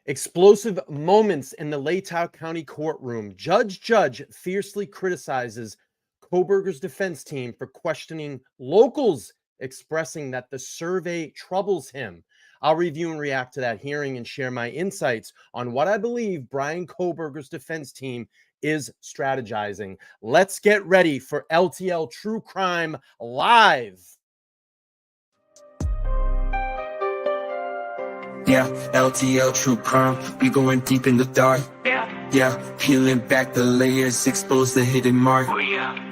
Explosive moments in the Latah County courtroom. Judge fiercely criticizes Kohberger's defense team for questioning locals, expressing that the survey troubles him. I'll review and react to that hearing and share my insights on what I believe Brian Kohberger's defense team is strategizing. Let's get ready for LTL True Crime Live. Yeah, LTL True Crime, we going deep in the dark. Yeah, peeling back the layers, expose the hidden mark.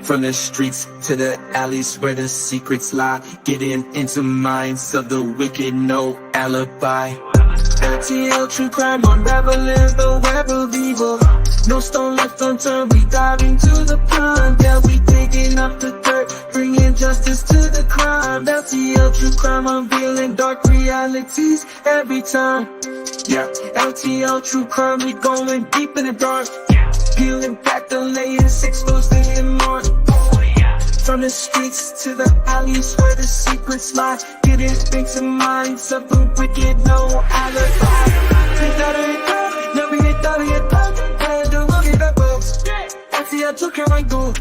From the streets to the alleys where the secrets lie, getting into minds of the wicked, no alibi. LTL True Crime, unraveling the web of evil. No stone left unturned, we dive into the pond. Yeah, we digging up the dirt, bringing justice to the crime. LTL True Crime, unveiling dark realities every time. Yeah, LTL True Crime, we going deep in the dark. Peeling back the layers, expose the hidden mark. From the streets to the alleys where the secrets lie, getting into minds of the wicked, no alibi. LTL True Crime, go.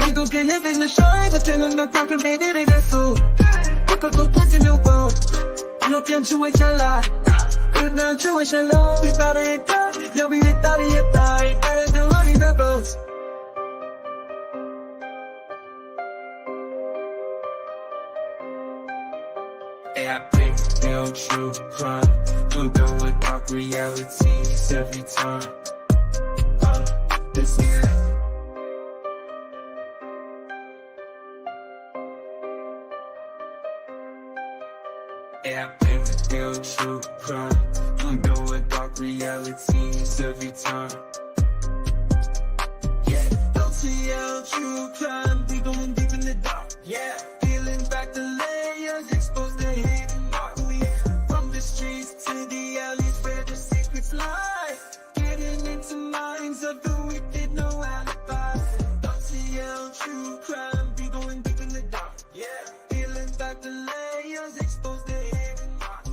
People can live in the shine, but then I'm not talking about it, it's so. People go put in the world, no can you wait your life. Good now, you wish I love, we better hit that. You'll be hit that, hit that, better than money that goes. I break down true crime, I'm done with dark realities every time. This is I break down true crime, I'm done with dark realities every time. Yeah, LTL True Crime, we going deep in the dark. Yeah, peeling back the layers, expose the hidden mark. From the streets to the alleys where the secrets lie, getting into minds of the wicked, no alibi. LTL True Crime, we going deep in the dark. Yeah, peeling back the layers, expose the hidden mark.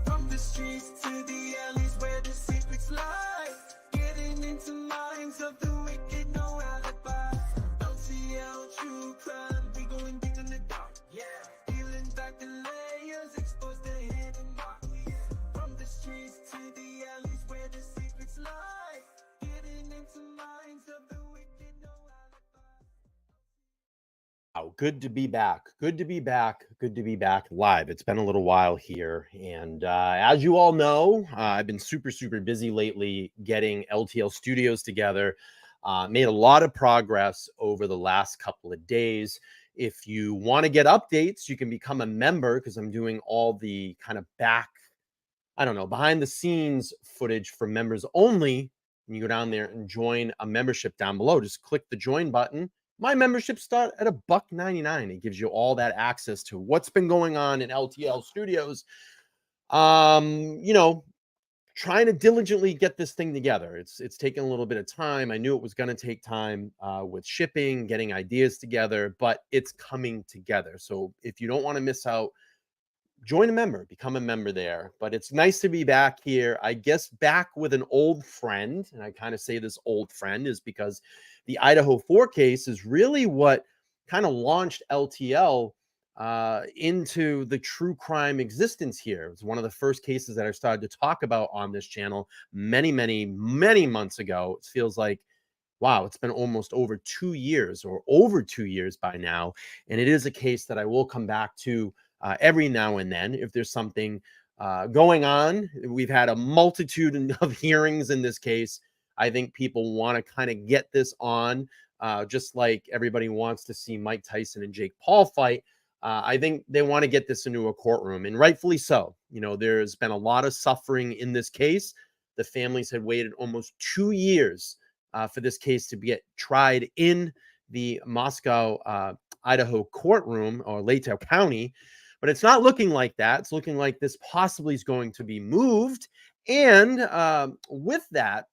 From the streets to the alleys where the secrets lie, getting into minds of the wicked, no alibi. LTL True Crime, we going deep in the dark. Yeah, peeling back the layers, expose the hidden mark. From the streets to the alleys where the secrets lie, getting into minds of the wicked, no alibi. Wow, good to be back. Good to be back. Good to be back live. It's been a little while here. And as you all know, I've been super busy lately getting LTL studios together. Made a lot of progress over the last couple of days. If you want to get updates, you can become a member because I'm doing all the kind of behind the scenes footage for members only. And you go down there and join a membership down below. Just click the join button. My memberships start at $1.99. It gives you all that access to what's been going on in LTL studios. Trying to diligently get this thing together. It's taken a little bit of time. I knew it was going to take time with shipping, getting ideas together, but it's coming together. So if you don't want to miss out, join a member, become a member there. But it's nice to be back here. I guess back with an old friend. And I kind of say this old friend is because the Idaho 4 case is really what kind of launched LTL into the true crime existence here. It was one of the first cases that I started to talk about on this channel many months ago. It feels like, wow, it's been almost over 2 years or over 2 years by now. And it is a case that I will come back to every now and then if there's something going on. We've had a multitude of hearings in this case. I think people want to kind of get this on, just like everybody wants to see Mike Tyson and Jake Paul fight. I think they want to get this into a courtroom, and rightfully so. You know, there's been a lot of suffering in this case. The families had waited almost 2 years for this case to get tried in the Moscow, Idaho courtroom or Latah County. But it's not looking like that. It's looking like this possibly is going to be moved. And with that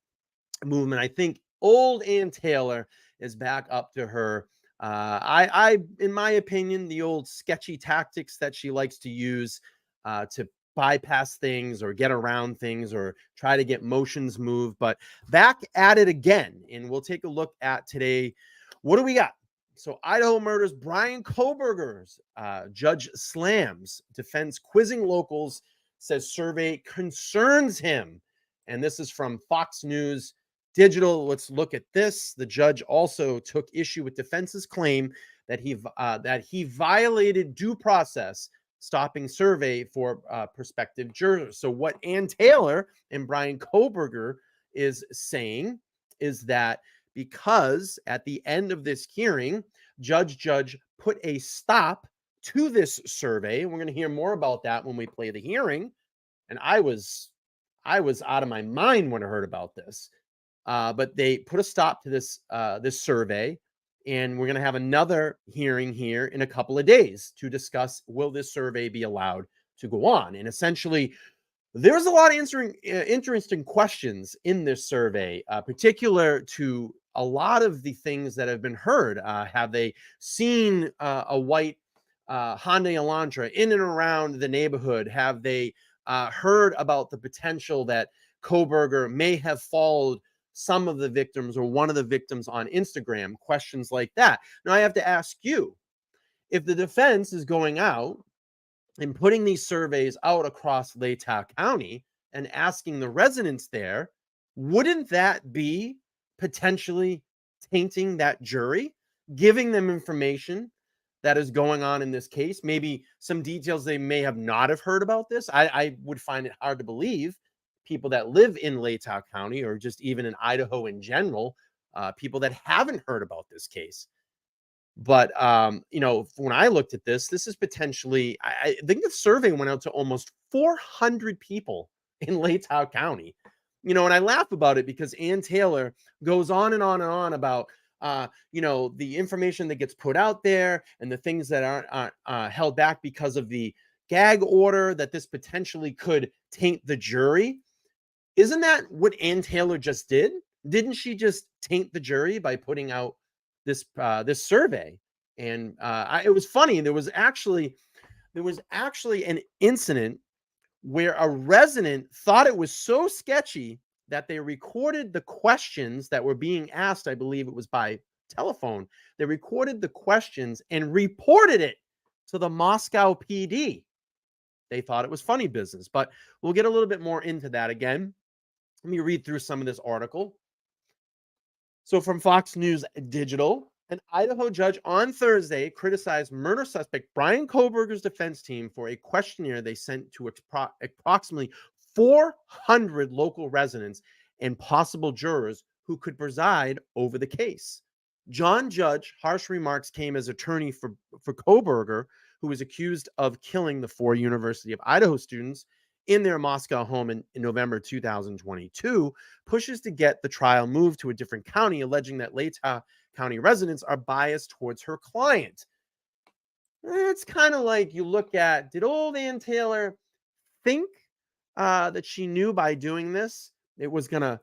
movement, I think old Ann Taylor is back up to her. In my opinion, the old sketchy tactics that she likes to use to bypass things or get around things or try to get motions moved. But back at it again. And we'll take a look at today. What do we got? So Idaho murders Brian Kohberger's judge slams defense quizzing locals, says survey concerns him. And this is from Fox News Digital. Let's look at this. The judge also took issue with defense's claim that he violated due process, stopping survey for prospective jurors. So what Ann Taylor and Brian Kohberger is saying is that because at the end of this hearing, Judge put a stop to this survey. And we're going to hear more about that when we play the hearing. And I was out of my mind when I heard about this. But they put a stop to this survey, and we're going to have another hearing here in a couple of days to discuss, will this survey be allowed to go on? And essentially, there's a lot of interesting questions in this survey, particular to a lot of the things that have been heard. Have they seen a white Hyundai Elantra in and around the neighborhood? Have they heard about the potential that Kohberger may have followed some of the victims or one of the victims on Instagram? Questions like that. Now, I have to ask you, if the defense is going out and putting these surveys out across Latah County and asking the residents there, wouldn't that be potentially tainting that jury, giving them information that is going on in this case, maybe some details they may have not have heard about this? I would find it hard to believe people that live in Latah County or just even in Idaho in general, people that haven't heard about this case. But, when I looked at this is potentially, I think the survey went out to almost 400 people in Latah County. And I laugh about it because Ann Taylor goes on and on and on about, the information that gets put out there and the things that aren't held back because of the gag order, that this potentially could taint the jury. Isn't that what Ann Taylor just did? Didn't she just taint the jury by putting out this survey? And it was funny. There was actually an incident where a resident thought it was so sketchy that they recorded the questions that were being asked. I believe it was by telephone. They recorded the questions and reported it to the Moscow PD. They thought it was funny business, but we'll get a little bit more into that again. Let me read through some of this article. So from Fox News Digital, an Idaho judge on Thursday criticized murder suspect Brian Kohberger's defense team for a questionnaire they sent to approximately 400 local residents and possible jurors who could preside over the case. John Judge harsh remarks came as attorney for Kohberger, who was accused of killing the 4 University of Idaho students in their Moscow home in November 2022, pushes to get the trial moved to a different county, alleging that Latah County residents are biased towards her client. It's kind of like you look at, did old Ann Taylor think that she knew by doing this it was going to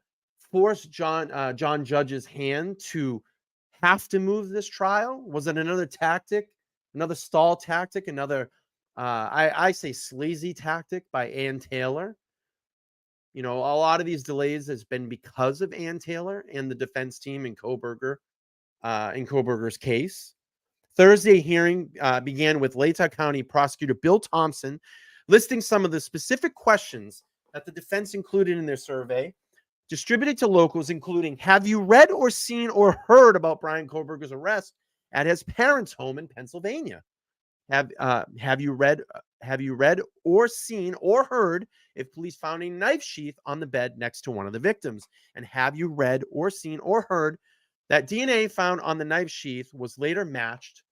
force John Judge's hand to have to move this trial? Was it another tactic, another stall tactic, another I say sleazy tactic by Ann Taylor? A lot of these delays has been because of Ann Taylor and the defense team in Kohberger's case. Thursday hearing began with Latah County prosecutor Bill Thompson listing some of the specific questions that the defense included in their survey, distributed to locals, including, have you read or seen or heard about Brian Kohberger's arrest at his parents' home in Pennsylvania? Have you read or seen or heard if police found a knife sheath on the bed next to one of the victims? And have you read or seen or heard that DNA found on the knife sheath was later matched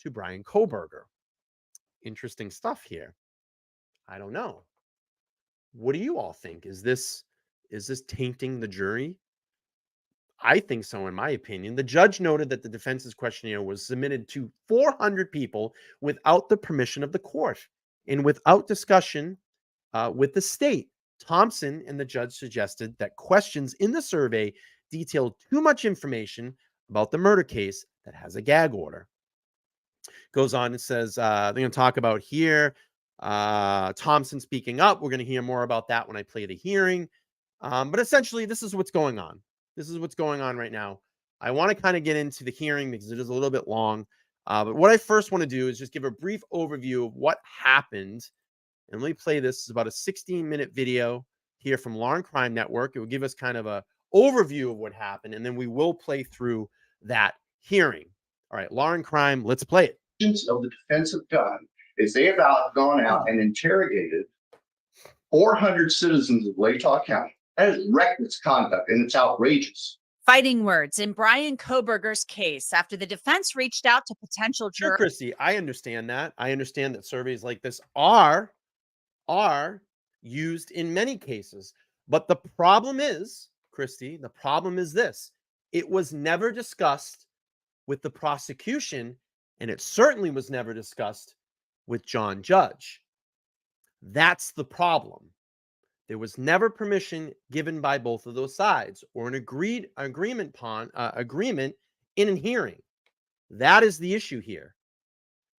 to Brian Kohberger? Interesting stuff here. I don't know. What do you all think? Is this tainting the jury? I think so, in my opinion. The judge noted that the defense's questionnaire was submitted to 400 people without the permission of the court and without discussion with the state. Thompson and the judge suggested that questions in the survey detailed too much information about the murder case that has a gag order. Goes on and says, they're going to talk about here Thompson speaking up. We're going to hear more about that when I play the hearing. But essentially, this is what's going on. This is what's going on right now. I want to kind of get into the hearing because it is a little bit long. But what I first want to do is just give a brief overview of what happened. And let me play this. It's about a 16-minute video here from Law and Crime Network. It will give us kind of a overview of what happened, and then we will play through that hearing. All right, Law and Crime, let's play it. Of the defense have done is they have gone out and interrogated 400 citizens of Latah County. That is reckless conduct, and it's outrageous. Fighting words in Brian Kohberger's case after the defense reached out to potential Sure, jurors. Christy, I understand that. I understand that surveys like this are used in many cases. But the problem is, Christy, the problem is this. It was never discussed with the prosecution, and it certainly was never discussed with John Judge. That's the problem. There was never permission given by both of those sides or an agreement in a hearing. That is the issue here.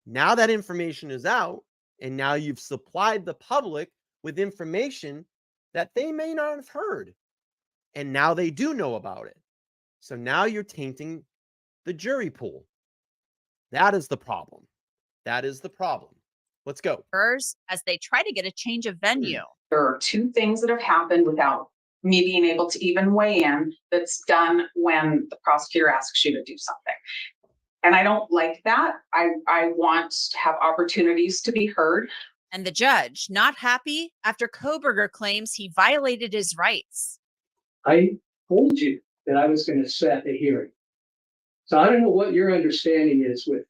Now that information is out, and now you've supplied the public with information that they may not have heard. And now they do know about it. So now you're tainting the jury pool. That is the problem. That is the problem. Let's go. As they try to get a change of venue. There are two things that have happened without me being able to even weigh in that's done when the prosecutor asks you to do something. And I don't like that. I want to have opportunities to be heard. And the judge not happy after Kohberger claims he violated his rights. I told you that I was going to set a hearing. So I don't know what your understanding is with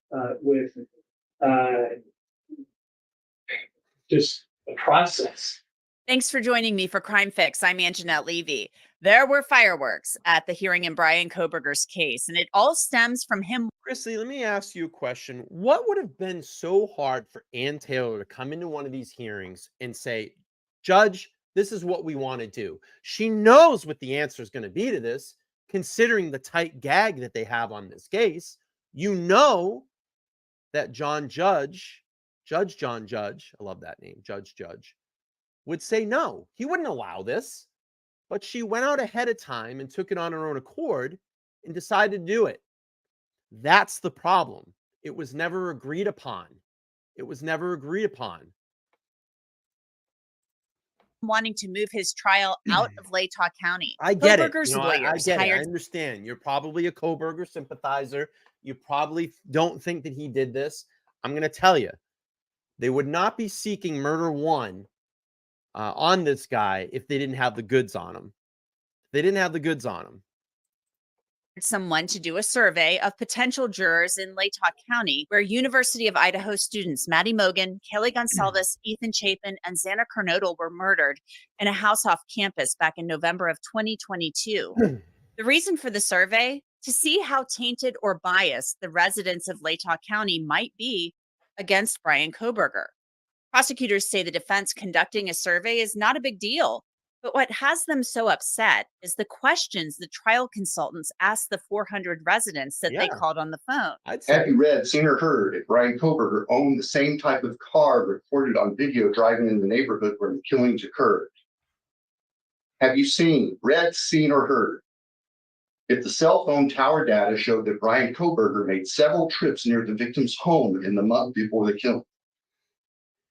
just the process. Thanks for joining me for Crime Fix. I'm Anjanette Levy. There were fireworks at the hearing in Brian Kohberger's case, and it all stems from him. Chrisley, let me ask you a question. What would have been so hard for Ann Taylor to come into one of these hearings and say, Judge, this is what we want to do? She knows what the answer is going to be to this, considering the tight gag that they have on this case. You know that Judge John Judge, I love that name, Judge, would say no. He wouldn't allow this. But she went out ahead of time and took it on her own accord and decided to do it. That's the problem. It was never agreed upon. It was never agreed upon. Wanting to move his trial out of Latah County. I get it. Kohberger's I lawyers get it. I hired. understand. You're probably a Kohberger sympathizer. You probably don't think that he did this. I'm going to tell you, they would not be seeking murder one on this guy if they didn't have the goods on him. They didn't have the goods on him. Someone to do a survey of potential jurors in Latah County, where University of Idaho students Maddie Mogan, Kelly Gonsalves, Ethan Chapin, and Xana Kernodle were murdered in a house off campus back in November of 2022. The reason for the survey? To see how tainted or biased the residents of Latah County might be against Brian Kohberger. Prosecutors say the defense conducting a survey is not a big deal, but what has them so upset is the questions the trial consultants asked the 400 residents that they called on the phone. Have you read, seen, or heard if Brian Kohberger owned the same type of car reported on video driving in the neighborhood where the killings occurred? Have you read, seen, or heard if the cell phone tower data showed that Brian Kohberger made several trips near the victim's home in the month before the killing?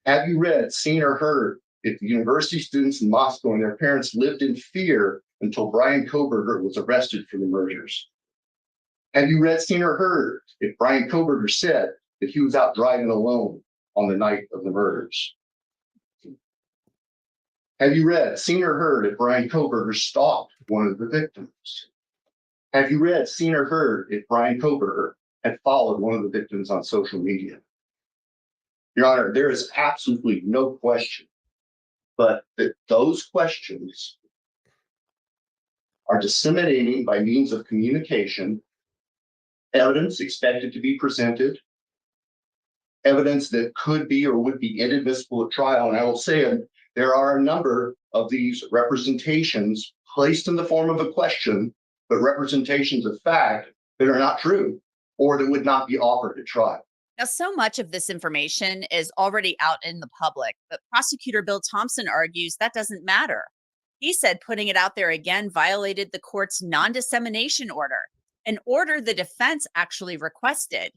Have you read, seen, or heard if the university students in Moscow and their parents lived in fear until Brian Kohberger was arrested for the murders? Have you read, seen, or heard if Brian Kohberger said that he was out driving alone on the night of the murders? Have you read, seen, or heard if Brian Kohberger stalked one of the victims? Have you read, seen, or heard if Brian Kohberger had followed one of the victims on social media? Your Honor, there is absolutely no question but that those questions are disseminating by means of communication, evidence expected to be presented, evidence that could be or would be inadmissible at trial. And I will say there are a number of these representations placed in the form of a question, but representations of fact that are not true or that would not be offered at trial. Now, so much of this information is already out in the public, but prosecutor Bill Thompson argues that doesn't matter. He said putting it out there again violated the court's non dissemination order, an order the defense actually requested.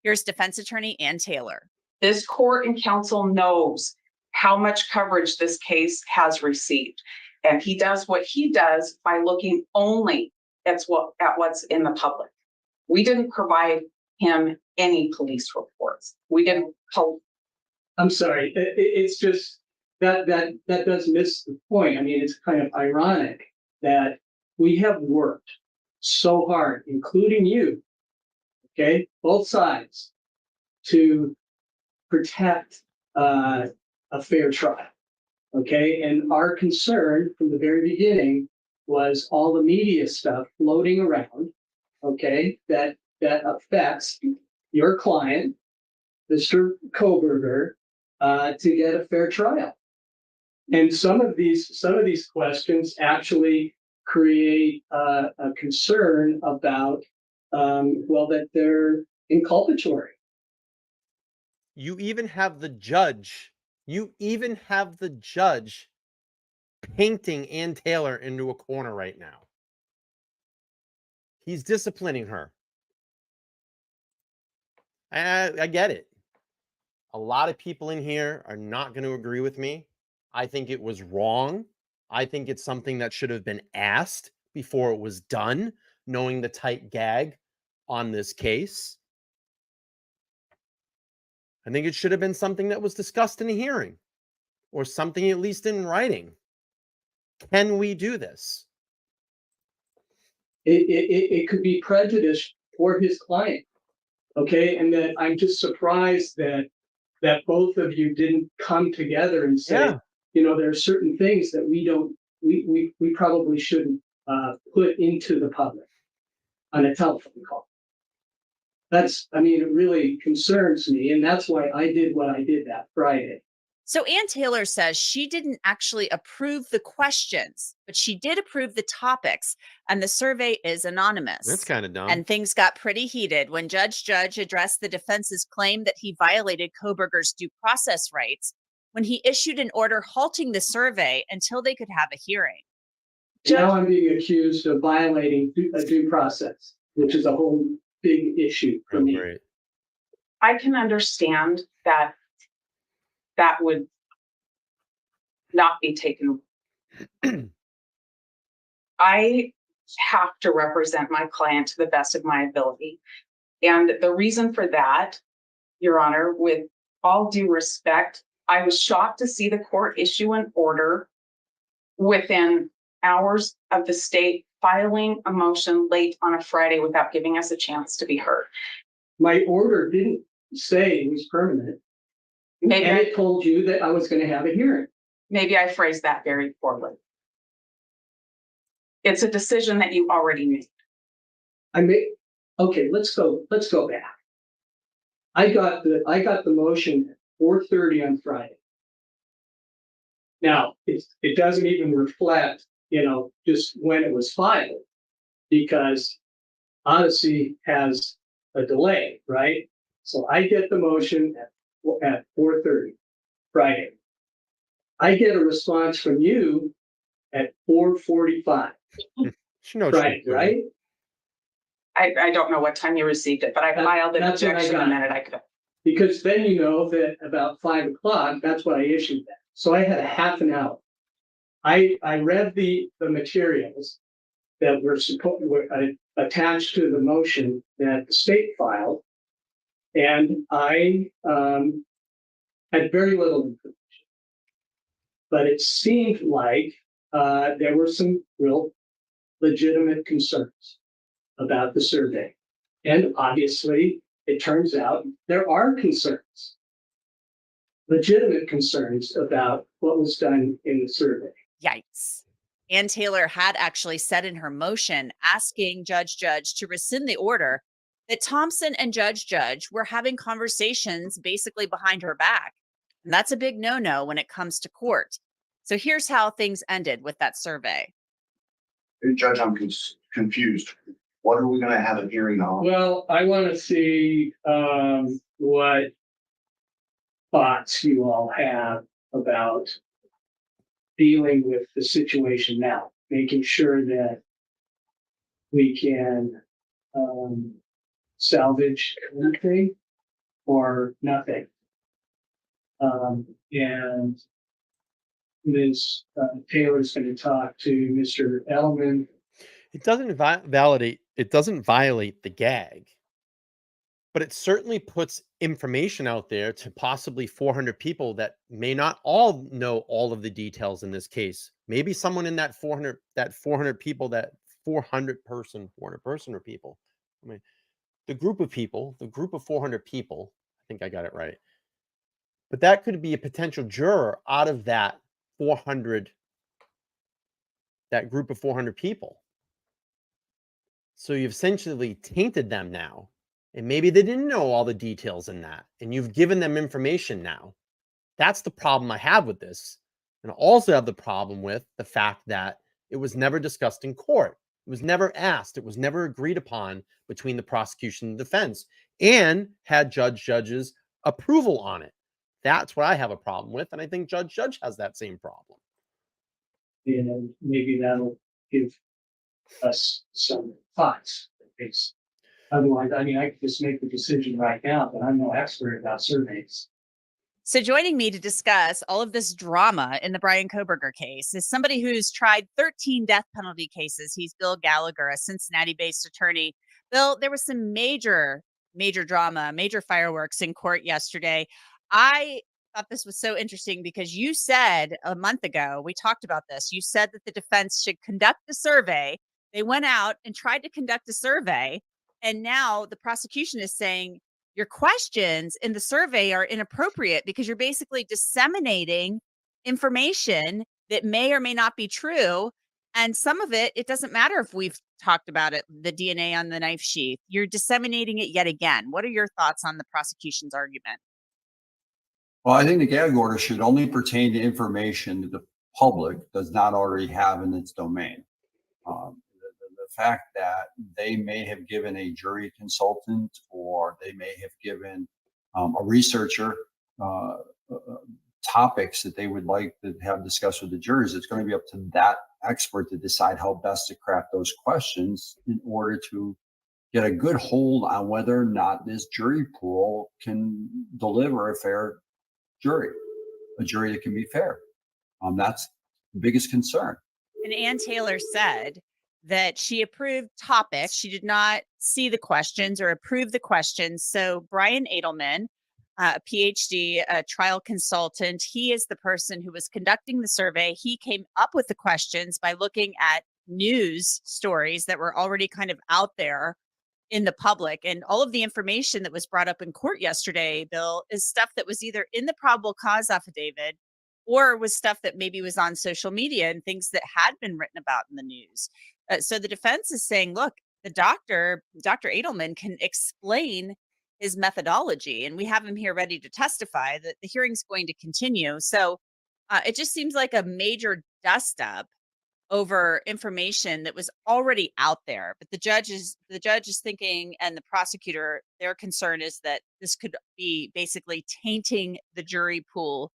Here's defense attorney Ann Taylor. This court and counsel knows how much coverage this case has received. And he does what he does by looking only at what's in the public. We didn't provide him any police reports. We didn't. I'm sorry. It's just that does miss the point. I mean, it's kind of ironic that we have worked so hard, including you, okay, both sides, to protect a fair trial. Okay, and our concern from the very beginning was all the media stuff floating around, okay, that affects your client, Mr. Kohberger, to get a fair trial. And some of these questions actually create a concern about, that they're inculpatory. You even have the judge. Painting Ann Taylor into a corner right now. He's disciplining her. I get it. A lot of people in here are not going to agree with me. I think it was wrong. I think it's something that should have been asked before it was done, knowing the tight gag on this case. I think it should have been something that was discussed in a hearing, or something at least in writing. Can we do this? It could be prejudice for his client. Okay, and that I'm just surprised that both of you didn't come together and say, there are certain things that we probably shouldn't put into the public on a telephone call. It really concerns me, and that's why I did what I did that Friday. So Ann Taylor says she didn't actually approve the questions, but she did approve the topics, and the survey is anonymous. That's kind of dumb. And things got pretty heated when Judge addressed the defense's claim that he violated Kohberger's due process rights when he issued an order halting the survey until they could have a hearing. Now I'm being accused of violating a due process, which is a whole big issue for me. Right. I can understand that would not be taken. I have to represent my client to the best of my ability. And the reason for that, Your Honor, with all due respect, I was shocked to see the court issue an order within hours of the state filing a motion late on a Friday without giving us a chance to be heard. My order didn't say it was permanent. Maybe and it told you that I was going to have a hearing. Maybe I phrased that very poorly. It's a decision that you already made. Okay, let's go back. I got the motion at 4:30 on Friday. Now it doesn't even reflect, just when it was filed, because Odyssey has a delay, right? So I get the motion at 4:30 Friday. I get a response from you at 4:45 Friday, right? I don't know what time you received it, but I filed an objection the minute I could. Because then you know that about 5 o'clock, that's when I issued that. So I had a half an hour. I read the materials that were attached to the motion that the state filed, and I had very little information. But it seemed like there were some real legitimate concerns about the survey. And obviously, it turns out there are concerns, legitimate concerns about what was done in the survey. Yikes. Ann Taylor had actually said in her motion asking Judge to rescind the order that Thompson and Judge were having conversations basically behind her back. And that's a big no-no when it comes to court. So here's how things ended with that survey. Judge, I'm confused. What are we gonna have a hearing on? Well, I want to see what thoughts you all have about dealing with the situation now, making sure that we can salvage anything or nothing. And Ms. Taylor's going to talk to Mr. Edelman. It doesn't violate the gag, but it certainly puts information out there to possibly 400 people that may not all know all of the details in this case. Maybe someone in that 400 people, that 400 person or people. I mean, the group of 400 people, I think I got it right. But that could be a potential juror out of that group of 400 people. So you've essentially tainted them now. And maybe they didn't know all the details in that. And you've given them information now. That's the problem I have with this. And I also have the problem with the fact that it was never discussed in court. It was never asked. It was never agreed upon between the prosecution and defense, and had judge's approval on it. That's what I have a problem with. And I think Judge has that same problem. And maybe that'll give us some thoughts. Otherwise, I mean, I could just make the decision right now, but I'm no expert about surveys. So joining me to discuss all of this drama in the Brian Kohberger case is somebody who's tried 13 death penalty cases. He's Bill Gallagher, a Cincinnati-based attorney. Bill, there was some major drama, major fireworks in court yesterday. I thought this was so interesting because you said a month ago, we talked about this, you said that the defense should conduct a survey. They went out and tried to conduct a survey. And now the prosecution is saying your questions in the survey are inappropriate because you're basically disseminating information that may or may not be true. And some of it doesn't matter if we've talked about it, the DNA on the knife sheath. You're disseminating it yet again. What are your thoughts on the prosecution's argument? Well, I think the gag order should only pertain to information that the public does not already have in its domain. The fact that they may have given a jury consultant, or they may have given a researcher topics that they would like to have discussed with the jurors, it's going to be up to that expert to decide how best to craft those questions in order to get a good hold on whether or not this jury pool can deliver a fair jury, a jury that can be fair. That's the biggest concern. And Ann Taylor said that she approved topics. She did not see the questions or approve the questions. So Brian Edelman, a PhD, a trial consultant, he is the person who was conducting the survey. He came up with the questions by looking at news stories that were already kind of out there in the public. And all of the information that was brought up in court yesterday, Bill, is stuff that was either in the probable cause affidavit or was stuff that maybe was on social media and things that had been written about in the news. So the defense is saying, look, the Dr. Edelman can explain his methodology, and we have him here ready to testify that the hearing's going to continue. So it just seems like a major dust up over information that was already out there. But the judge is thinking, and the prosecutor, their concern is that this could be basically tainting the jury pool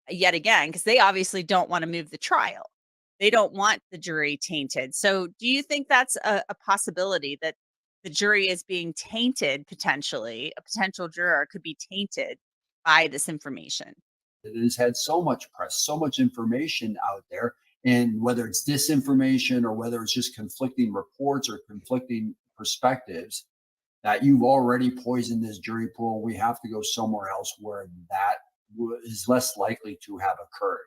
yet again, because they obviously don't want to move the trial. They don't want the jury tainted. So do you think that's a possibility, that the jury is being tainted potentially? A potential juror could be tainted by this information. It has had so much press, so much information out there. And whether it's disinformation or whether it's just conflicting reports or conflicting perspectives, that you've already poisoned this jury pool. We have to go somewhere else where that is less likely to have occurred.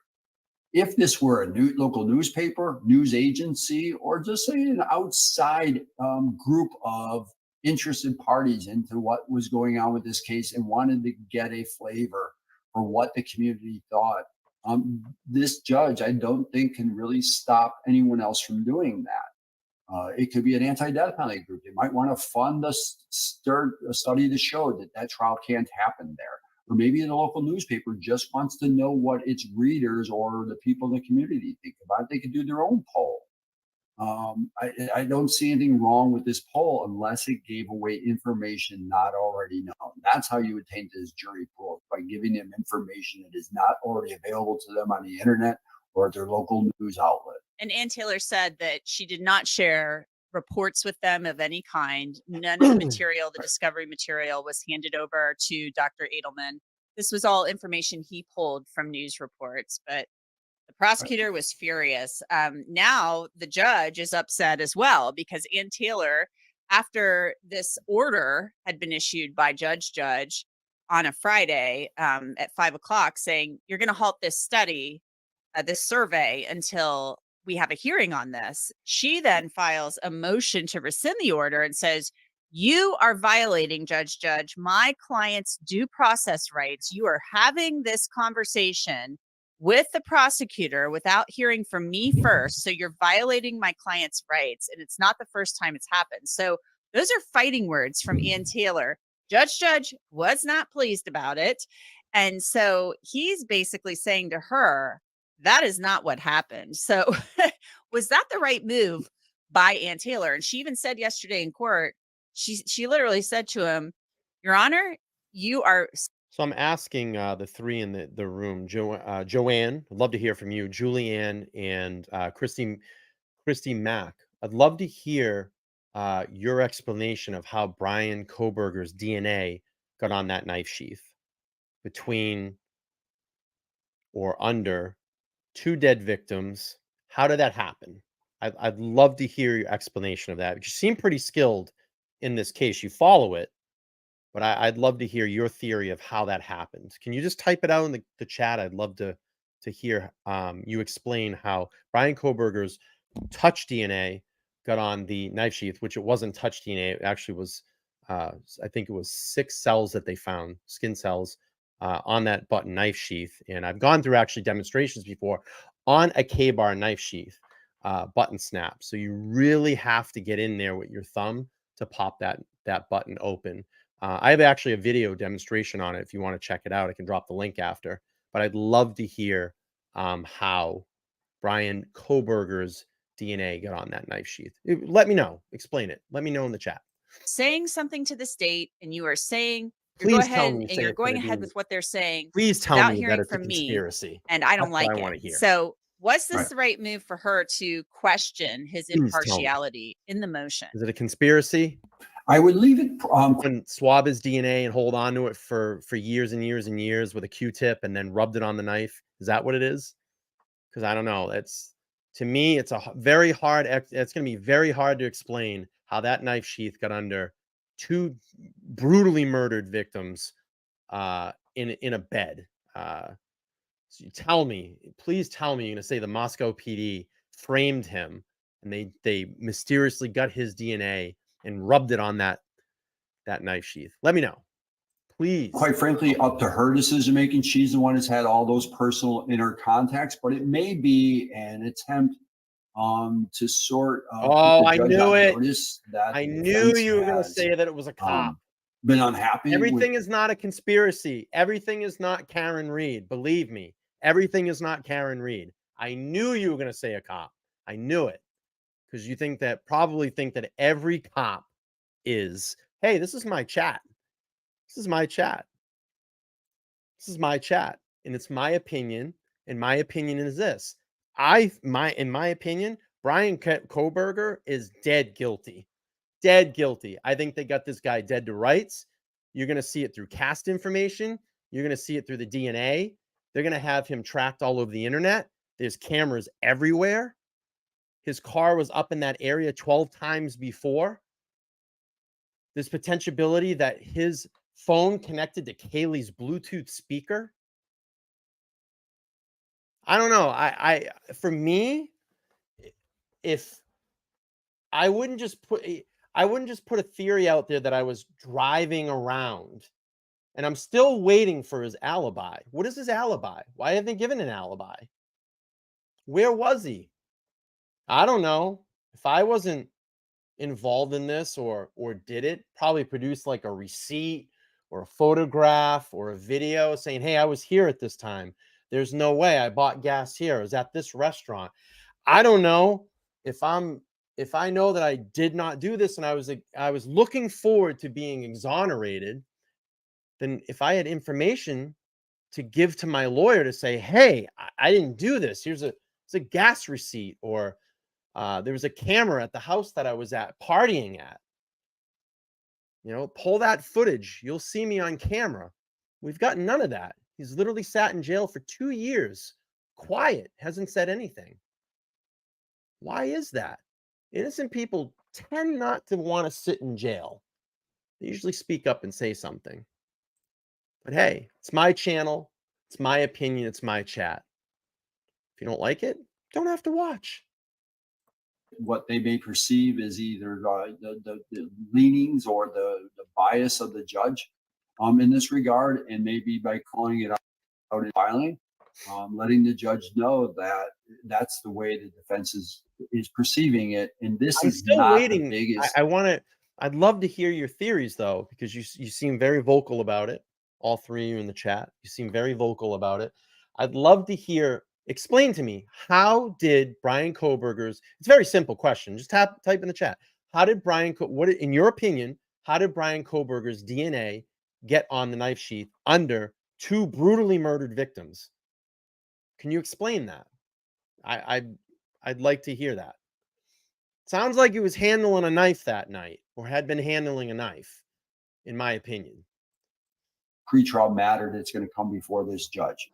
If this were a local newspaper, news agency, or just say an outside group of interested parties into what was going on with this case and wanted to get a flavor for what the community thought, this judge, I don't think, can really stop anyone else from doing that. It could be an anti-death penalty group. They might want to fund a study to show that that trial can't happen there. Or maybe the local newspaper just wants to know what its readers or the people in the community think about it. They could do their own poll. I don't see anything wrong with this poll unless it gave away information not already known. That's how you would taint this jury pool, by giving them information that is not already available to them on the internet or at their local news outlet. And Ann Taylor said that she did not share reports with them of any kind. None of the material, the discovery material, was handed over to Dr. Edelman. This was all information he pulled from news reports, but the prosecutor was furious. Now the judge is upset as well, because Ann Taylor, after this order had been issued by Judge on a Friday at 5 o'clock saying, you're going to halt this study, this survey, until we have a hearing on this, she then files a motion to rescind the order and says, you are violating, Judge, my client's due process rights. You are having this conversation with the prosecutor without hearing from me first. So you're violating my client's rights. And it's not the first time it's happened. So those are fighting words from Ann Taylor. Judge was not pleased about it. And so he's basically saying to her, that is not what happened. So was that the right move by Ann Taylor? And she even said yesterday in court, she literally said to him, Your Honor, you are. So I'm asking the three in the room, Joanne, I'd love to hear from you, Julianne, and Christy Mack. I'd love to hear your explanation of how Brian Kohberger's DNA got on that knife sheath between or under two dead victims. How did that happen? I'd love to hear your explanation of that. You seem pretty skilled in this case. You follow it. But I'd love to hear your theory of how that happened. Can you just type it out in the chat? I'd love to hear you explain how Brian Kohberger's touch DNA got on the knife sheath, which it wasn't touch DNA. It actually was, I think it was 6 cells that they found, skin cells, on that button knife sheath. And I've gone through actually demonstrations before on a K-bar knife sheath button snap. So you really have to get in there with your thumb to pop that button open. I have actually a video demonstration on it. If you want to check it out, I can drop the link after. But I'd love to hear how Brian Kohberger's DNA got on that knife sheath. Let me know. Explain it. Let me know in the chat. Saying something to the state, and you are saying, Please tell me and you're going ahead with what they're saying. Please tell without me hearing that it's a from me, conspiracy. and I don't That's like what I it. want to hear. So was this Right. the right move for her to question his Please tell me. impartiality in the motion? Is it a conspiracy? I would leave it. And swab his DNA and hold on to it for years and years and years with a Q-tip and then rubbed it on the knife. Is that what it is? Because I don't know. It's, to me, it's a very hard. It's going to be very hard to explain how that knife sheath got under 2 brutally murdered victims in a bed. So you tell me, please tell me, you're going to say the Moscow PD framed him and they mysteriously got his DNA and rubbed it on that knife sheath. Let me know, please. Quite frankly, up to her decision making. She's the one who's had all those personal inner contacts, but it may be an attempt to sort of Oh, I knew it. That I knew you were going to say that it was a cop. Been unhappy. Everything is not a conspiracy. Everything is not Karen Reed. Believe me, everything is not Karen Reed. I knew you were going to say a cop. I knew it. Because you probably think that every cop is, hey, this is my chat. This is my chat. This is my chat. And it's my opinion. And my opinion is this. In my opinion, Brian Kohberger is dead guilty. Dead guilty. I think they got this guy dead to rights. You're going to see it through cast information. You're going to see it through the DNA. They're going to have him tracked all over the internet. There's cameras everywhere. His car was up in that area 12 times before. There's potentiality that his phone connected to Kaylee's Bluetooth speaker. I don't know. For me, if I wouldn't just put a theory out there that I was driving around, and I'm still waiting for his alibi. What is his alibi? Why haven't they given an alibi? Where was he? I don't know. If I wasn't involved in this or did it, probably produce like a receipt or a photograph or a video saying, hey, I was here at this time. There's no way I bought gas here. I was at this restaurant. I don't know if I'm if I know that I did not do this and I was looking forward to being exonerated, then if I had information to give to my lawyer to say, hey, I didn't do this. Here's a gas receipt, or there was a camera at the house that I was at partying at. You know, pull that footage. You'll see me on camera. We've got none of that. He's literally sat in jail for 2 years, quiet, hasn't said anything. Why is that? Innocent people tend not to want to sit in jail. They usually speak up and say something. But hey, it's my channel. It's my opinion. It's my chat. If you don't like it, don't have to watch. What they may perceive is either the leanings or the bias of the judge in this regard, and maybe by calling it out in filing, letting the judge know that that's the way the defense is perceiving it. And this I'm is still not waiting. the biggest. I'd love to hear your theories though, because you seem very vocal about it. All three of you in the chat, you seem very vocal about it. I'd love to hear. Explain to me, how did Brian Kohberger's, it's a very simple question, just type in the chat. How did in your opinion, how did Brian Kohberger's DNA get on the knife sheath under 2 brutally murdered victims? Can you explain that? I'd like to hear that. Sounds like he was handling a knife that night, or had been handling a knife, in my opinion. Pretrial matter that's going to come before this judge.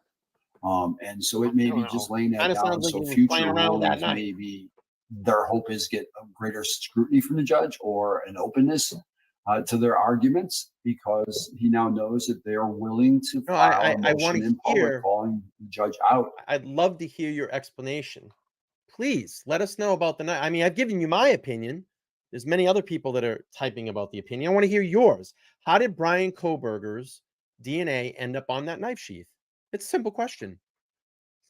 And so it may be just laying that Kinda down. sounds like So he was future playing around with that rulings, knife. maybe their hope is get a greater scrutiny from the judge or an openness to their arguments, because he now knows that they are willing to file a motion in public calling the judge out. I'd love to hear your explanation. Please let us know about the knife. I mean, I've given you my opinion. There's many other people that are typing about the opinion. I want to hear yours. How did Brian Kohberger's DNA end up on that knife sheath? It's a simple question.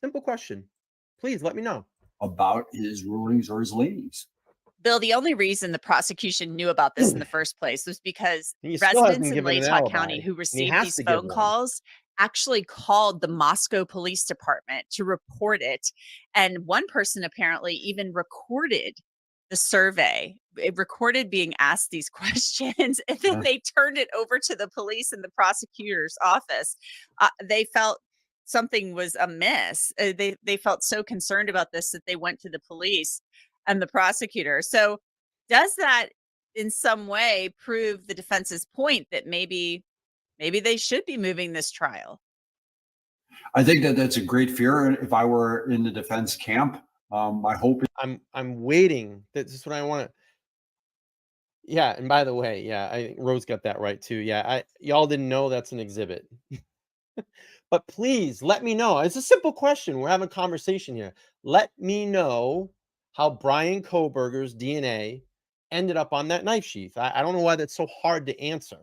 Simple question. Please let me know. About his rulings or his leanings. Bill, the only reason the prosecution knew about this in the first place was because And he still hasn't residents in given an Latah alibi, County who and he received has these to give phone one. calls actually called the Moscow Police Department to report it. And one person apparently even recorded the survey. It recorded being asked these questions, and then they turned it over to the police and the prosecutor's office. They felt something was amiss. They felt so concerned about this that they went to the police and the prosecutor. So does that in some way prove the defense's point that maybe they should be moving this trial? I think that that's a great fear. If I were in the defense camp, my hope is I'm waiting. This is what I want to. Yeah, and by the way, yeah, I think Rose got that right too. Yeah, y'all didn't know that's an exhibit. But please let me know. It's a simple question. We're having a conversation here. Let me know how Brian Kohberger's DNA ended up on that knife sheath. I don't know why that's so hard to answer.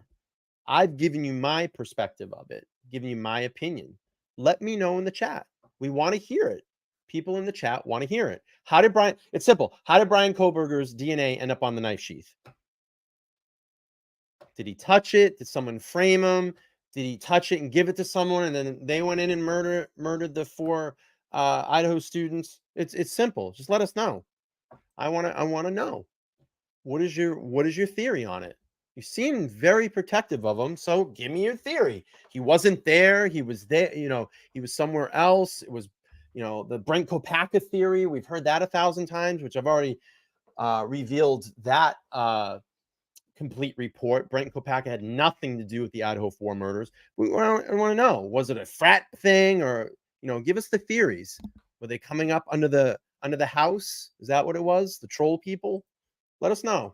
I've given you my perspective of it, given you my opinion. Let me know in the chat. We want to hear it. People in the chat want to hear it. It's simple. How did Brian Kohberger's DNA end up on the knife sheath? Did he touch it? Did someone frame him? Did he touch it and give it to someone, and then they went in and murdered the 4 Idaho students? It's simple. Just let us know. I want to know. What is your theory on it? You seem very protective of him, so give me your theory. He wasn't there. He was there. He was somewhere else. It was, the Brent Kopaka theory. We've heard that 1,000 times, which I've already revealed that complete report. Brent Kopaka had nothing to do with the Idaho 4 murders. I want to know, was it a frat thing, or give us the theories. Were they coming up under the house? Is that what it was? The troll people? Let us know.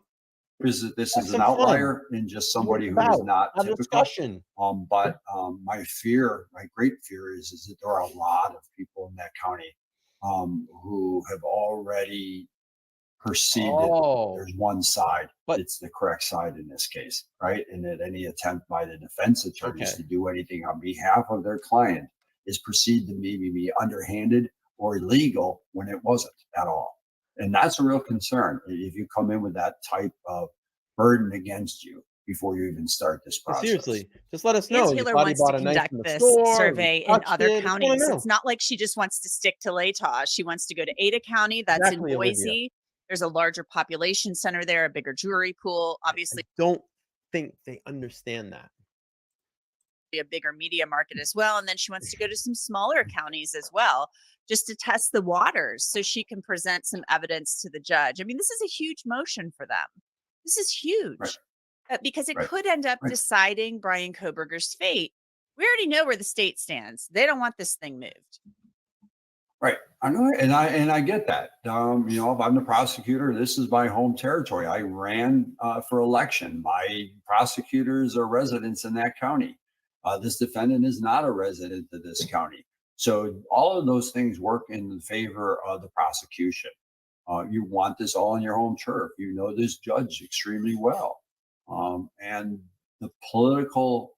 This is an outlier and just somebody who is not typical. Discussion. But my great fear is that there are a lot of people in that county who have already perceived that there's one side, but it's the correct side in this case, right? And that any attempt by the defense attorneys to do anything on behalf of their client is perceived to maybe be underhanded or illegal when it wasn't at all. And that's a real concern if you come in with that type of burden against you before you even start this process. Seriously, just let us know. Taylor wants to conduct this survey in other counties. It's not like she just wants to stick to Latah. She wants to go to Ada County. That's in Boise. There's a larger population center there, a bigger jury pool, obviously I don't think they understand that. a bigger media market as well. And then she wants to go to some smaller counties as well, just to test the waters so she can present some evidence to the judge. I mean, this is a huge motion for them. This is huge Right. because it Right. could end up Right. deciding Brian Kohberger's fate. We already know where the state stands. They don't want this thing moved. Right. I know, and I get that. If I'm the prosecutor, this is my home territory. I ran for election. My prosecutors are residents in that county. This defendant is not a resident of this county. So all of those things work in favor of the prosecution. You want this all in your home turf. You know this judge extremely well. And the political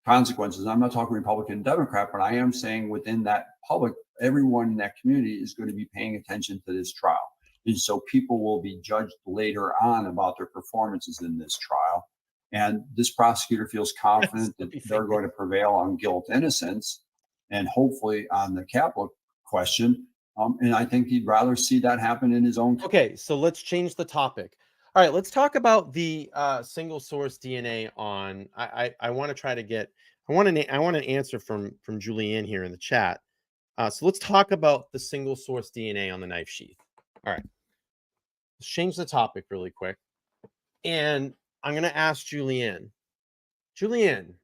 consequences, I'm not talking Republican, Democrat, but I am saying within that public, everyone in that community is going to be paying attention to this trial. And so people will be judged later on about their performances in this trial. And this prosecutor feels confident that they're going to prevail on guilt, innocence, and hopefully on the capital question. And I think he'd rather see that happen in his own. Okay, so let's change the topic. All right, let's talk about the single source DNA on. I want to try to get. I want an answer from Julianne here in the chat. So let's talk about the single source DNA on the knife sheath. All right, let's change the topic really quick, and I'm going to ask Julianne. Julianne,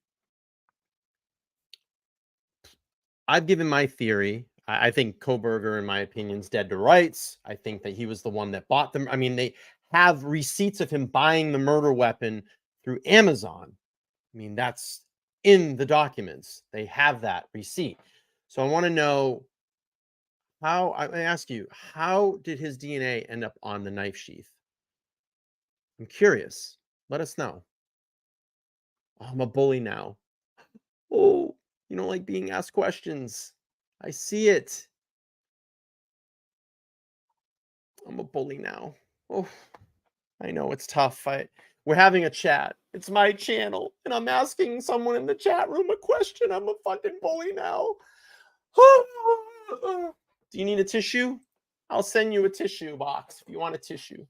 I've given my theory. I think Kohberger, in my opinion, is dead to rights. I think that he was the one that bought them. I mean, they have receipts of him buying the murder weapon through Amazon. I mean, that's in the documents. They have that receipt. So I want to know how, I ask you, how did his DNA end up on the knife sheath? I'm curious. Let us know. Oh, I'm a bully now. Oh, you don't like being asked questions. I see it. I'm a bully now. Oh, I know it's tough. We're having a chat. It's my channel, and I'm asking someone in the chat room a question. I'm a fucking bully now. Do you need a tissue? I'll send you a tissue box if you want a tissue.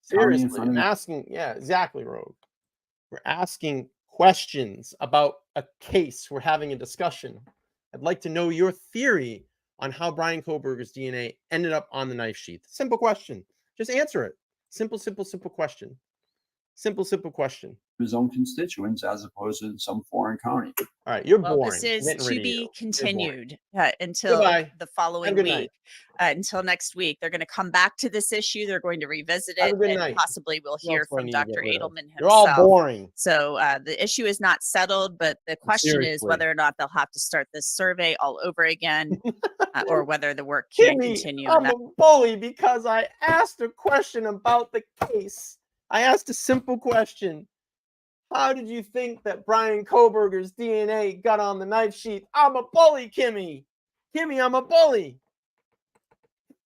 Seriously, I'm asking. Yeah, exactly, Rogue. We're asking questions about a case. We're having a discussion. I'd like to know your theory on how Brian Kohberger's DNA ended up on the knife sheath. Simple question. Just answer it. Simple question. Simple question. His own constituents as opposed to some foreign county. All right, you're Well, boring. this is to be continued until Goodbye. the following Good week. night. Until next week, they're going to come back to this issue. They're going to revisit it, Have a good and night. possibly we'll hear else do I from need to get Dr. rid of? Edelman himself. You're all boring. So the issue is not settled, but the question is Seriously. whether or not they'll have to start this survey all over again, or whether the work can continue. I'm a bully because I asked a question about the case. I asked a simple question. How did you think that Brian Kohberger's DNA got on the knife sheath? I'm a bully, Kimmy. Kimmy, I'm a bully.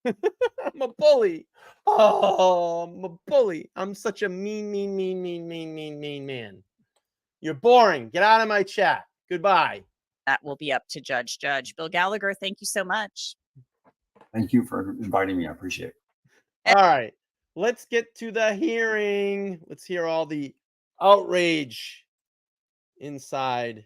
I'm a bully. Oh, I'm a bully. I'm such a mean man. You're boring. Get out of my chat. Goodbye. That will be up to Judge. Bill Gallagher, thank you so much. Thank you for inviting me. I appreciate All it. right. Let's get to the hearing. Let's hear all the outrage inside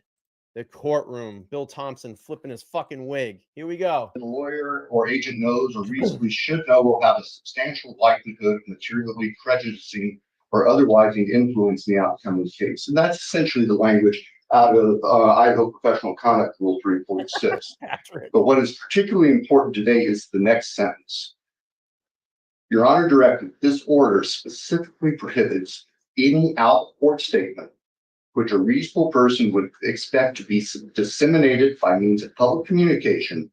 the courtroom. Bill Thompson flipping his fucking wig. Here we go. The lawyer or agent knows or reasonably should know will have a substantial likelihood of materially prejudicing or otherwise influencing the outcome of the case. And that's essentially the language out of Idaho Professional Conduct Rule 3.6. But what is particularly important today is the next sentence. Your Honor directed, this order specifically prohibits any out-of-court statement which a reasonable person would expect to be disseminated by means of public communication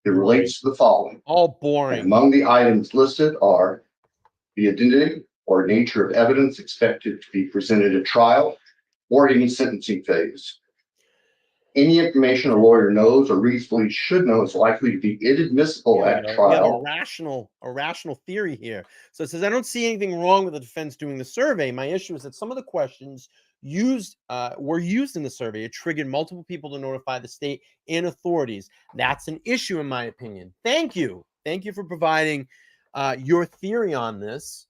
that relates to the following. All boring. And among the items listed are the identity or nature of evidence expected to be presented at trial or any sentencing phase. Any information a lawyer knows or reasonably should know is likely to be inadmissible at trial. We have a rational theory here. So it says, I don't see anything wrong with the defense doing the survey. My issue is that some of the questions were used in the survey. It triggered multiple people to notify the state and authorities. That's an issue, in my opinion. Thank you. Thank you for providing your theory on this.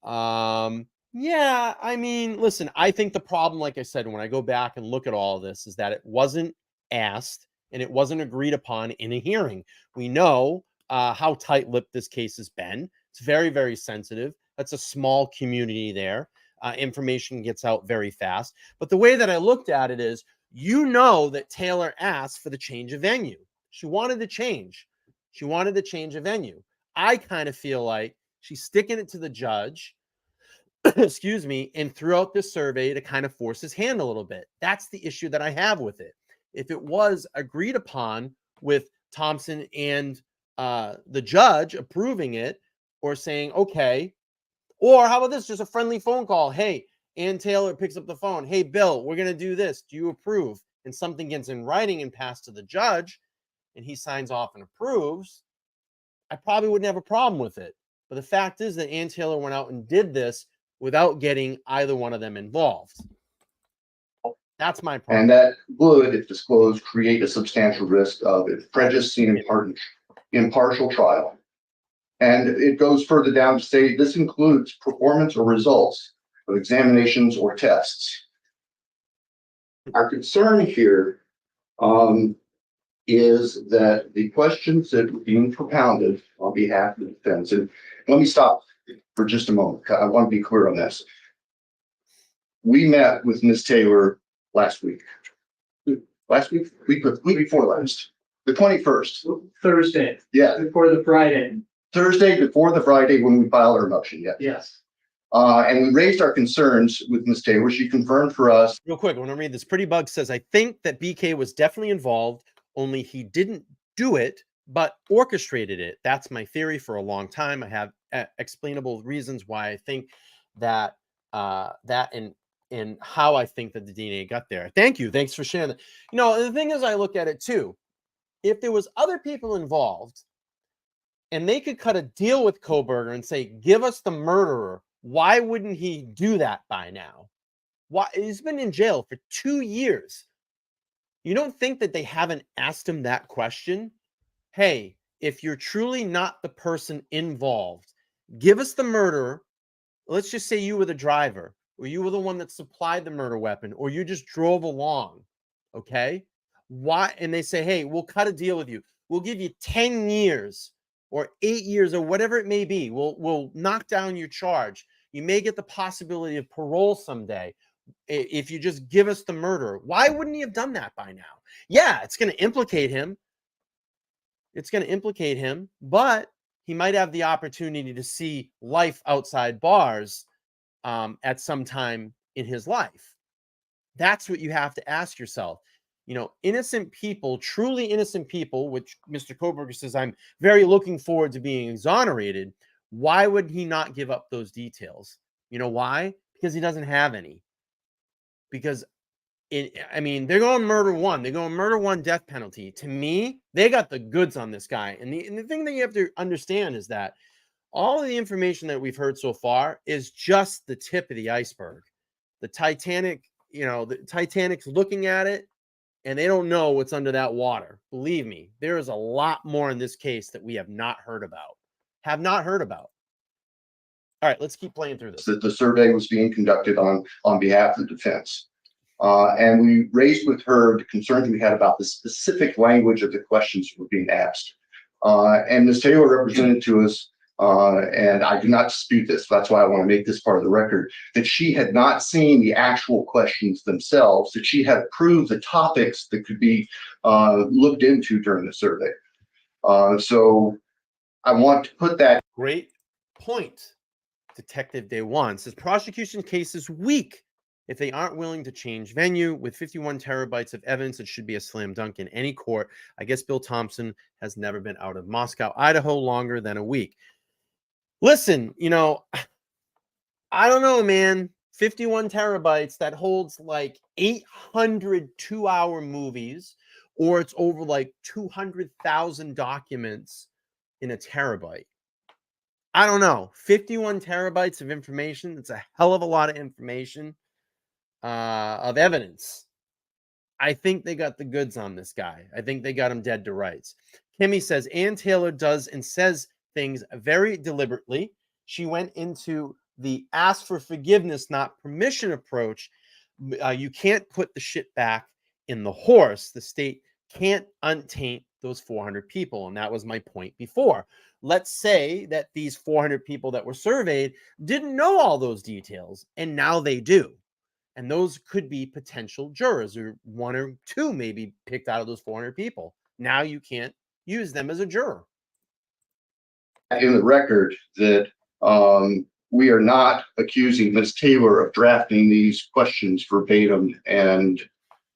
Yeah, I mean, listen, I think the problem, like I said, when I go back and look at all of this, is that it wasn't asked and it wasn't agreed upon in a hearing. We know how tight-lipped this case has been. It's very, very sensitive. That's a small community there. Information gets out very fast. But the way that I looked at it is, you know that Taylor asked for the change of venue. She wanted to change. She wanted to change a venue. I kind of feel like she's sticking it to the judge, excuse me, and threw out this survey to kind of force his hand a little bit. That's the issue that I have with it. If it was agreed upon with Thompson and the judge approving it or saying, okay, or how about this, just a friendly phone call. Hey, Ann Taylor picks up the phone. Hey, Bill, we're going to do this. Do you approve? And something gets in writing and passed to the judge and he signs off and approves, I probably wouldn't have a problem with it. But the fact is that Ann Taylor went out and did this without getting either one of them involved. That's my problem. And that would, if disclosed, create a substantial risk of prejudicing impartial trial. And it goes further down to say this includes performance or results of examinations or tests. Our concern here is that the questions that were being propounded on behalf of the defense, and let me stop for just a moment. I want to be clear on this. We met with Ms. Taylor last week. Week before last, the 21st. Thursday. Yeah. Before the Friday. Thursday before the Friday when we filed our motion. Yeah. Yes. And we raised our concerns with Ms. Taylor. She confirmed for us. Real quick, I want to read this. Pretty Bug says, I think that BK was definitely involved, only he didn't do it, but orchestrated it. That's my theory for a long time. I have explainable reasons why I think that and how I think that the DNA got there. Thank you. Thanks for sharing that. You know, the thing is, I look at it too. If there was other people involved and they could cut a deal with Kohberger and say, give us the murderer, why wouldn't he do that by now? Why? He's been in jail for 2 years. You don't think that they haven't asked him that question? Hey, if you're truly not the person involved, give us the murderer. Let's just say you were the driver, or you were the one that supplied the murder weapon, or you just drove along. Okay? Why? And they say, hey, we'll cut a deal with you. We'll give you 10 years or 8 years or whatever it may be. We'll knock down your charge. You may get the possibility of parole someday if you just give us the murderer. Why wouldn't he have done that by now? Yeah, it's going to implicate him. It's going to implicate him, but he might have the opportunity to see life outside bars at some time in his life. That's what you have to ask yourself. You know, innocent people, truly innocent people, which Mr. Kohberger says, I'm very looking forward to being exonerated. Why would he not give up those details? You know why? Because he doesn't have any. Because, I mean, they're going murder one. They're going murder one, death penalty. To me, they got the goods on this guy. And the thing that you have to understand is that all of the information that we've heard so far is just the tip of the iceberg. The Titanic, you know, the Titanic's looking at it, and they don't know what's under that water. Believe me, there is a lot more in this case that we have not heard about. Have not heard about. All right, let's keep playing through this. That the survey was being conducted on behalf of the defense. And we raised with her the concerns we had about the specific language of the questions that were being asked. And Ms. Taylor represented to us, and I do not dispute this, that's why I want to make this part of the record, that she had not seen the actual questions themselves, that she had approved the topics that could be looked into during the survey. So I want to put that. Great point. Detective Day One says prosecution case is weak if they aren't willing to change venue. With 51 terabytes of evidence, it should be a slam dunk in any court. I guess Bill Thompson has never been out of Moscow, Idaho longer than a week. Listen, you know, I don't know, man. 51 terabytes, that holds like 800 2-hour movies, or it's over like 200,000 documents in a terabyte. I don't know. 51 terabytes of information. That's a hell of a lot of information, of evidence. I think they got the goods on this guy. I think they got him dead to rights. Kimmy says, Ann Taylor does and says things very deliberately. She went into the ask for forgiveness, not permission approach. You can't put the shit back in the horse. The state can't untaint those 400 people. And that was my point before. Let's say that these 400 people that were surveyed didn't know all those details, and now they do. And those could be potential jurors, or one or two maybe picked out of those 400 people. Now you can't use them as a juror. In the record that we are not accusing Ms. Taylor of drafting these questions verbatim and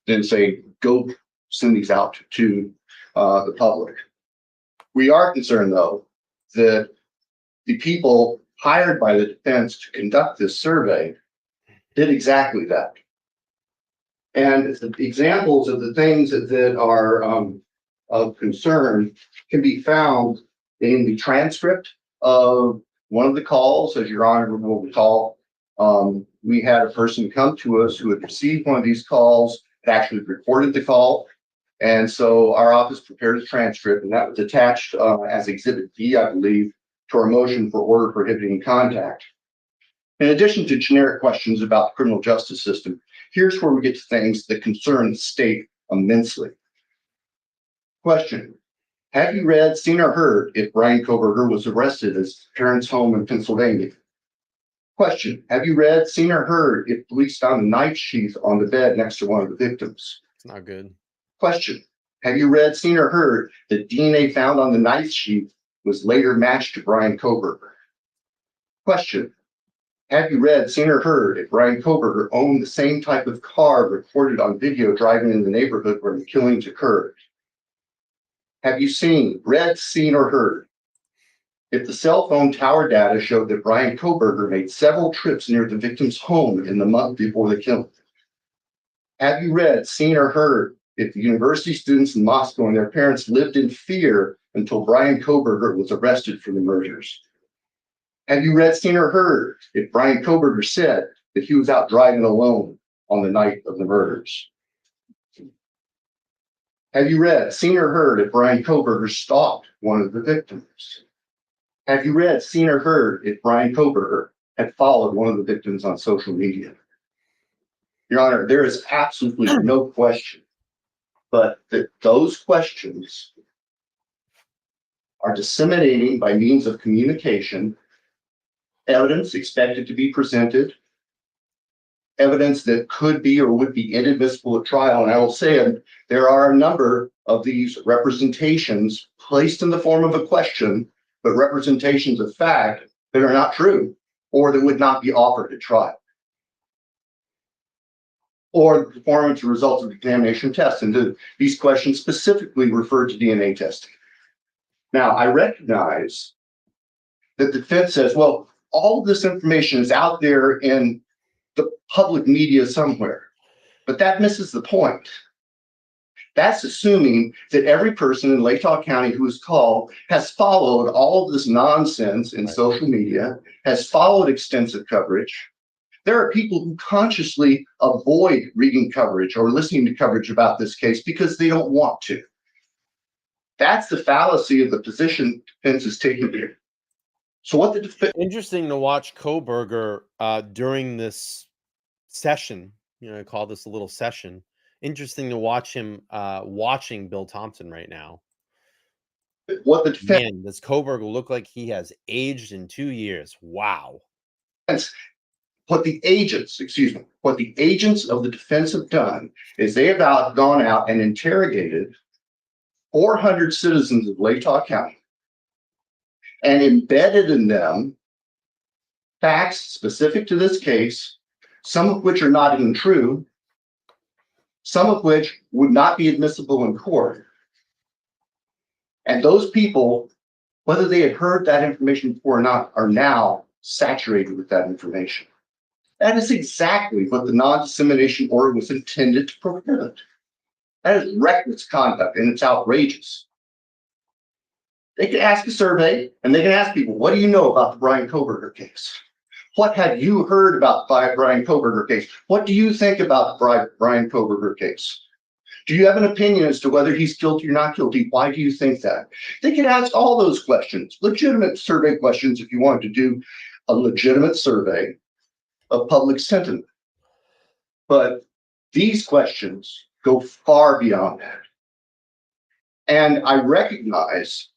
then say, go send these out to the public. We are concerned, though, that the people hired by the defense to conduct this survey did exactly that. And the examples of the things that are of concern can be found in the transcript of one of the calls. As Your Honor will recall, we had a person come to us who had received one of these calls, had actually recorded the call. And so our office prepared a transcript, and that was attached as Exhibit B, I believe, to our motion for order prohibiting contact. In addition to generic questions about the criminal justice system, here's where we get to things that concern the state immensely. Question: have you read, seen, or heard if Brian Kohberger was arrested at his parents' home in Pennsylvania? Question: have you read, seen, or heard if police found a knife sheath on the bed next to one of the victims? It's not good. Question: have you read, seen, or heard that DNA found on the knife sheath was later matched to Brian Kohberger? Question: have you read, seen, or heard if Brian Kohberger owned the same type of car recorded on video driving in the neighborhood where the killings occurred? Have you seen, read, seen, or heard if the cell phone tower data showed that Brian Kohberger made several trips near the victim's home in the month before the killing? Have you read, seen, or heard if the university students in Moscow and their parents lived in fear until Brian Kohberger was arrested for the murders? Have you read, seen, or heard if Brian Kohberger said that he was out driving alone on the night of the murders? Have you read, seen, or heard if Brian Kohberger stalked one of the victims? Have you read, seen, or heard if Brian Kohberger had followed one of the victims on social media? Your Honor, there is absolutely no question but that those questions are disseminating by means of communication evidence expected to be presented, evidence that could be or would be inadmissible at trial. And I will say there are a number of these representations placed in the form of a question, but representations of fact that are not true or that would not be offered at trial, or the performance or results of examination tests. And these questions specifically refer to DNA testing. Now, I recognize that the defense says, well, all of this information is out there in the public media somewhere, but that misses the point. That's assuming that every person in Latah County who is called has followed all of this nonsense in social media, has followed extensive coverage. There are people who consciously avoid reading coverage or listening to coverage about this case because they don't want to. That's the fallacy of the position defense is taking here. So what the defense... Interesting to watch Kohberger during this session. I call this a little session. Interesting to watch him watching Bill Thompson right now. What the defense... Man, does Kohberger look like he has aged in 2 years? Wow. What the agents of the defense have done is they have gone out and interrogated 400 citizens of Latah County and embedded in them facts specific to this case, some of which are not even true, some of which would not be admissible in court. And those people, whether they had heard that information before or not, are now saturated with that information. That is exactly what the non-dissemination order was intended to prohibit. That is reckless conduct, and it's outrageous. They can ask a survey, and they can ask people, what do you know about the Brian Kohberger case? What have you heard about the Brian Kohberger case? What do you think about the Brian Kohberger case? Do you have an opinion as to whether he's guilty or not guilty? Why do you think that? They could ask all those questions, legitimate survey questions, if you wanted to do a legitimate survey of public sentiment. But these questions go far beyond that. And I recognize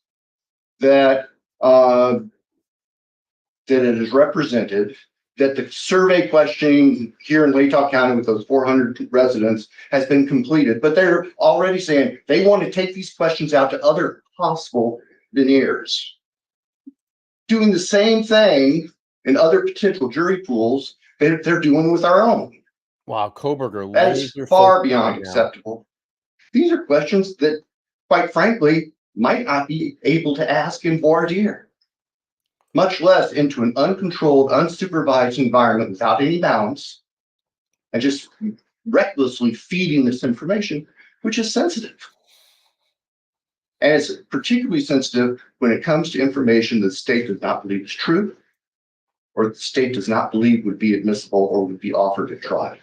that that it is represented that the survey questioning here in Latah County with those 400 residents has been completed, but they're already saying they want to take these questions out to other possible veneers. Doing the same thing in other potential jury pools that they're doing with our own. Wow, Kohberger, That is laser far focused beyond right now. acceptable. These are questions that, quite frankly, might not be able to ask in voir dire, much less into an uncontrolled, unsupervised environment without any balance, and just recklessly feeding this information, which is sensitive. And it's particularly sensitive when it comes to information that the state does not believe is true, or the state does not believe would be admissible or would be offered at trial.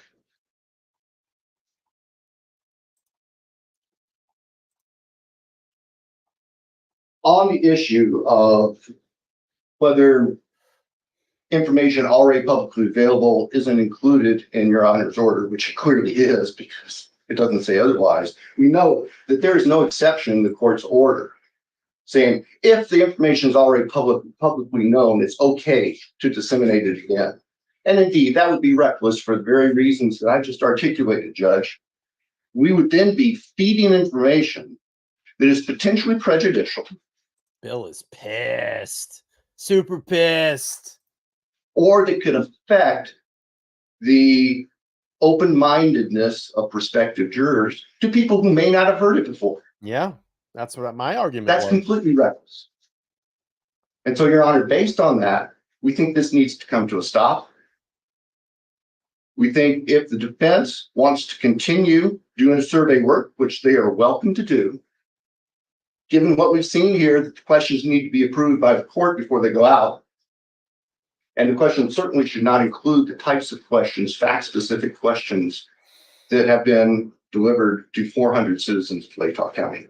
On the issue of whether information already publicly available isn't included in your honor's order, which it clearly is because it doesn't say otherwise, we know that there is no exception in the court's order saying if the information is already publicly known, it's okay to disseminate it again. And indeed, that would be reckless for the very reasons that I just articulated, Judge. We would then be feeding information that is potentially prejudicial. Bill is pissed, super pissed. Or that could affect the open-mindedness of prospective jurors to people who may not have heard it before. Yeah, that's what my argument That's was. completely reckless. And so, Your Honor, based on that, we think this needs to come to a stop. We think if the defense wants to continue doing survey work, which they are welcome to do, given what we've seen here, that the questions need to be approved by the court before they go out. And the question certainly should not include the types of questions, fact-specific questions that have been delivered to 400 citizens of Latah County.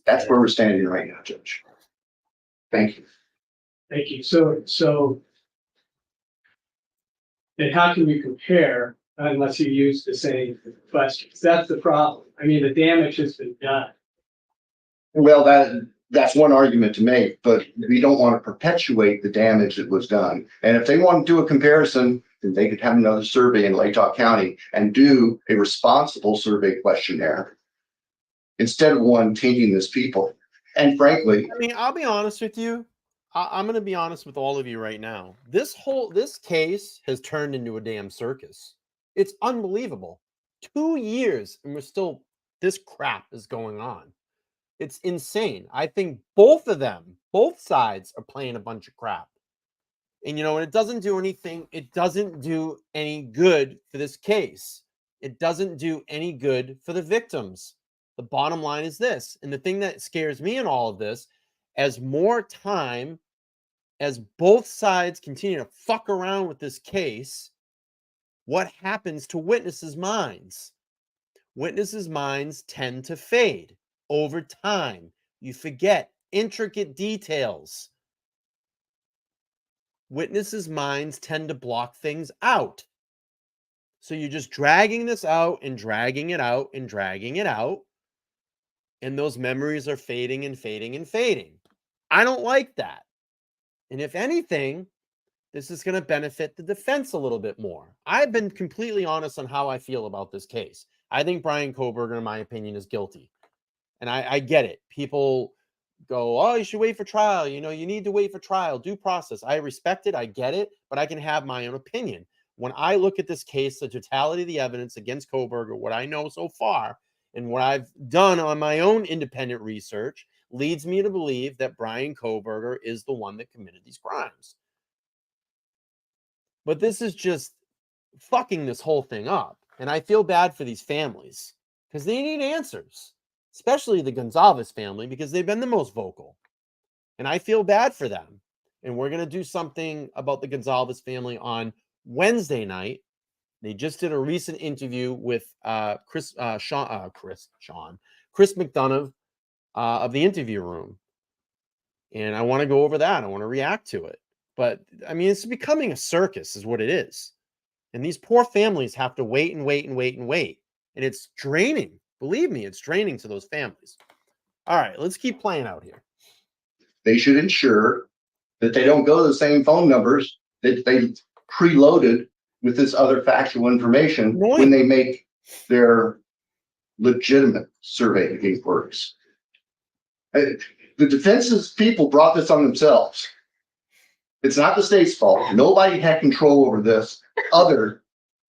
That's where we're standing right now, Judge. Thank you. Thank you. So then how can we compare unless you use the same questions? That's the problem. I mean, the damage has been done. Well, that's one argument to make, but we don't want to perpetuate the damage that was done. And if they want to do a comparison, then they could have another survey in Latah County and do a responsible survey questionnaire instead of one tainting this people. And frankly, I mean, I'll be honest with you. I'm going to be honest with all of you right now. This case has turned into a damn circus. It's unbelievable. 2 years and this crap is going on. It's insane. I think both sides are playing a bunch of crap. And it doesn't do anything. It doesn't do any good for this case. It doesn't do any good for the victims. The bottom line is this. And the thing that scares me in all of this, as both sides continue to fuck around with this case, what happens to witnesses' minds? Witnesses' minds tend to fade. Over time, you forget intricate details. Witnesses' minds tend to block things out. So you're just dragging this out and dragging it out and dragging it out. And those memories are fading and fading and fading. I don't like that. And if anything, this is going to benefit the defense a little bit more. I've been completely honest on how I feel about this case. I think Brian Kohberger, in my opinion, is guilty. And I get it. People go, oh, you should wait for trial. You need to wait for trial, due process. I respect it. I get it. But I can have my own opinion. When I look at this case, the totality of the evidence against Kohberger, what I know so far, and what I've done on my own independent research, leads me to believe that Brian Kohberger is the one that committed these crimes. But this is just fucking this whole thing up. And I feel bad for these families because they need answers. Especially the Gonzalez family, because they've been the most vocal. And I feel bad for them. And we're going to do something about the Gonzalez family on Wednesday night. They just did a recent interview with Chris McDonough of the Interview Room, and I want to go over that. I want to react to it. But I mean, it's becoming a circus, is what it is. And these poor families have to wait and wait and wait and wait, and it's draining. Believe me, it's draining to those families. All right, let's keep playing out here. They should ensure that they don't go to the same phone numbers that they preloaded with this other factual information when they make their legitimate survey inquiries. The defense's people brought this on themselves. It's not the state's fault. Nobody had control over this other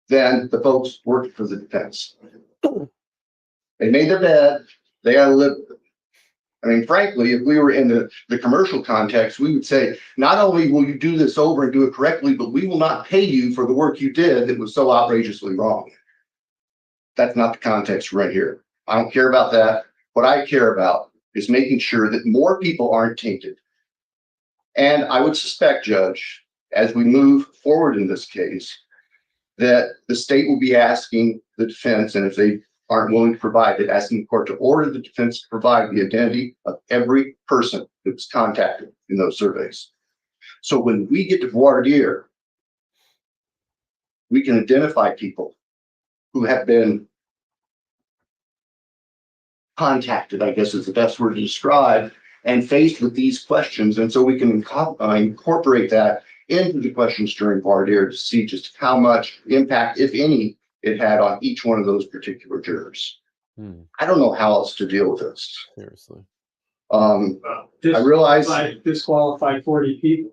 than the folks working for the defense. They made their bed. They got to live with it. I mean, frankly, if we were in the commercial context, we would say, not only will you do this over and do it correctly, but we will not pay you for the work you did that was so outrageously wrong. That's not the context right here. I don't care about that. What I care about is making sure that more people aren't tainted. And I would suspect, Judge, as we move forward in this case, that the state will be asking the defense, and if they aren't willing to provide it, asking the court to order the defense to provide the identity of every person that was contacted in those surveys. So when we get to voir dire, we can identify people who have been contacted, I guess is the best word to describe, and faced with these questions. And so we can incorporate that into the questions during voir dire to see just how much impact, if any, it had on each one of those particular jurors. I don't know how else to deal with this. Seriously. I realize disqualified 40 people.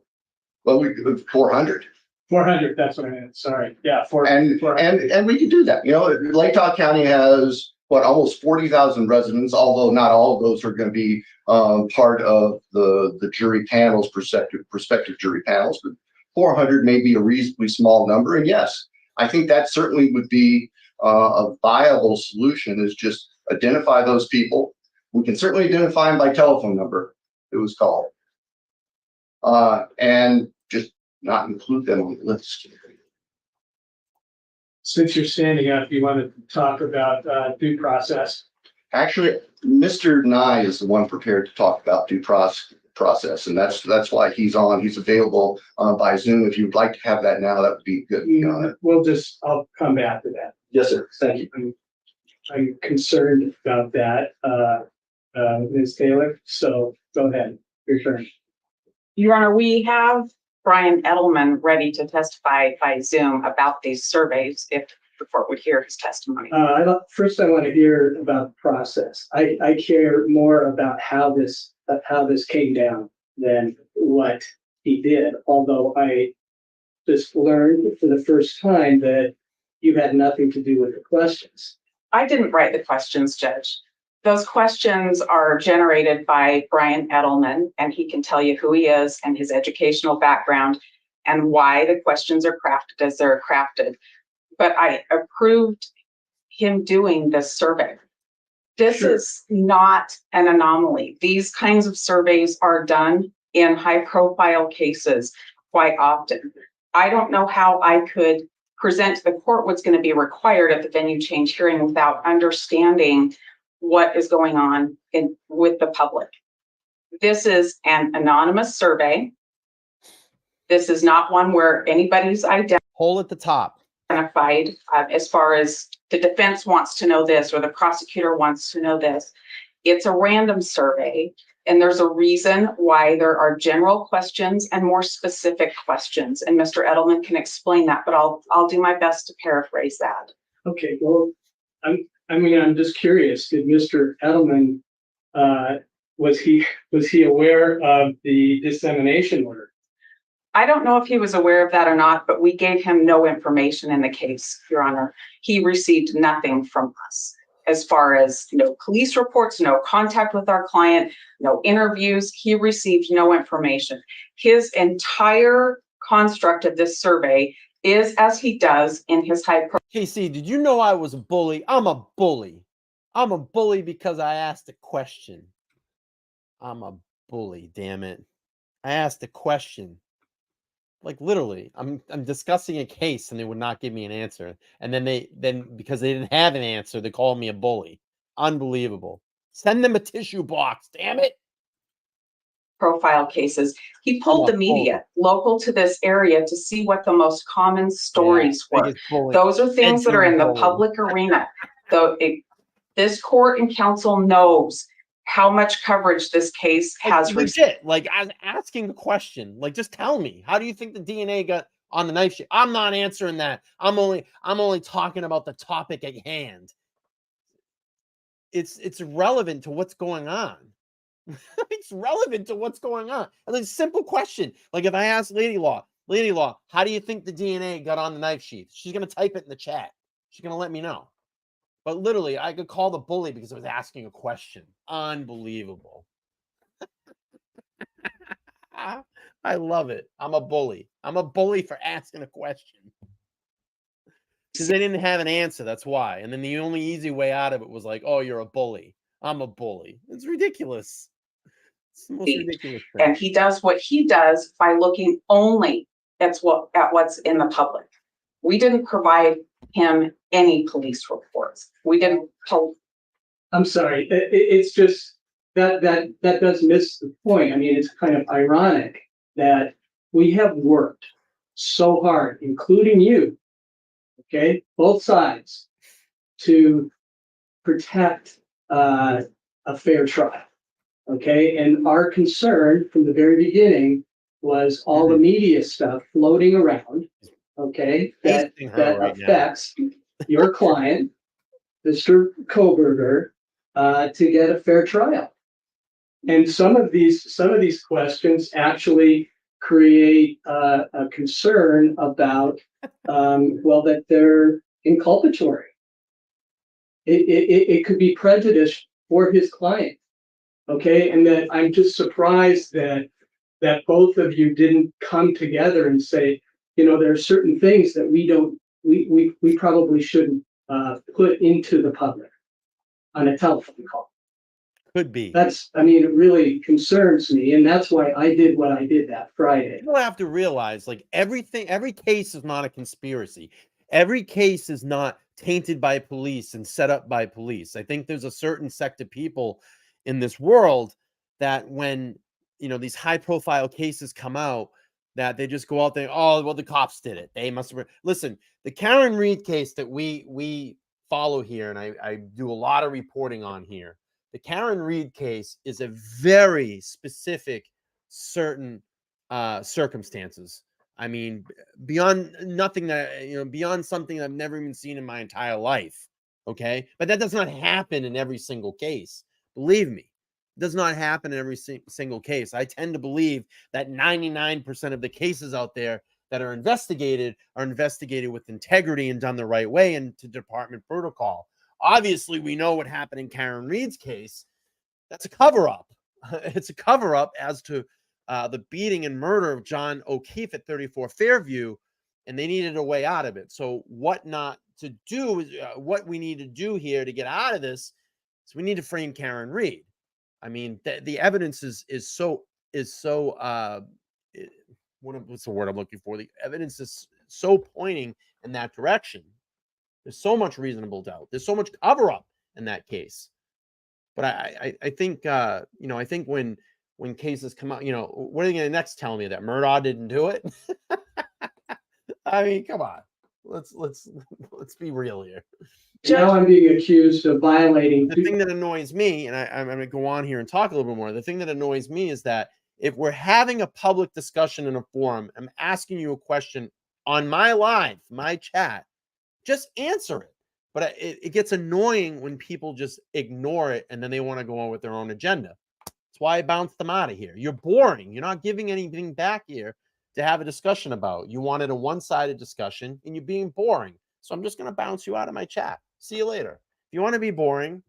well, we 400. 400, that's what I meant. Sorry. Yeah, 400. And we could do that. You know, Lake County has almost 40,000 residents, although not all of those are going to be part of the jury panels, prospective jury panels, but 400 may be a reasonably small number. And yes, I think that certainly would be a viable solution, is just identify those people. We can certainly identify them by telephone number it was called, and just not include them on the list. Since you're standing up, you want to talk about due process? Actually, Mr. Nye is the one prepared to talk about due process, and that's why he's on. He's available by Zoom. If you'd like to have that now, that would be good. I'll come back to that. Yes, sir. Thank you. I'm concerned about that, Ms. Taylor. So go ahead, your turn. Your Honor, we have Brian Edelman ready to testify by Zoom about these surveys if the court would hear his testimony. First, I want to hear about the process. I care more about how this came down than what he did. Although I just learned for the first time that you had nothing to do with the questions. I didn't write the questions, Judge. Those questions are generated by Brian Edelman, and he can tell you who he is and his educational background and why the questions are crafted as they're crafted. But I approved him doing this survey. This is not an anomaly. These kinds of surveys are done in high-profile cases quite often. I don't know how I could present to the court what's going to be required at the venue change hearing without understanding what is going on with the public. This is an anonymous survey. This is not one where anybody's Hole at the top. identified as far as the defense wants to know this or the prosecutor wants to know this. It's a random survey, and there's a reason why there are general questions and more specific questions. And Mr. Edelman can explain that, but I'll do my best to paraphrase that. Okay, well, I'm just curious. Did Mr. Edelman was he aware of the dissemination order? I don't know if he was aware of that or not, but we gave him no information in the case, Your Honor. He received nothing from us as far as no police reports, no contact with our client, no interviews. He received no information. His entire construct of this survey is as he does in his KC, did you know I was a bully? I'm a bully. I'm a bully because I asked a question. I'm a bully, damn it. I asked a question. Like literally, I'm discussing a case and they would not give me an answer. And then because they didn't have an answer, they called me a bully. Unbelievable. Send them a tissue box, damn it. Profile cases. He I'm pulled a the bully. media local to this area to see what the most common stories were. Biggest bully. Those are things that are in the Bedroom bully. public arena. Though this court and council knows how much coverage this case has Like, received. legit. Like, I'm asking a question. Like, just tell me. How do you think the DNA got on the knife sheet? I'm not answering that. I'm only talking about the topic at hand. It's relevant to what's going on. It's relevant to what's going on. And like, simple question. Like, if I ask Lady Law, how do you think the DNA got on the knife sheath? She's gonna type it in the chat. She's gonna let me know. But literally, I could call the bully because I was asking a question. Unbelievable. I love it. I'm a bully. I'm a bully for asking a question. Because they didn't have an answer. That's why. And then the only easy way out of it was like, oh, you're a bully. I'm a bully. It's ridiculous. It's the most ridiculous thing. And he does what he does by looking only at what's in the public. We didn't provide him any police reports. We didn't. I'm sorry, it's just that does miss the point. I mean, it's kind of ironic that we have worked so hard, including you, okay, both sides, to protect a fair trial, okay? And our concern from the very beginning was all the media stuff floating around, okay, that affects your client, Mr. Kohberger, to get a fair trial. And some of these questions actually create a concern about, that they're inculpatory. It could be prejudice for his client, okay? And that I'm just surprised that both of you didn't come together and say, there are certain things that we probably shouldn't put into the public on a telephone call. Could be. It really concerns me, and that's why I did what I did that Friday. People have to realize, like, every case is not a conspiracy. Every case is not tainted by police and set up by police. I think there's a certain sect of people in this world that when, these high profile cases come out, that they just go out there, oh, well, the cops did it. They must have. Listen, the Karen Reed case that we follow here, and I do a lot of reporting on here. The Karen Reed case is a very specific, certain circumstances. I mean, beyond something I've never even seen in my entire life. Okay. But that does not happen in every single case. Believe me, it does not happen in every single case. I tend to believe that 99% of the cases out there that are investigated with integrity and done the right way and to department protocol. Obviously, we know what happened in Karen Reed's case. That's a cover-up. It's a cover-up as to the beating and murder of John O'Keefe at 34 Fairview, and they needed a way out of it. So what not to do is what we need to do here to get out of this is we need to frame Karen Reed. I mean, the evidence is so what's the word I'm looking for? The evidence is so pointing in that direction. There's so much reasonable doubt. There's so much cover up in that case. But I think I think when cases come out, what are you going to next tell me that Murdaugh didn't do it? I mean, come on. Let's be real here. Now I'm being accused of violating. The thing that annoys me, and I'm going to go on here and talk a little bit more. The thing that annoys me is that if we're having a public discussion in a forum, I'm asking you a question on my chat, just answer it. But it gets annoying when people just ignore it and then they want to go on with their own agenda. That's why I bounced them out of here. You're boring. You're not giving anything back here to have a discussion about. You wanted a one-sided discussion and you're being boring. So I'm just going to bounce you out of my chat. See you later. If you want to be boring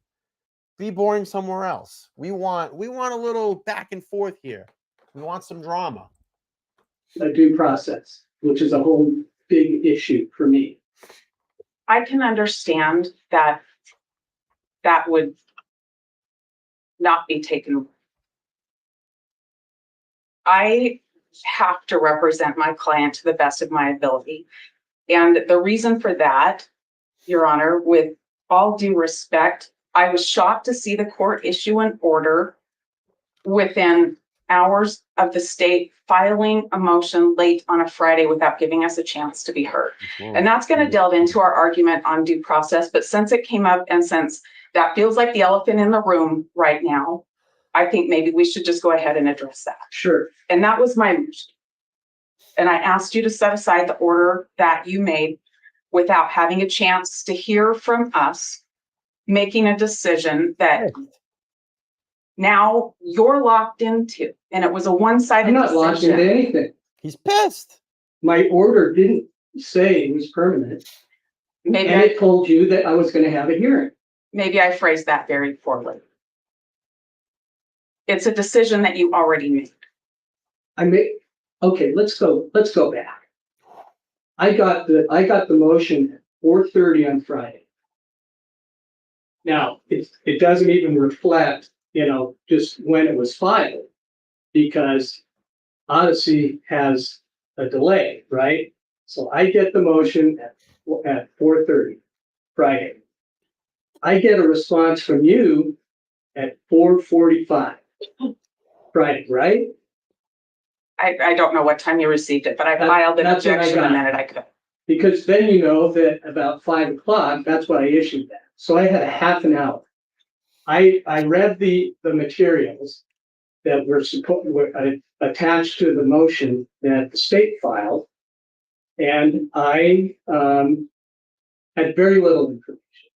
somewhere else. We want a little back and forth here. We want some drama. A due process, which is a whole big issue for me. I can understand that would not be taken. I have to represent my client to the best of my ability. And the reason for that, Your Honor, with all due respect, I was shocked to see the court issue an order within hours of the state filing a motion late on a Friday without giving us a chance to be heard. And that's going to delve into our argument on due process. But since it came up and since that feels like the elephant in the room right now, I think maybe we should just go ahead and address that. Sure. And that was my motion. And I asked you to set aside the order that you made without having a chance to hear from us, making a decision that now you're locked into. And it was a one-sided I'm not locked into decision. anything. He's pissed. My order didn't say it was permanent. Maybe And I, it told you that I was going to have a hearing. maybe I phrased that very poorly. It's a decision that you already made. Okay, let's go back. I got the motion at 4:30 on Friday. Now, it doesn't even reflect, just when it was filed, because Odyssey has a delay, right? So I get the motion at 4:30 Friday. I get a response from you at 4:45 Friday, right? I don't know what time you received it, but I That- filed an that's what I objection the got. minute I could. Because then you know that about 5 o'clock, that's when I issued that. So I had a half an hour. I read the materials that were attached to the motion that the state filed. And I had very little information.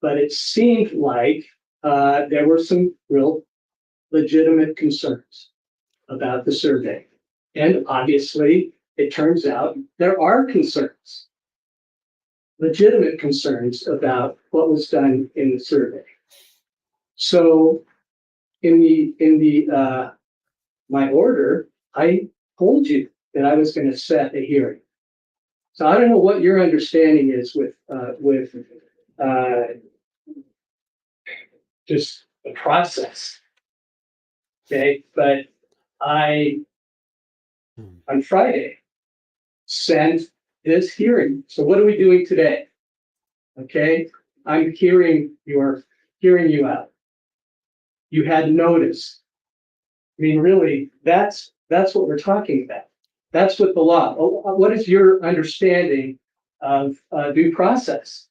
But it seemed like there were some real legitimate concerns about the survey. And obviously, it turns out there are concerns, legitimate concerns about what was done in the survey. So in my order, I told you that I was going to set a hearing. So I don't know what your understanding is with just the process. Okay, but I, on Friday, sent this hearing. So what are we doing today? Okay, I'm hearing you out. You had notice. I mean, really, that's what we're talking about. That's what the law. What is your understanding of due process?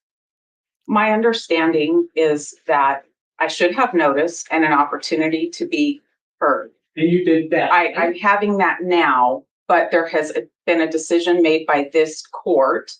My understanding is that I should have notice and an opportunity to be heard. And you did that. I'm having that now, but there has been a decision made by this court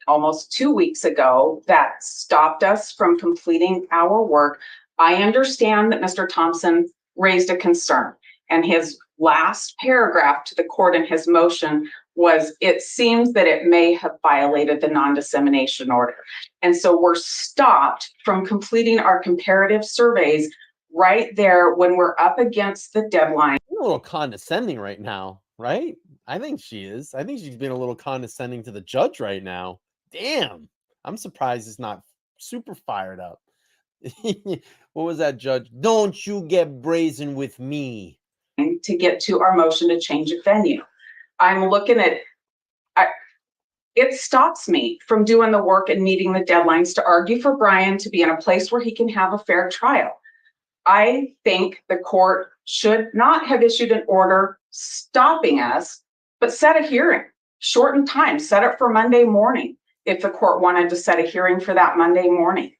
almost 2 weeks ago that stopped us from completing our work. I understand that Mr. Thompson raised a concern, and his last paragraph to the court in his motion was, it seems that it may have violated the non-dissemination order. And so we're stopped from completing our comparative surveys right there when we're up against the deadline. You're a little condescending right now, right? I think she is. I think she's being a little condescending to the judge right now. Damn. I'm surprised it's not super fired up. What was that, Judge? Don't you get brazen with me. To get to our motion to change a venue. I'm looking at, it stops me from doing the work and meeting the deadlines to argue for Brian to be in a place where he can have a fair trial. I think the court should not have issued an order stopping us, but set a hearing, shorten time, set it for Monday morning. If the court wanted to set a hearing for that Monday morning,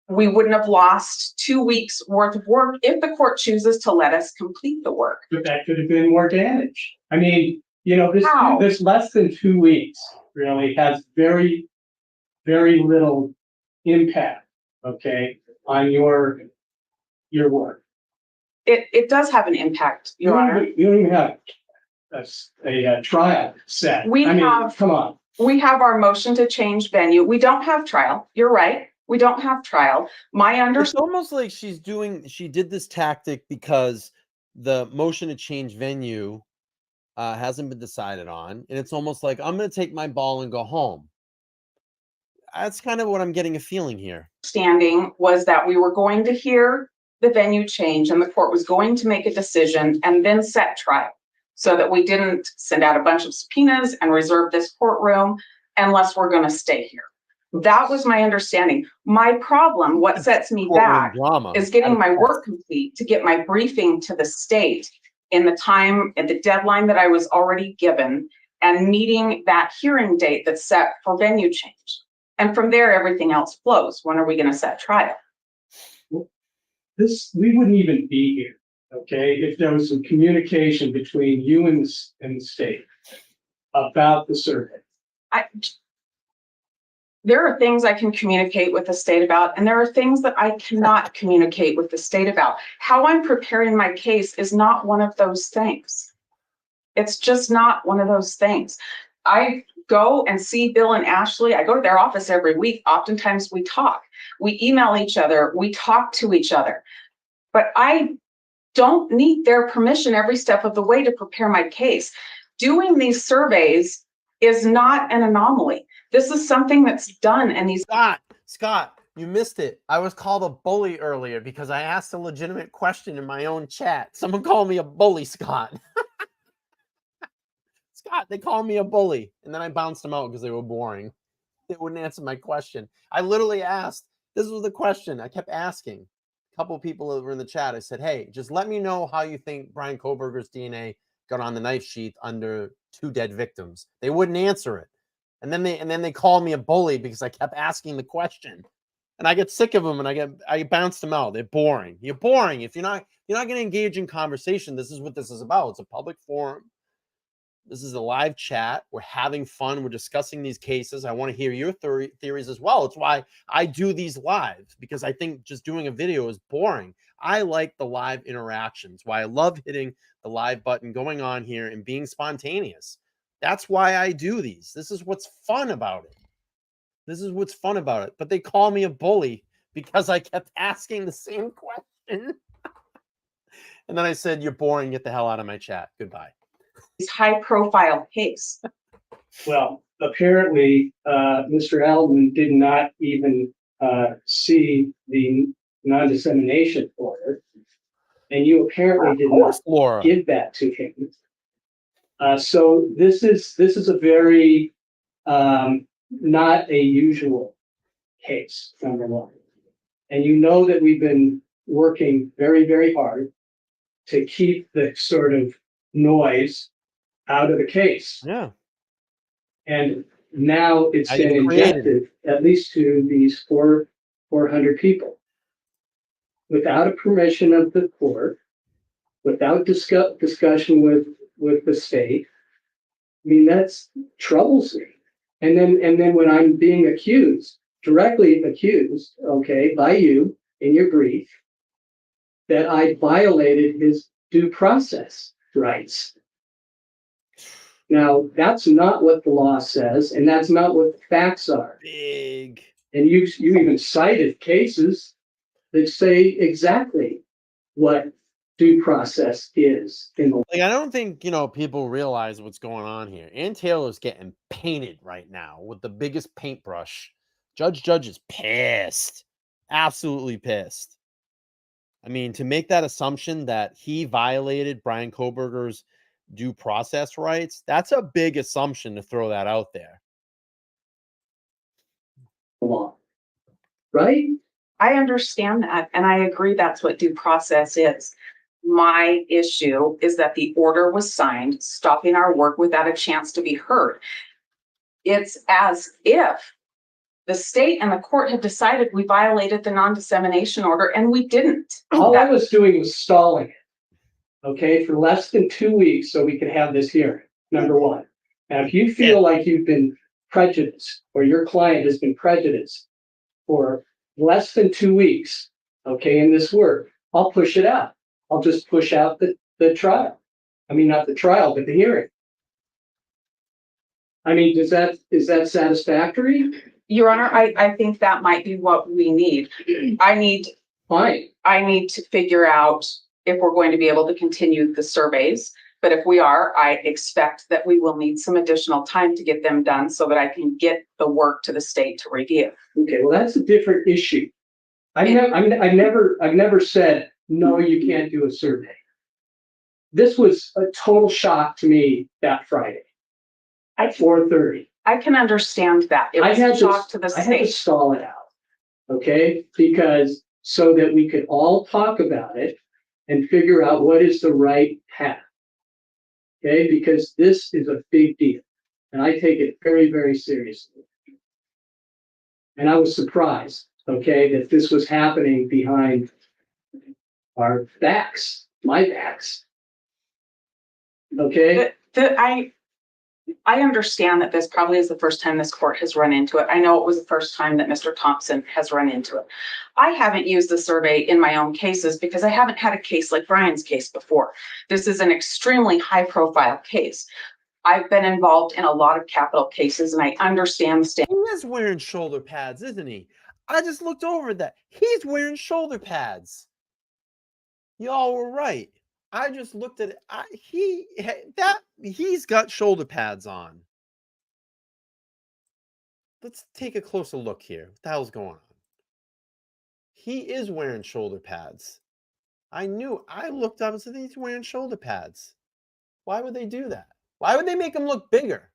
we wouldn't have lost 2 weeks worth of work if the court chooses to let us complete the work. But that could have been more damage. I mean, How? this less than 2 weeks really has very, very little impact, okay, on your work. It does have an impact, Your Honor. You don't even have a trial set. Come on. We have our motion to change venue. We don't have trial. You're right. We don't have trial. It's almost like she did this tactic because the motion to change venue hasn't been decided on. And it's almost like, I'm going to take my ball and go home. That's kind of what I'm getting a feeling here. Understanding was that we were going to hear the venue change and the court was going to make a decision and then set trial. so that we didn't send out a bunch of subpoenas and reserve this courtroom unless we're going to stay here. That was my understanding. My problem, what sets me Courtroom back, drama. is getting my work complete to get my briefing to the state in the time and the deadline that I was already given, and meeting that hearing date that's set for venue change. And from there, everything else flows. When are we going to set trial? We wouldn't even be here, okay, if there was some communication between you and the state about the survey. There are things I can communicate with the state about, and there are things that I cannot communicate with the state about. How I'm preparing my case is not one of those things. It's just not one of those things. I go and see Bill and Ashley. I go to their office every week. Oftentimes we talk. We email each other. We talk to each other. But I don't need their permission every step of the way to prepare my case. Doing these surveys is not an anomaly. This is something that's done, and these— Scott, you missed it. I was called a bully earlier because I asked a legitimate question in my own chat. Someone called me a bully, Scott. Scott, they called me a bully, and then I bounced them out because they were boring. They wouldn't answer my question. I literally asked, this was the question I kept asking. A couple of people that were in the chat, I said, hey, just let me know how you think Brian Kohberger's DNA got on the knife sheath under 2 dead victims. They wouldn't answer it. And then they called me a bully because I kept asking the question. And I get sick of them, and I bounce them out. They're boring. You're boring. If you're not going to engage in conversation, this is what this is about. It's a public forum. This is a live chat. We're having fun. We're discussing these cases. I want to hear your theories as well. It's why I do these lives, because I think just doing a video is boring. I like the live interactions. Why I love hitting the live button, going on here and being spontaneous. That's why I do these. This is what's fun about it. This is what's fun about it. But they call me a bully because I kept asking the same question. And then I said, you're boring. Get the hell out of my chat. Goodbye. high-profile case. Well, apparently, Mr. Alden did not even see the non-dissemination order, and you apparently did not give that to him. So this is a very not a usual case, number one. And you know that we've been working very, very hard to keep the sort of noise out of the case. Yeah. And now it's been injected at least to these 400 people without a permission of the court, without discussion with the state. I mean, that's troubles me. And then when I'm being accused, directly accused, okay, by you in your brief, that I violated his due process rights. Now, that's not what the law says, and that's not what the facts are. Big. And you even cited cases that say exactly what due process is in the law. Like, I don't think, people realize what's going on here. Ann Taylor's getting painted right now with the biggest paintbrush. Judge is pissed. Absolutely pissed. I mean, to make that assumption that he violated Brian Kohberger's due process rights, that's a big assumption to throw that out there. Law, right? I understand that, and I agree that's what due process is. My issue is that the order was signed, stopping our work without a chance to be heard. It's as if the state and the court had decided we violated the non-dissemination order, and we didn't. All I was doing was stalling it, okay, for less than 2 weeks so we could have this hearing, number one. Now, if you feel like you've been prejudiced or your client has been prejudiced for less than 2 weeks, okay, in this work, I'll push it out. I'll just push out the trial. I mean, not the trial, but the hearing. I mean, is that satisfactory? Your Honor, I think that might be what we need. I need to figure out if we're going to be able to continue the surveys. But if we are, I expect that we will need some additional time to get them done so that I can get the work to the state to review. Okay, well, that's a different issue. I've never said, no, you can't do a survey. this was a total shock to me that Friday at 4:30. I can understand that. It I was had a to, shock to the I had to state. stall it out, okay? Because so that we could all talk about it and figure out what is the right path. Okay, because this is a big deal and I take it very, very seriously. And I was surprised, okay, that this was happening behind our backs, my backs. Okay, I understand that this probably is the first time this court has run into it. I know it was the first time that Mr. Thompson has run into it. I haven't used the survey in my own cases because I haven't had a case like Brian's case before. This is an extremely high profile case. I've been involved in a lot of capital cases and I understand the state. He is wearing shoulder pads, isn't he? I just looked over that. He's wearing shoulder pads. Y'all were right. I just looked at it. He's got shoulder pads on. Let's take a closer look here. What the hell's going on? He is wearing shoulder pads. I looked up and said he's wearing shoulder pads. Why would they do that? Why would they make him look bigger?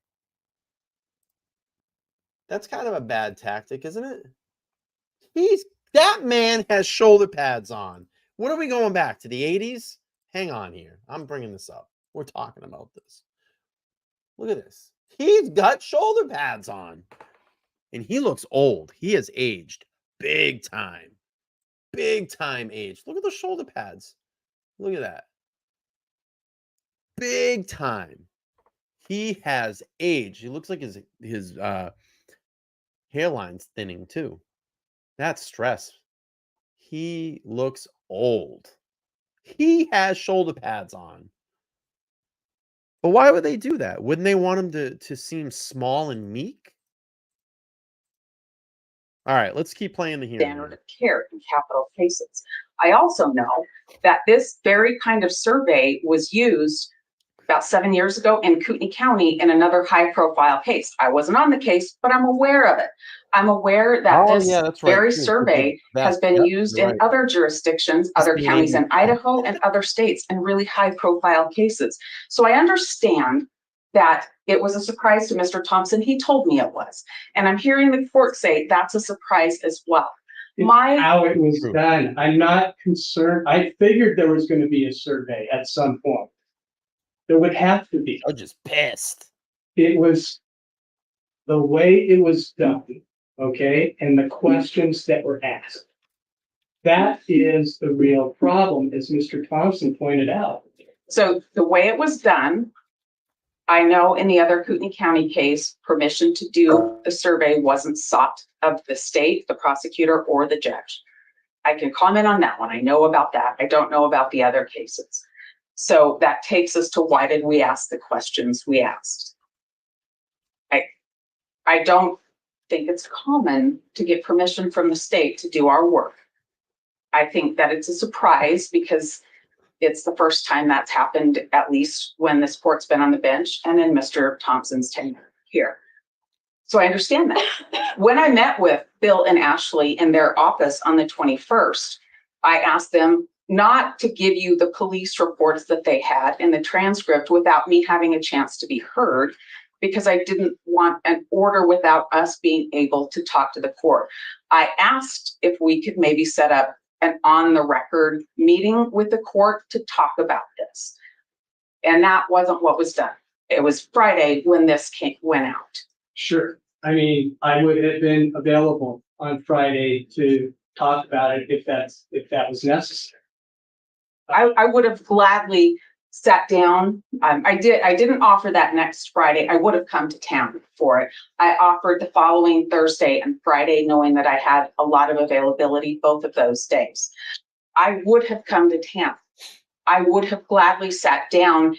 That's kind of a bad tactic, isn't it? That man has shoulder pads on. What are we going back to the 80s? Hang on here. I'm bringing this up. We're talking about this. Look at this. He's got shoulder pads on. And he looks old. He has aged big time. Big time aged. Look at the shoulder pads. Look at that. Big time. He has aged. He looks like his hairline's thinning too. That's stress. He looks old. He has shoulder pads on. But why would they do that? Wouldn't they want him to seem small and meek? All right, let's keep playing the hearing. Standard of care in capital cases. I also know that this very kind of survey was used about 7 years ago in Kootenai County in another high profile case. I wasn't on the case, but I'm aware of it. I'm aware that this very survey has been used in other jurisdictions, other counties in Idaho and other states in really high profile cases. So I understand that it was a surprise to Mr. Thompson. He told me it was. And I'm hearing the court say that's a surprise as well. How it was done. I'm not concerned. I figured there was going to be a survey at some point. There would have to be. I'm just pissed. It was the way it was done, okay, and the questions that were asked. That is the real problem, as Mr. Thompson pointed out. So the way it was done, I know in the other Kootenai County case, permission to do the survey wasn't sought of the state, the prosecutor, or the judge. I can comment on that one. I know about that. I don't know about the other cases. So that takes us to why did we ask the questions we asked? I don't think it's common to get permission from the state to do our work. I think that it's a surprise because it's the first time that's happened, at least when this court's been on the bench and in Mr. Thompson's tenure here. So I understand that. When I met with Bill and Ashley in their office on the 21st, I asked them not to give you the police reports that they had in the transcript without me having a chance to be heard, because I didn't want an order without us being able to talk to the court. I asked if we could maybe set up an on-the-record meeting with the court to talk about this. And that wasn't what was done. It was Friday when this went out. Sure. I mean, I would have been available on Friday to talk about it if that was necessary. I would have gladly sat down. I didn't offer that next Friday. I would have come to town for it. I offered the following Thursday and Friday, knowing that I had a lot of availability both of those days. I would have come to town. I would have gladly sat down.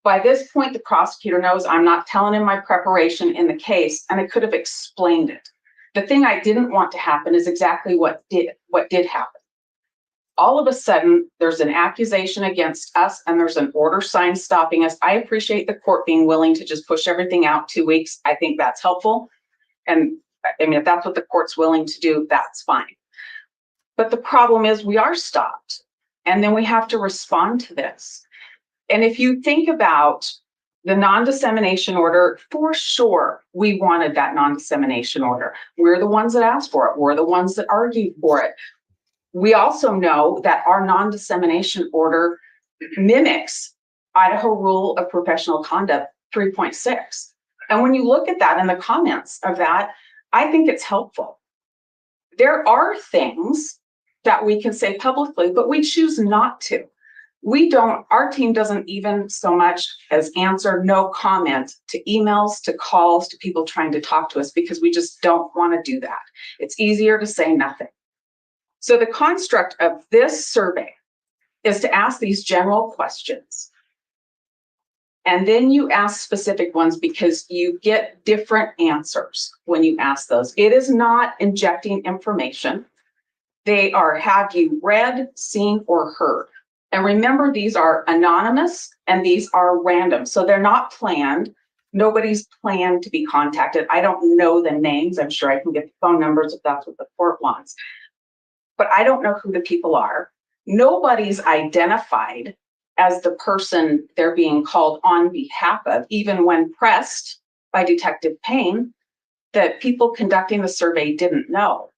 By this point, the prosecutor knows I'm not telling him my preparation in the case, and I could have explained it. The thing I didn't want to happen is exactly what did happen. All of a sudden, there's an accusation against us and there's an order signed stopping us. I appreciate the court being willing to just push everything out 2 weeks. I think that's helpful. And I mean, if that's what the court's willing to do, that's fine. But the problem is we are stopped and then we have to respond to this. And if you think about the non-dissemination order, for sure, we wanted that non-dissemination order. We're the ones that asked for it. We're the ones that argued for it. We also know that our non-dissemination order mimics Idaho Rule of Professional Conduct 3.6. And when you look at that in the comments of that, I think it's helpful. There are things that we can say publicly, but we choose not to. Our team doesn't even so much as answer no comment to emails, to calls, to people trying to talk to us, because we just don't want to do that. It's easier to say nothing. So the construct of this survey is to ask these general questions. And then you ask specific ones because you get different answers when you ask those. It is not injecting information. They are, have you read, seen, or heard? And remember, these are anonymous and these are random. So they're not planned. Nobody's planned to be contacted. I don't know the names. I'm sure I can get the phone numbers if that's what the court wants. But I don't know who the people are. Nobody's identified as the person they're being called on behalf of, even when pressed by Detective Payne, that people conducting the survey didn't know.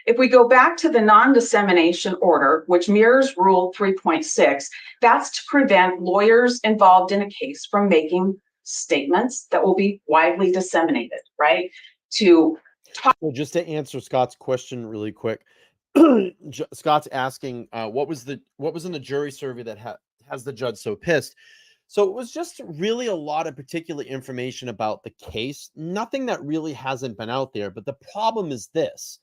If we go back to the non-dissemination order, which mirrors Rule 3.6, that's to prevent lawyers involved in a case from making statements that will be widely disseminated, right? Well, just to answer Scott's question really quick, Scott's asking, what was in the jury survey that has the judge so pissed? So it was just really a lot of particular information about the case, nothing that really hasn't been out there. But the problem is this: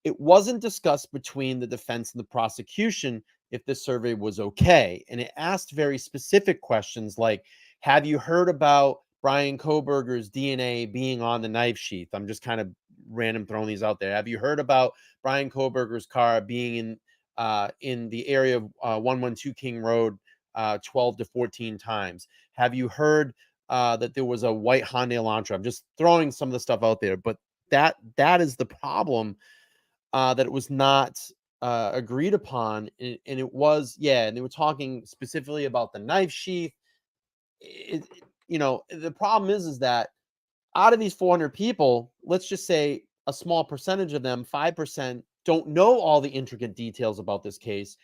it wasn't discussed between the defense and the prosecution if the survey was okay. And it asked very specific questions like, have you heard about Brian Kohberger's DNA being on the knife sheath? I'm just kind of random throwing these out there. Have you heard about Brian Kohberger's car being in the area of 112 King Road 12 to 14 times? Have you heard that there was a white Hyundai Elantra? I'm just throwing some of the stuff out there, but that is the problem. That it was not agreed upon, and it was, and they were talking specifically about the knife sheath. The problem is that out of these 400 people, let's just say a small percentage of them, 5%, don't know all the intricate details about this case,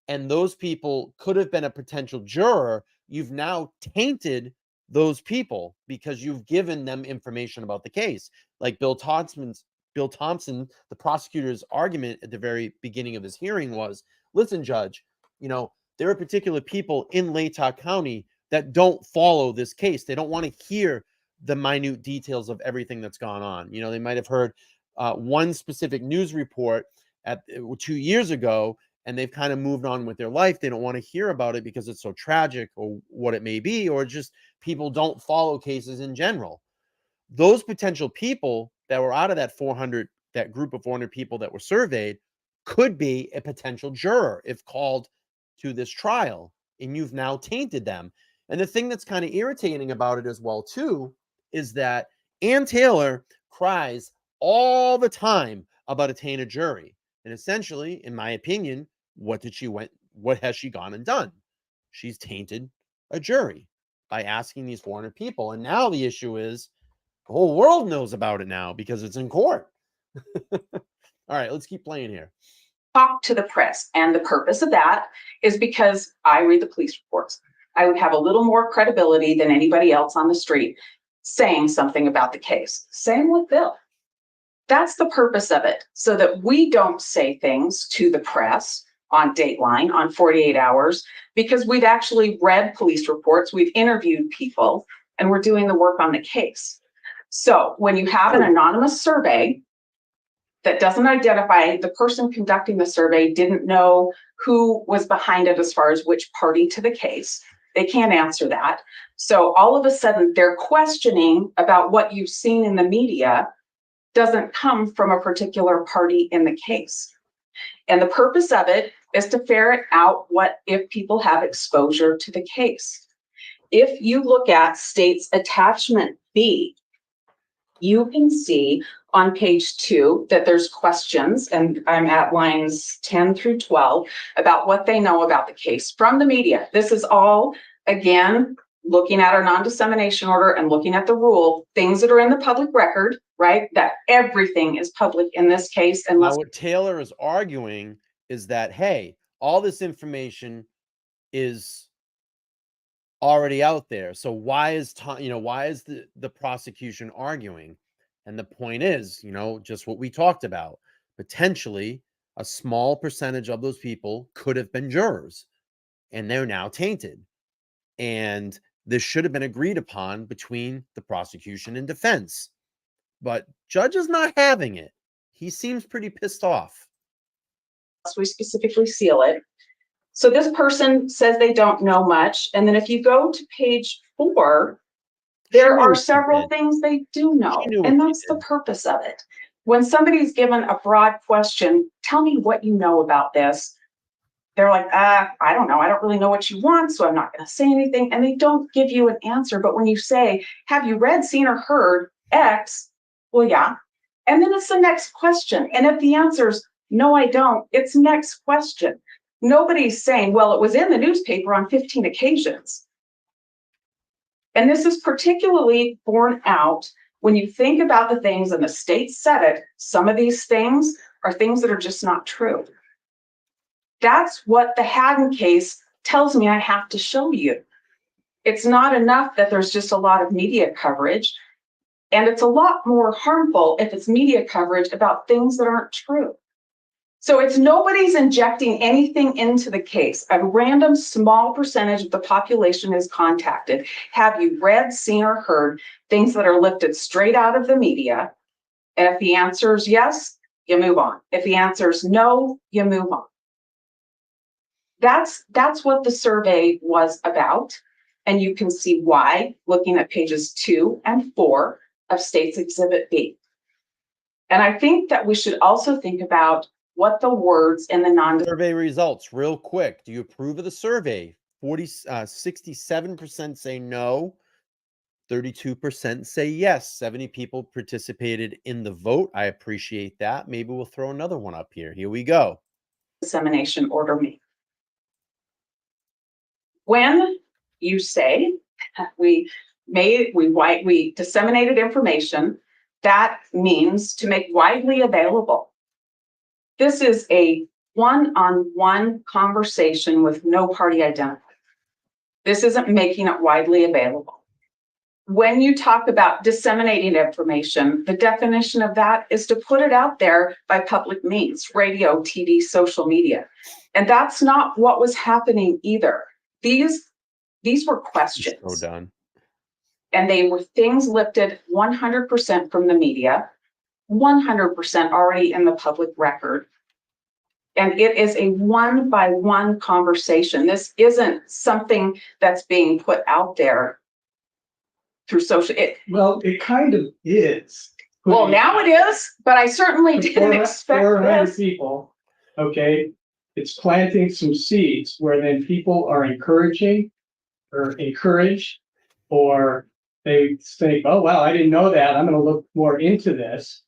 and those people could have been a potential juror. You've now tainted those people because you've given them information about the case. Like Bill Thompson, the prosecutor's argument at the very beginning of his hearing was, listen, Judge, there are particular people in Latah County that don't follow this case. They don't want to hear the minute details of everything that's gone on. They might have heard one specific news report 2 years ago, and they've kind of moved on with their life. They don't want to hear about it because it's so tragic or what it may be, or just people don't follow cases in general. Those potential people that were out of that group of 400 people that were surveyed could be a potential juror if called to this trial, and you've now tainted them. And the thing that's kind of irritating about it as well, too, is that Ann Taylor cries all the time about a tainted jury. And essentially, in my opinion, what has she gone and done? She's tainted a jury by asking these 400 people. And now the issue is the whole world knows about it now because it's in court. All right, let's keep playing here. Talk to the press. And the purpose of that is because I read the police reports. I would have a little more credibility than anybody else on the street saying something about the case. Same with Bill. That's the purpose of it, so that we don't say things to the press on Dateline, on 48 Hours, because we've actually read police reports, we've interviewed people, and we're doing the work on the case. So when you have an anonymous survey that doesn't identify the person conducting the survey, didn't know who was behind it as far as which party to the case, they can't answer that. So all of a sudden, their questioning about what you've seen in the media doesn't come from a particular party in the case. And the purpose of it is to ferret out what if people have exposure to the case. If you look at state's attachment B, you can see on page 2 that there's questions, and I'm at lines 10 through 12, about what they know about the case from the media. This is all again, looking at our non-dissemination order and looking at the rule, things that are in the public record, right? That everything is public in this case, unless Now, what Taylor is arguing is that, hey, all this information is already out there. So why is why is the prosecution arguing? And the point is, just what we talked about. Potentially, a small percentage of those people could have been jurors, and they're now tainted. And this should have been agreed upon between the prosecution and defense. But judge is not having it. He seems pretty pissed off. we specifically seal it. So this person says they don't know much. And then if you go to page 4, there knew are what she several did. things they do know. She knew what And she that's the did. purpose of it. When somebody's given a broad question, tell me what you know about this. They're like, I don't know. I don't really know what you want, so I'm not going to say anything. And they don't give you an answer. But when you say, have you read, seen, or heard X? Well, yeah. And then it's the next question. And if the answer's no, I don't, it's next question. Nobody's saying, well, it was in the newspaper on 15 occasions. And this is particularly borne out when you think about the things, and the state said it, some of these things are things that are just not true. That's what the Haddon case tells me I have to show you. It's not enough that there's just a lot of media coverage, and it's a lot more harmful if it's media coverage about things that aren't true. So it's nobody's injecting anything into the case. A random small percentage of the population is contacted. Have you read, seen, or heard things that are lifted straight out of the media? And if the answer is yes, you move on. If the answer is no, you move on. That's what the survey was about. And you can see why looking at pages 2 and 4 of State's Exhibit B. And I think that we should also think about what the words in the survey results real quick. Do you approve of the survey? 67% say no. 32% say yes. 70 people participated in the vote. I appreciate that. Maybe we'll throw another one up here. Here we go. dissemination order mean? When you say we disseminated information, that means to make widely available. This is a one-on-one conversation with no party identified. This isn't making it widely available. When you talk about disseminating information, the definition of that is to put it out there by public means, radio, TV, social media. And that's not what was happening either. These were questions. So done. And they were things lifted 100% from the media, 100% already in the public record. And it is a one-by-one conversation. This isn't something that's being put out there through social. Well, it kind of is. Well, now it is, but I certainly didn't expect 400 this. people, okay? It's planting some seeds where then people are encouraged, or they think, oh, wow, I didn't know that. I'm going to look more into this.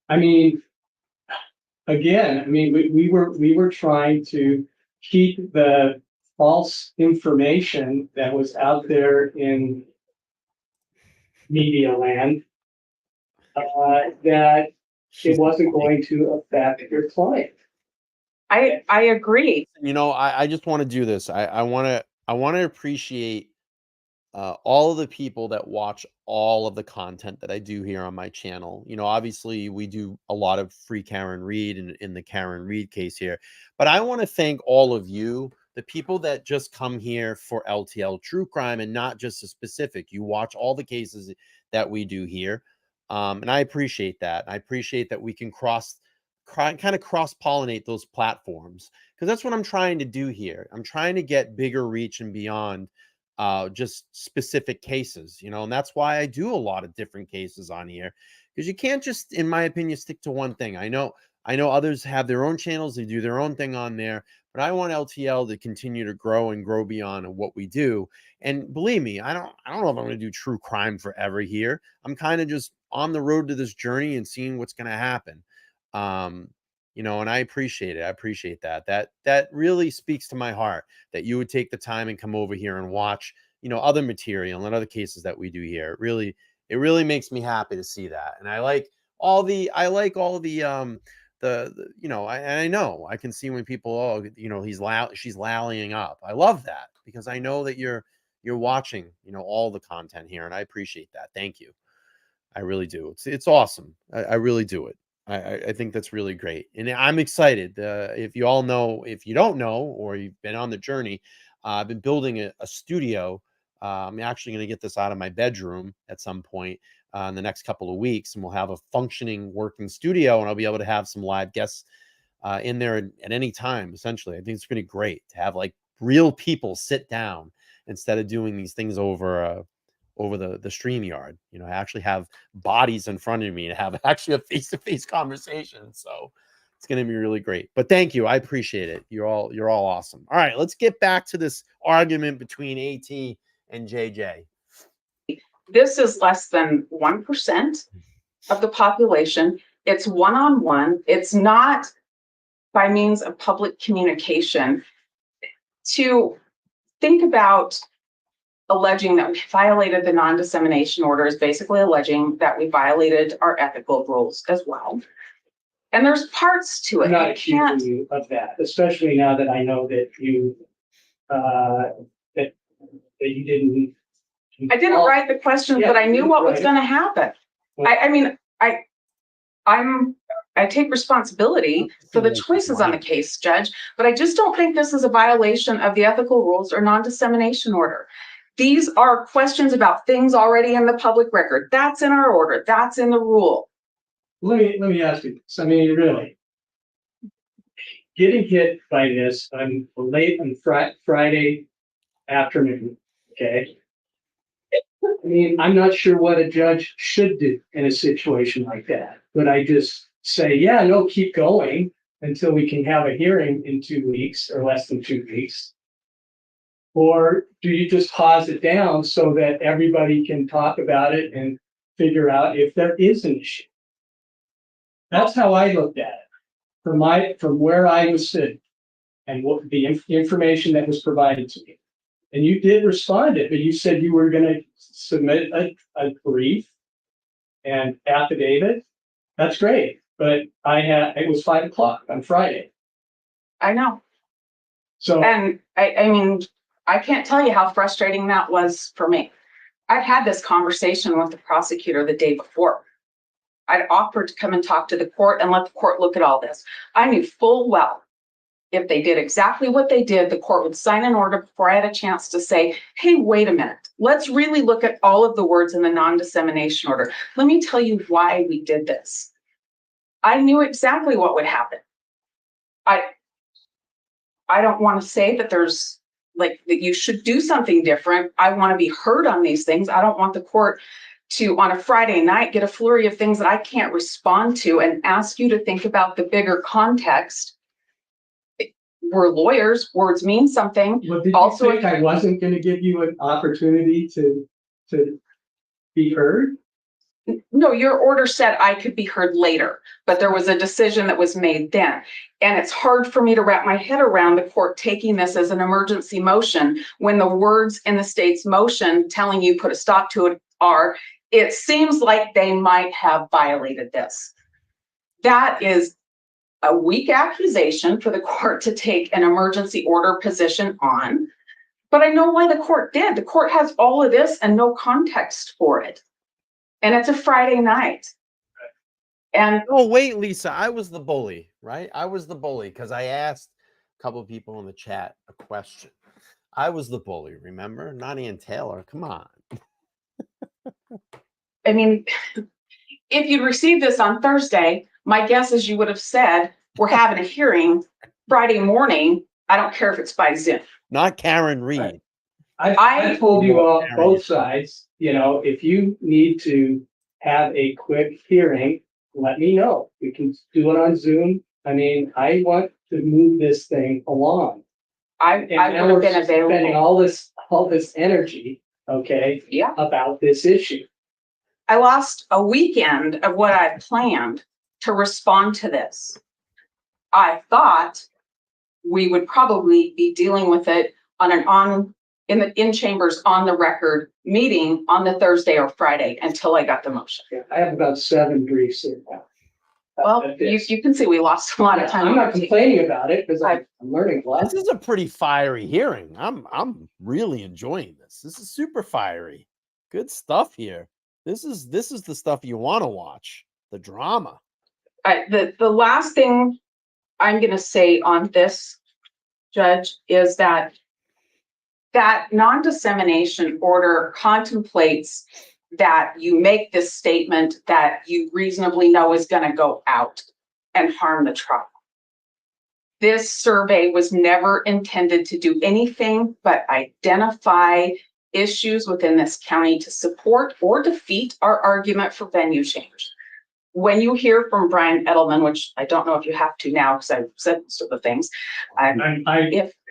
I mean, again, we were trying to keep the false information that was out there in media land, that it wasn't going to affect your client. I agree. I just want to do this. I want to appreciate all of the people that watch all of the content that I do here on my channel. Obviously we do a lot of free Karen Reed in the Karen Reed case here, but I want to thank all of you, the people that just come here for LTL true crime and not just a specific. You watch all the cases that we do here. And I appreciate that. I appreciate that we can kind of cross-pollinate those platforms, because that's what I'm trying to do here. I'm trying to get bigger reach and beyond just specific cases, and that's why I do a lot of different cases on here, because you can't just, in my opinion, stick to one thing. I know others have their own channels, they do their own thing on there, but I want LTL to continue to grow and grow beyond what we do. And believe me, I don't know if I'm going to do true crime forever here. I'm kind of just on the road to this journey and seeing what's going to happen. and I appreciate it. I appreciate that. That really speaks to my heart that you would take the time and come over here and watch, other material and other cases that we do here. It really makes me happy to see that. And I like all the I know I can see when people, she's lallying up. I love that because I know that you're watching, all the content here, and I appreciate that. Thank you. I really do. It's awesome. I really do it. I think that's really great, and I'm excited. If you don't know, or you've been on the journey, I've been building a studio. I'm actually going to get this out of my bedroom at some point in the next couple of weeks, and we'll have a functioning, working studio, and I'll be able to have some live guests in there at any time. Essentially, I think it's going to be great to have like real people sit down instead of doing these things over the StreamYard. I actually have bodies in front of me to have actually a face-to-face conversation. So it's going to be really great. But thank you. I appreciate it. You're all awesome. All right, let's get back to this argument between AT and JJ. This is less than 1% of the population. It's one-on-one. It's not by means of public communication. To think about alleging that we violated the non-dissemination order is basically alleging that we violated our ethical rules as well. And there's parts to it. I'm not accusing you of that, especially now that I know that you that you didn't. I didn't write the questions, Yeah, but I knew what was right. going to happen. Well- I take responsibility for the choices on the case, Judge, but I just don't think this is a violation of the ethical rules or non-dissemination order. These are questions about things already in the public record. That's in our order. That's in the rule. Let me ask you this. I mean, really, getting hit by this on late on Friday afternoon, okay? I mean, I'm not sure what a judge should do in a situation like that. But I just say, yeah, no, keep going until we can have a hearing in 2 weeks or less than 2 weeks? Or do you just pause it down so that everybody can talk about it and figure out if there is an issue? That's how I looked at it from where I was sitting and what the information that was provided to me. And you did respond to it, but you said you were going to submit a brief and affidavit. That's great, but it was 5 o'clock on Friday. I know. So And I mean, I can't tell you how frustrating that was for me. I'd had this conversation with the prosecutor the day before. I'd offered to come and talk to the court and let the court look at all this. I knew full well if they did exactly what they did, the court would sign an order before I had a chance to say, hey, wait a minute. Let's really look at all of the words in the non-dissemination order. Let me tell you why we did this. I knew exactly what would happen. I don't want to say that there's that you should do something different. I want to be heard on these things. I don't want the court to, on a Friday night, get a flurry of things that I can't respond to and ask you to think about the bigger context. We're lawyers, words mean something. Well, did Also, you think I wasn't going to give you an opportunity to be heard? No, your order said I could be heard later, but there was a decision that was made then. And it's hard for me to wrap my head around the court taking this as an emergency motion when the words in the state's motion telling you put a stop to it are, it seems like they might have violated this. That is a weak accusation for the court to take an emergency order position on. But I know why the court did. The court has all of this and no context for it. And it's a Friday night. And oh, wait, Lisa, I was the bully, right? I was the bully because I asked a couple of people in the chat a question. I was the bully, remember? Not Ann Taylor. Come on. I mean, if you'd received this on Thursday, my guess is you would have said, we're having a hearing Friday morning. I don't care if it's by Zoom. Not Karen Reed. Right. I told you all, both sides, if you need to have a quick hearing, let me know. We can do it on Zoom. I mean, I want to move this thing along. I would have been available. Spending all this energy, okay, Yeah. about this issue. I lost a weekend of what I planned to respond to this. I thought we would probably be dealing with it on an in chambers on the record meeting on the Thursday or Friday until I got the motion. Yeah, I have about 7 briefs in now. Well, you can see we lost a lot of time. I'm not complaining about it because I'm learning a lot. This is a pretty fiery hearing. I'm really enjoying this. This is super fiery. Good stuff here. This is the stuff you want to watch. The drama. The last thing I'm going to say on this, Judge, is that non-dissemination order contemplates that you make this statement that you reasonably know is going to go out and harm the trial. This survey was never intended to do anything but identify issues within this county to support or defeat our argument for venue change. When you hear from Brian Edelman, which I don't know if you have to now because I've said most of the things. I'm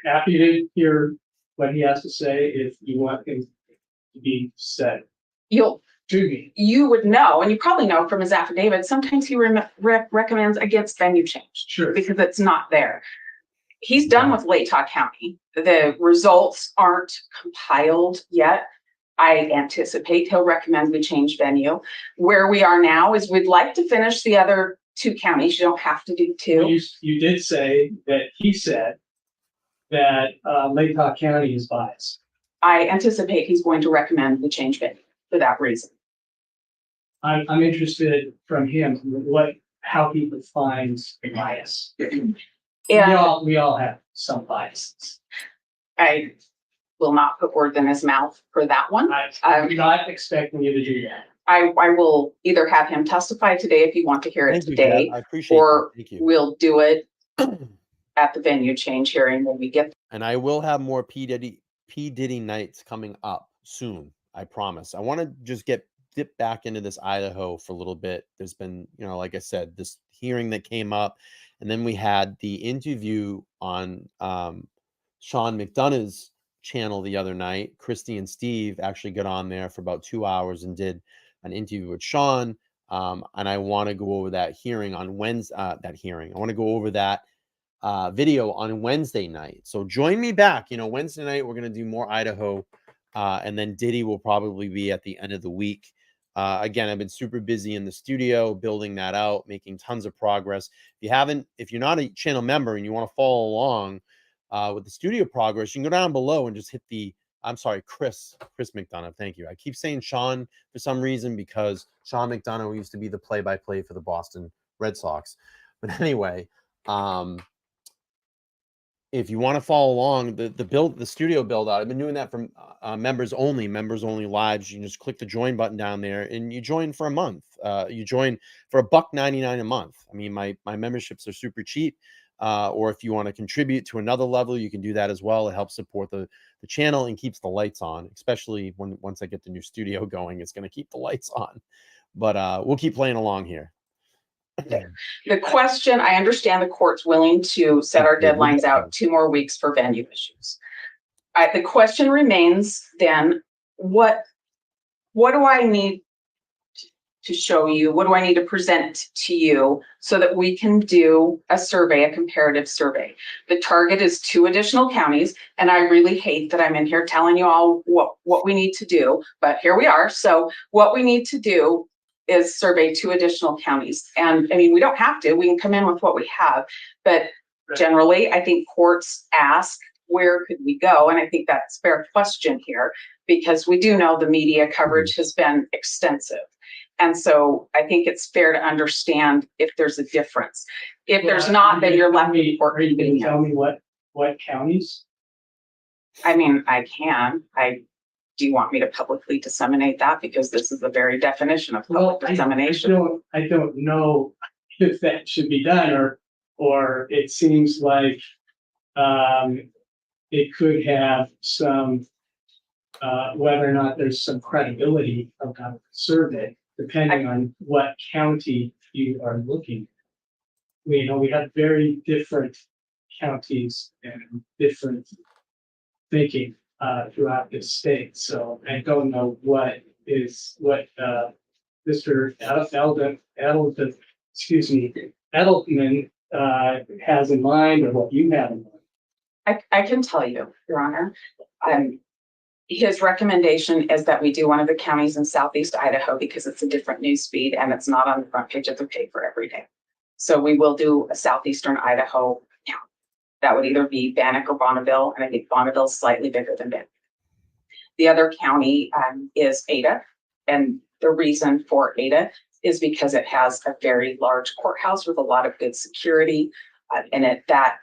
happy to hear what he has to say if you want him to be said. You would know, and you probably know from his affidavit, sometimes he recommends against venue change. Sure. Because it's not there. He's done with Latah County. The results aren't compiled yet. I anticipate he'll recommend we change venue. Where we are now is we'd like to finish the other 2 counties. You don't have to do 2. You did say that he said that Latah County is biased. I anticipate he's going to recommend we change venue for that reason. I'm interested from him how he defines bias. And we all have some biases. I will not put words in his mouth for that one. I'm not expecting you to do that. I will either have him testify today if you want to hear it today, I appreciate or that. Thank you. we'll do it at the venue change hearing when we get there. And I will have more P. Diddy nights coming up soon. I promise. I want to just dip back into this Idaho for a little bit. There's been, like I said, this hearing that came up, and then we had the interview on Sean McDonough's channel the other night. Christy and Steve actually got on there for about 2 hours and did an interview with Sean. And I want to go over that hearing on Wednesday. I want to go over that video on Wednesday night. So join me back. Wednesday night we're going to do more Idaho, and then Diddy will probably be at the end of the week. Again, I've been super busy in the studio building that out, making tons of progress. If you're not a channel member and you want to follow along with the studio progress, you can go down below and just hit Chris McDonough. Thank you. I keep saying Sean for some reason because Sean McDonough used to be the play-by-play for the Boston Red Sox. But anyway, if you want to follow along the studio build out, I've been doing that from members only lives. You can just click the join button down there and you join for a month. You join for $1.99 a month. I mean, my memberships are super cheap. Or if you want to contribute to another level, you can do that as well. It helps support the channel and keeps the lights on, especially once I get the new studio going, it's going to keep the lights on. But we'll keep playing along here. The question, I understand the court's willing to set our deadlines out 2 more weeks for venue issues. The question remains then, what do I need to show you? What do I need to present to you so that we can do a survey, a comparative survey? The target is 2 additional counties, and I really hate that I'm in here telling you all what we need to do, but here we are. So what we need to do is survey 2 additional counties. And I mean, we don't have to, we can come in with what we have, but generally I think courts ask, where could we go? And I think that's a fair question here, because we do know the media coverage has been extensive. And so I think it's fair to understand if there's a difference. If there's not, then you're left with court. Are you going to tell me what counties? I mean, I can. Do you want me to publicly disseminate that? Because this is the very definition of public dissemination. I don't know if that should be done, or it seems like it could have some whether or not there's some credibility about the survey, depending on what county you are looking at. We have very different counties and different thinking throughout the state. So I don't know what Mr. Edelman has in mind or what you have in mind. I can tell you, Your Honor, his recommendation is that we do one of the counties in southeast Idaho because it's a different news feed and it's not on the front page of the paper every day. So we will do a southeastern Idaho county. That would either be Bannock or Bonneville, and I think Bonneville is slightly bigger than Bannock. The other county is Ada, and the reason for Ada is because it has a very large courthouse with a lot of good security, and that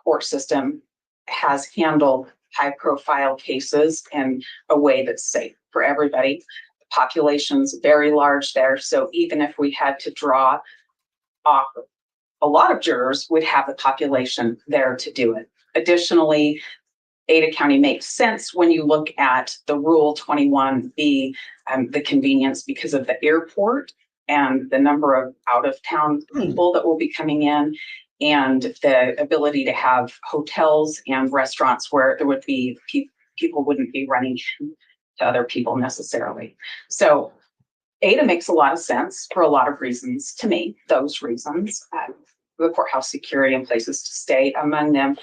court system has handled high-profile cases in a way that's safe for everybody. The population's very large there, so even if we had to draw off a lot of jurors, we'd have the population there to do it. Additionally, Ada County makes sense when you look at the Rule 21B, the convenience because of the airport and the number of out-of-town people that will be coming in, and the ability to have hotels and restaurants where there would be people wouldn't be running to other people necessarily. So Ada makes a lot of sense for a lot of reasons to me. Those reasons, the courthouse security and places to stay among them.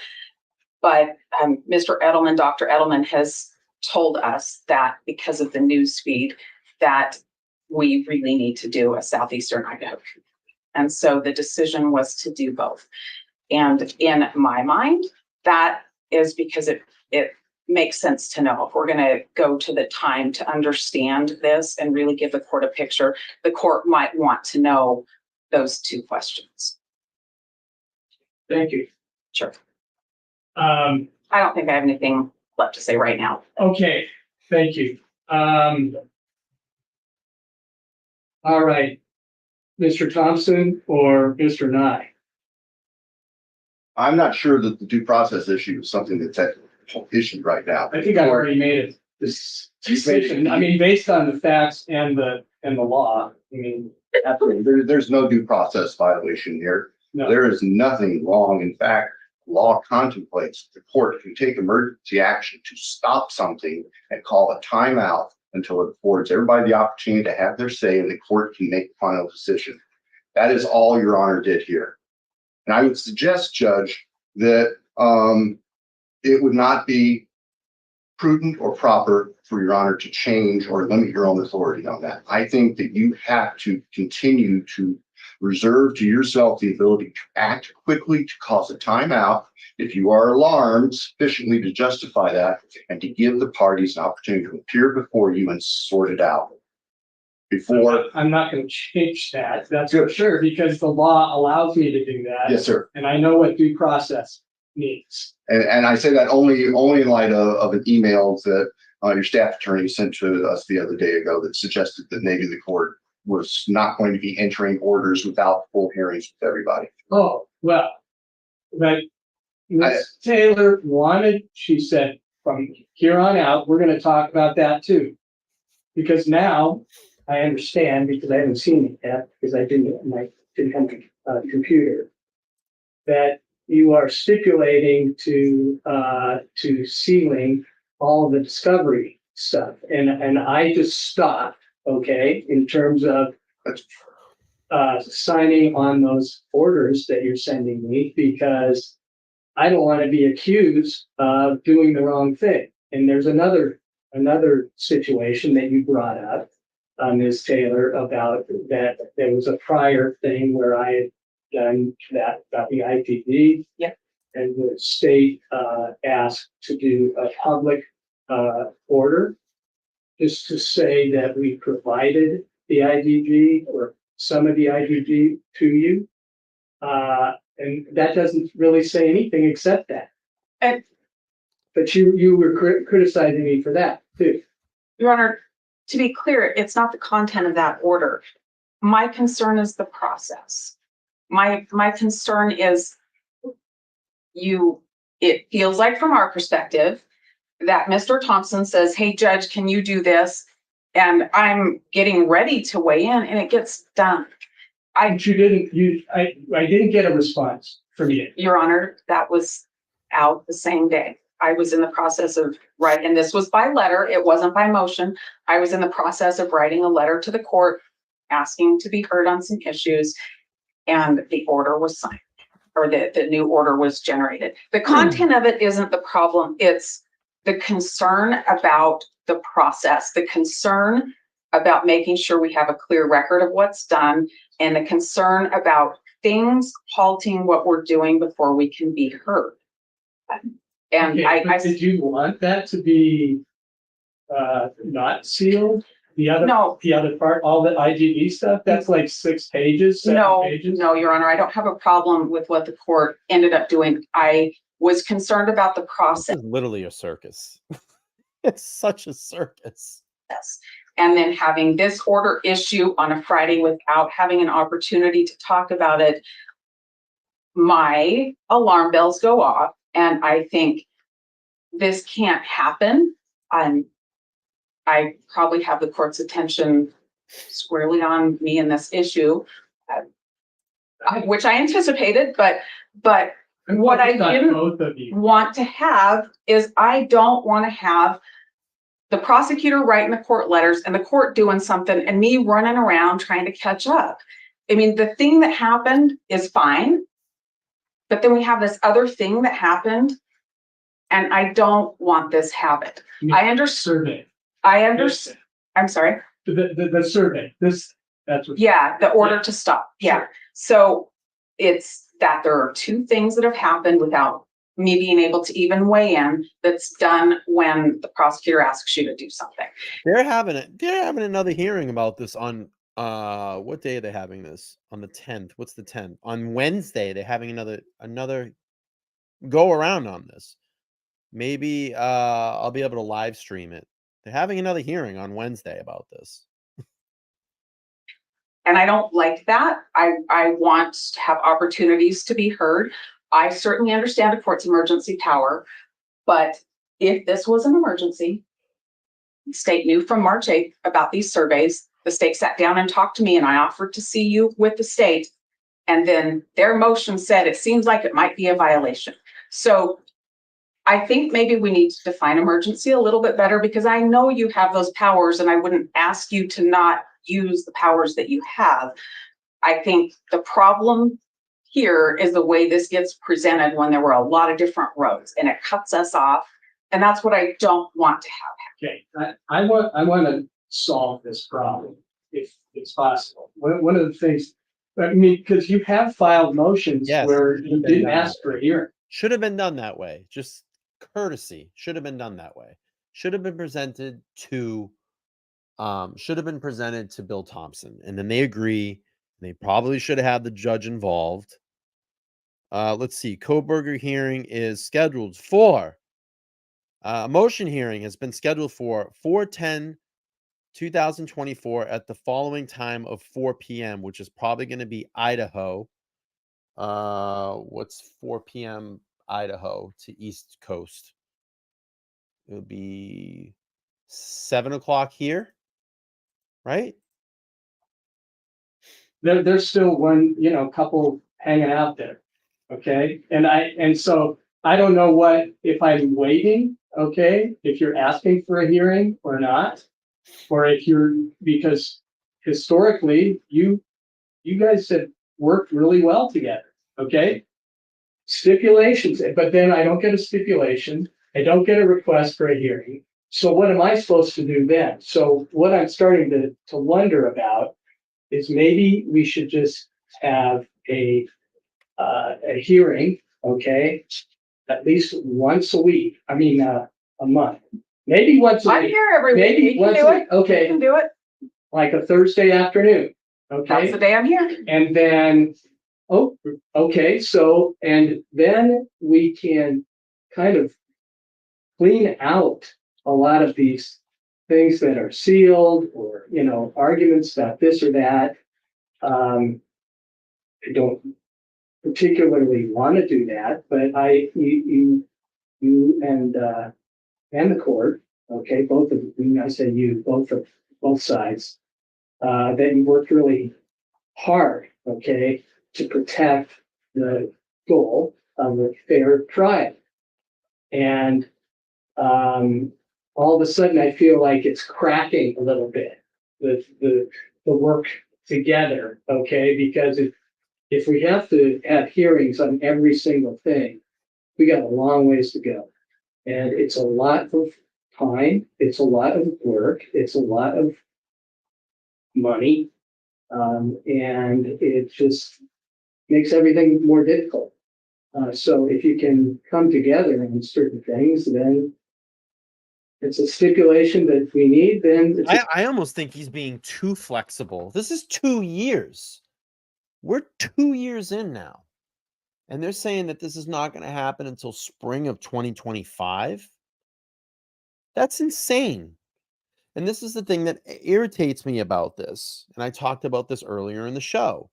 But Mr. Edelman, Dr. Edelman has told us that because of the news feed that we really need to do a southeastern Idaho. And so the decision was to do both. And in my mind, that is because it makes sense to know if we're going to go to the time to understand this and really give the court a picture, the court might want to know those two questions. Thank you. Sure. Um, I don't think I have anything left to say right now. okay, thank you. All right, Mr. Thompson or Mr. Nye? I'm not sure that the due process issue is something that's at issue right now. I think I already made this decision. I mean, based on the facts and the law, I mean. Absolutely. There's no due process violation here. No. There is nothing wrong. In fact, law contemplates the court can take emergency action to stop something and call a timeout until it affords everybody the opportunity to have their say and the court can make the final decision. That is all Your Honor did here. And I would suggest, Judge, that it would not be prudent or proper for Your Honor to change or limit your own authority on that. I think that you have to continue to reserve to yourself the ability to act quickly, to cause a timeout if you are alarmed sufficiently to justify that, and to give the parties an opportunity to appear before you and sort it out. Before. I'm not going to change that. That's for sure, because the law allows me to do that. Yes, sir. And I know what due process means. And I say that only in light of an email that your staff attorney sent to us the other day ago that suggested that maybe the court was not going to be entering orders without full hearings with everybody. Oh, well, but Ms. Taylor wanted, she said, from here on out, we're going to talk about that too. Because now I understand, because I haven't seen it yet, because I didn't have a computer, that you are stipulating to sealing all of the discovery stuff. And I just stopped, okay, in terms of signing on those orders that you're sending me, because I don't want to be accused of doing the wrong thing. And there's another situation that you brought up, Ms. Taylor, about that there was a prior thing where I had done that about the IPD. Yeah. And the state asked to do a public order, just to say that we provided the IDG or some of the IDG to you. And that doesn't really say anything except that. But you were criticizing me for that too. Your Honor, to be clear, it's not the content of that order. My concern is the process. My concern is it feels like from our perspective that Mr. Thompson says, hey, Judge, can you do this? And I'm getting ready to weigh in and it gets done. I didn't get a response from you. Your Honor, that was out the same day. I was in the process of writing, and this was by letter. It wasn't by motion. I was in the process of writing a letter to the court asking to be heard on some issues, and the order was signed. or the new order was generated. The content of it isn't the problem. It's the concern about the process, the concern about making sure we have a clear record of what's done, and the concern about things halting what we're doing before we can be heard. And Okay, but did you want that to be not sealed? The other, no, the other part, all the IGB stuff, that's like 6 pages, 7 pages? No, Your Honor, I don't have a problem with what the court ended up doing. I was concerned about the This process. is literally a circus. It's such a circus. And then having this order issue on a Friday without having an opportunity to talk about it, my alarm bells go off, and I think this can't happen. I probably have the court's attention squarely on me in this issue, which I anticipated, but what I didn't want to have is I don't want to have the prosecutor writing the court letters and the court doing something and me running around trying to catch up. I mean, the thing that happened is fine, but then we have this other thing that happened, and I don't want this habit. I understand. I'm sorry. The survey, that's what. Yeah, the order to stop. Yeah. Sure. So it's that there are 2 things that have happened without me being able to even weigh in, that's done when the prosecutor asks you to do something. They're having another hearing about this on what day are they having this? On the 10th. What's the 10th? On Wednesday, they're having another go around on this. Maybe I'll be able to live stream it. They're having another hearing on Wednesday about this. And I don't like that. I want to have opportunities to be heard. I certainly understand a court's emergency power, but if this was an emergency, the state knew from March 8th about these surveys. The state sat down and talked to me, and I offered to see you with the state. And then their motion said it seems like it might be a violation. So I think maybe we need to define emergency a little bit better, because I know you have those powers and I wouldn't ask you to not use the powers that you have. I think the problem here is the way this gets presented when there were a lot of different roads and it cuts us off. And that's what I don't want to have. Okay, I want to solve this problem if it's possible. One of the things, I mean, because you have filed motions where you didn't ask for a hearing. Should have been done that way. Just courtesy. Should have been done that way. Should have been presented to Bill Thompson, and then they agree. They probably should have had the judge involved. Let's see. Kohberger hearing is scheduled for a motion hearing has been scheduled for 4/10/2024 at the following time of 4 p.m., which is probably going to be Idaho. What's 4 p.m. Idaho to East Coast? It'll be 7 o'clock here, right? There's still one, couple hanging out there. Okay. And so I don't know if I'm waiting, okay, if you're asking for a hearing or not, or because historically you guys have worked really well together. Okay. Stipulations, but then I don't get a stipulation. I don't get a request for a hearing. So what am I supposed to do then? So what I'm starting to wonder about is maybe we should just have a hearing, okay, at least once a week. I mean, a month, maybe once a week. I'm here every week. Maybe You can once do a it. week. Okay, You can do it. like a Thursday afternoon. That's Okay, the day I'm here. and then okay, so and then we can kind of clean out a lot of these things that are sealed, or arguments about this or that. I don't particularly want to do that, but you and the court, okay, both of you, I say you, both sides, that you worked really hard, okay, to protect the goal of a fair trial. And all of a sudden I feel like it's cracking a little bit, the work together, okay, because if we have to have hearings on every single thing, we got a long ways to go. And it's a lot of time, it's a lot of work, it's a lot of money. And it just makes everything more difficult. So if you can come together on certain things, then it's a stipulation that we need, then it's I almost think he's being too flexible. This is 2 years. We're 2 years in now. And they're saying that this is not going to happen until spring of 2025. That's insane. And this is the thing that irritates me about this. And I talked about this earlier in the show.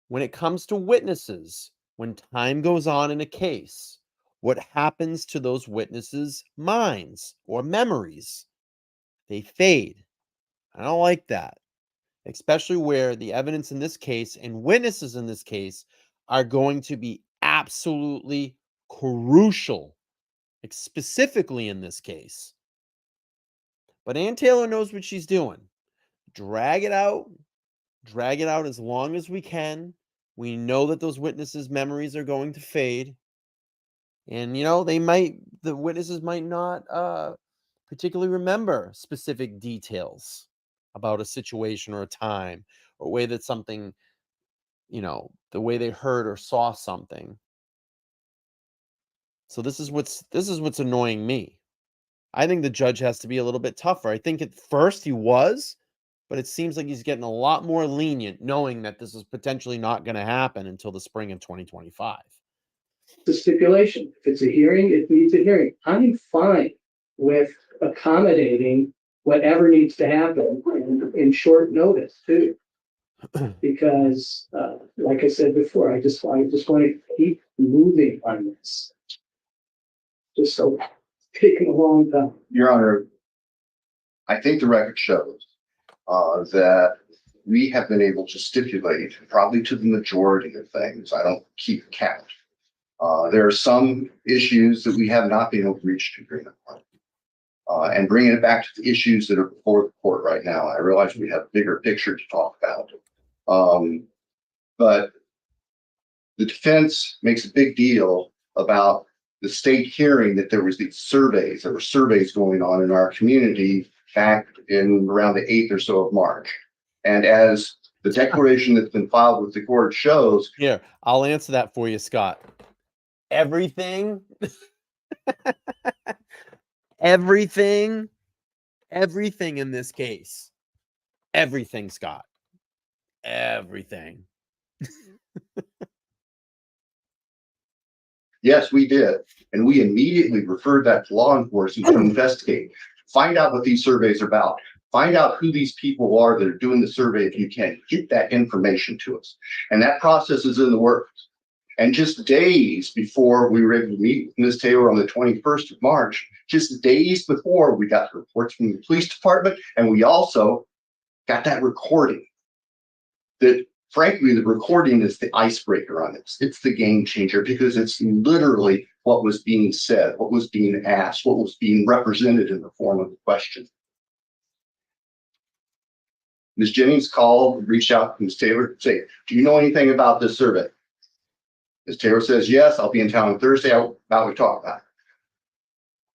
When it comes to witnesses, when time goes on in a case, what happens to those witnesses' minds or memories? They fade. I don't like that, especially where the evidence in this case and witnesses in this case are going to be absolutely crucial, specifically in this case. But Ann Taylor knows what she's doing. Drag it out as long as we can. We know that those witnesses' memories are going to fade. And, the witnesses might not particularly remember specific details about a situation or a time or way that something, the way they heard or saw something. So this is what's annoying me. I think the judge has to be a little bit tougher. I think at first he was, but it seems like he's getting a lot more lenient knowing that this is potentially not going to happen until the spring of 2025. a stipulation. If it's a hearing, it needs a hearing. I'm fine with accommodating whatever needs to happen in short notice too. Because, like I said before, I just want to keep moving on this. Just so it's taking a long time. Your Honor, I think the record shows that we have been able to stipulate probably to the majority of things. I don't keep count. There are some issues that we have not been able to reach an agreement on. And bringing it back to the issues that are before the court right now, I realize we have a bigger picture to talk about. But the defense makes a big deal about the state hearing that there were surveys going on in our community back in around the 8th or so of March. And as the declaration that's been filed with the court shows. Here, I'll answer that for you, Scott. Everything in this case, everything, Scott, everything. Yes, we did. And we immediately referred that to law enforcement to investigate, find out what these surveys are about, find out who these people are that are doing the survey. If you can, get that information to us. And that process is in the works. And just days before we were able to meet with Ms. Taylor on the 21st of March, just days before, we got reports from the police department, and we also got that recording. That, frankly, the recording is the icebreaker on this. It's the game changer because it's literally what was being said, what was being asked, what was being represented in the form of the question. Ms. Jennings reached out to Ms. Taylor to say, do you know anything about this survey? Ms. Taylor says, yes, I'll be in town on Thursday. How about we talk about it?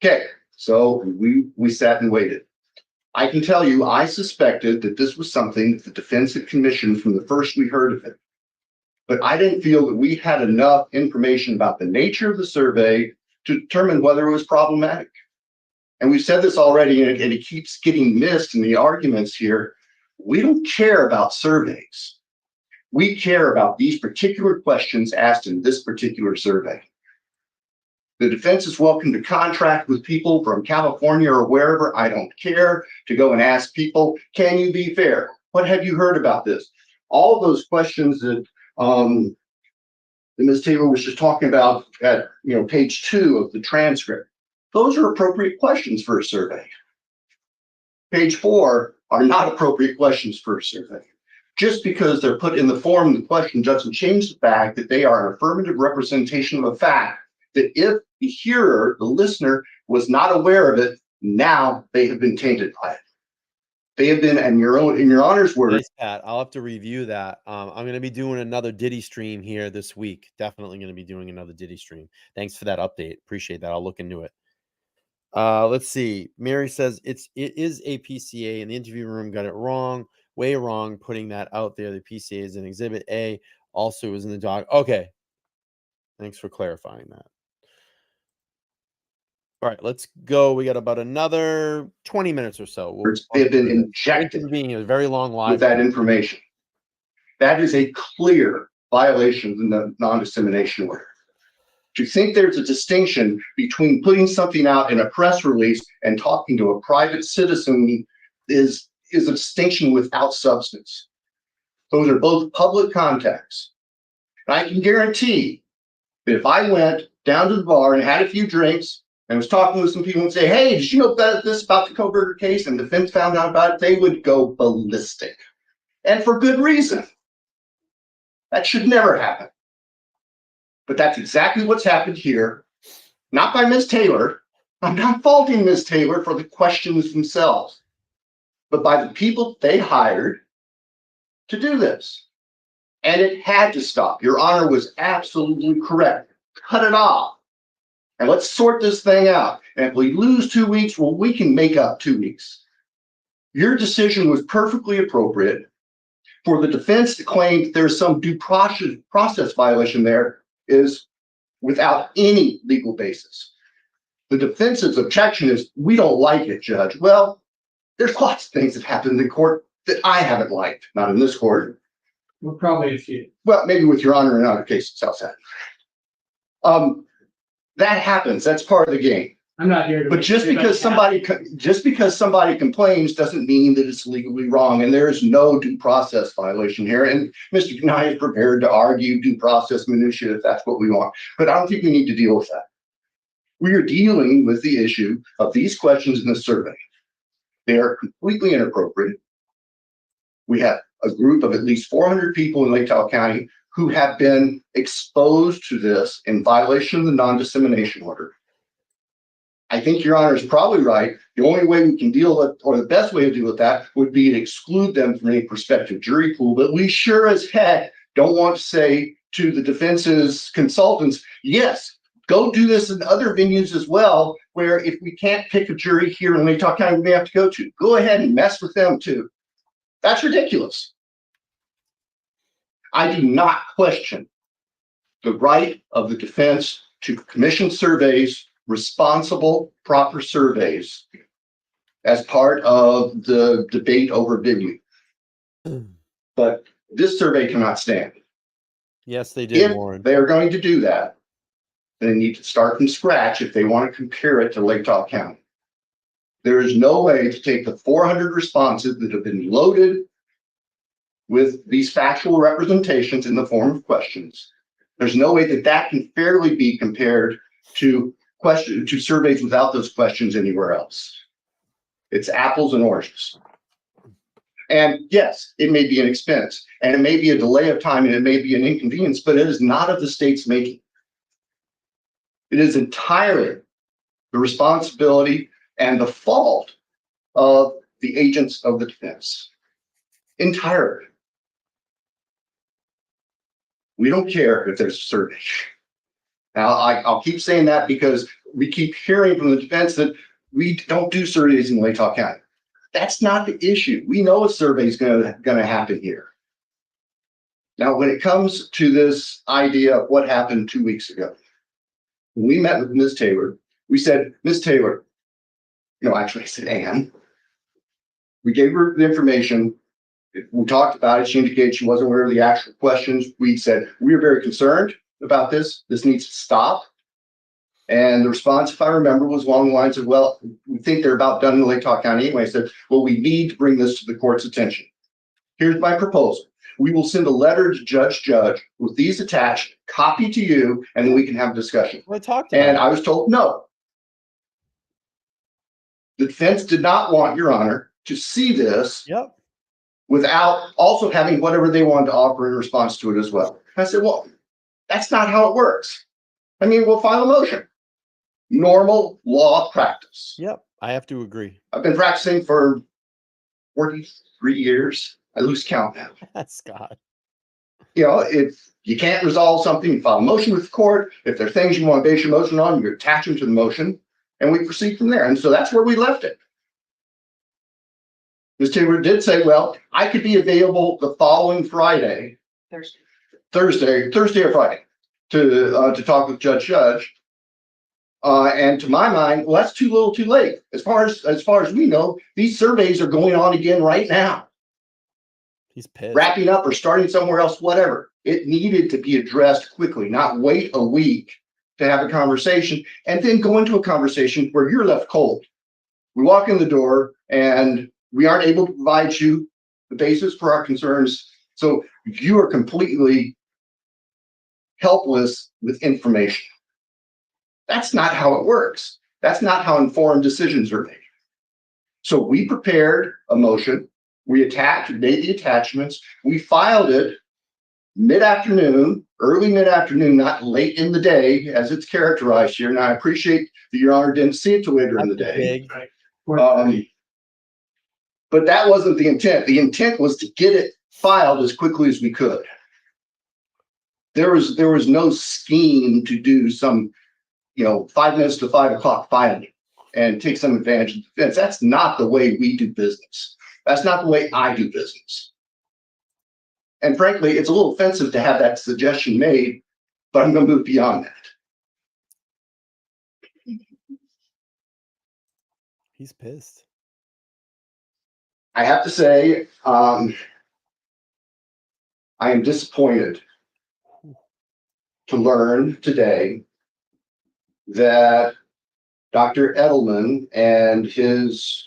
Okay, so we sat and waited. I can tell you, I suspected that this was something that the defense had commissioned from the first we heard of it. But I didn't feel that we had enough information about the nature of the survey to determine whether it was problematic. And we've said this already, and it keeps getting missed in the arguments here. We don't care about surveys. We care about these particular questions asked in this particular survey. The defense is welcome to contract with people from California or wherever, I don't care, to go and ask people, can you be fair? What have you heard about this? All of those questions that Ms. Taylor was just talking about at page 2 of the transcript, those are appropriate questions for a survey. Page 4 are not appropriate questions for a survey. Just because they're put in the form of the question doesn't change the fact that they are an affirmative representation of a fact that if the hearer, the listener, was not aware of it, now they have been tainted by it. They have been, and in your honor's words, Nice, Pat. I'll have to review that. I'm going to be doing another Diddy stream here this week. Definitely going to be doing another Diddy stream. Thanks for that update. Appreciate that. I'll look into it. Let's see. Mary says it is a PCA, and the interview room got it wrong, way wrong, putting that out there. The PCA is an Exhibit A, also is in the doc. Okay. Thanks for clarifying that. All right, let's go. We got about another 20 minutes or so. they have been injected being a very long live with that information. That is a clear violation of the non-dissemination order. To think there's a distinction between putting something out in a press release and talking to a private citizen is a distinction without substance. Those are both public contacts. And I can guarantee that if I went down to the bar and had a few drinks and was talking with some people and say, hey, did you know this about the Kohberger case? And the defense found out about it, they would go ballistic. And for good reason. That should never happen. But that's exactly what's happened here. Not by Ms. Taylor. I'm not faulting Ms. Taylor for the questions themselves, but by the people they hired to do this. And it had to stop. Your Honor was absolutely correct. Cut it off. And let's sort this thing out. And if we lose 2 weeks, well, we can make up 2 weeks. Your decision was perfectly appropriate. For the defense to claim that there's some due process violation there is without any legal basis. The defense's objection is, we don't like it, Judge. Well, there's lots of things that happened in court that I haven't liked, not in this court. Well, probably a few. Well, maybe with Your Honor in other cases outside. That happens. That's part of the game. I'm not here to. But just because somebody complains doesn't mean that it's legally wrong, and there is no due process violation here. And Mr. Kanai is prepared to argue due process minutiae if that's what we want. But I don't think we need to deal with that. We are dealing with the issue of these questions in the survey. They are completely inappropriate. We have a group of at least 400 people in Lake Tahoe County who have been exposed to this in violation of the non-dissemination order. I think Your Honor is probably right. The only way we can deal with, or the best way to deal with that, would be to exclude them from any prospective jury pool. But we sure as heck don't want to say to the defense's consultants, yes, go do this in other venues as well, where if we can't pick a jury here in Lake Tahoe County, we may have to go to. Go ahead and mess with them too. That's ridiculous. I do not question the right of the defense to commission surveys, responsible, proper surveys, as part of the debate over venue. But this survey cannot stand. Yes, they did, If Warren. they are going to do that, they need to start from scratch if they want to compare it to Lake Tahoe County. There is no way to take the 400 responses that have been loaded with these factual representations in the form of questions. There's no way that that can fairly be compared to surveys without those questions anywhere else. It's apples and oranges. And yes, it may be an expense, and it may be a delay of time, and it may be an inconvenience, but it is not of the state's making. It is entirely the responsibility and the fault of the agents of the defense. Entirely. We don't care if there's a survey. Now, I'll keep saying that because we keep hearing from the defense that we don't do surveys in Lake Tahoe County. That's not the issue. We know a survey is going to happen here. Now, when it comes to this idea of what happened 2 weeks ago, when we met with Ms. Taylor, we said, Ms. Taylor, actually I said, Ann, we gave her the information. We talked about it. She indicated she wasn't aware of the actual questions. We said, we are very concerned about this. This needs to stop. And the response, if I remember, was along the lines of, well, we think they're about done in Lake Tahoe County anyway. I said, well, we need to bring this to the court's attention. Here's my proposal. We will send a letter to Judge with these attached, copy to you, and then we can have a discussion. Well, I talked about And it. I was told no. The defense did not want, Your Honor, to see this Yep. without also having whatever they wanted to offer in response to it as well. I said, well, that's not how it works. I mean, we'll file a motion. Normal law practice. Yep. I have to agree. I've been practicing for 43 years. I lose count now. Scott. You know, if you can't resolve something, you file a motion with the court. If there are things you want to base your motion on, you attach them to the motion, and we proceed from there. And so that's where we left it. Ms. Taylor did say, well, I could be available the following Friday, Thursday or Friday, to talk with Judge Judge. And to my mind, well, that's too little, too late. As far as we know, these surveys are going on again right now. He's pissed. Wrapping up or starting somewhere else, whatever. It needed to be addressed quickly, not wait a week to have a conversation and then go into a conversation where you're left cold. We walk in the door and we aren't able to provide you the basis for our concerns. So you are completely helpless with information. That's not how it works. That's not how informed decisions are made. So we prepared a motion. We made the attachments. We filed it mid-afternoon, early mid-afternoon, not late in the day as it's characterized here. And I appreciate that Your Honor didn't see it till later in the day. But that wasn't the intent. The intent was to get it filed as quickly as we could. There was no scheme to do some, 5 minutes to 5 o'clock filing and take some advantage of the defense. That's not the way we do business. That's not the way I do business. And frankly, it's a little offensive to have that suggestion made, but I'm going to move beyond that. He's pissed. I have to say, I am disappointed to learn today that Dr. Edelman and his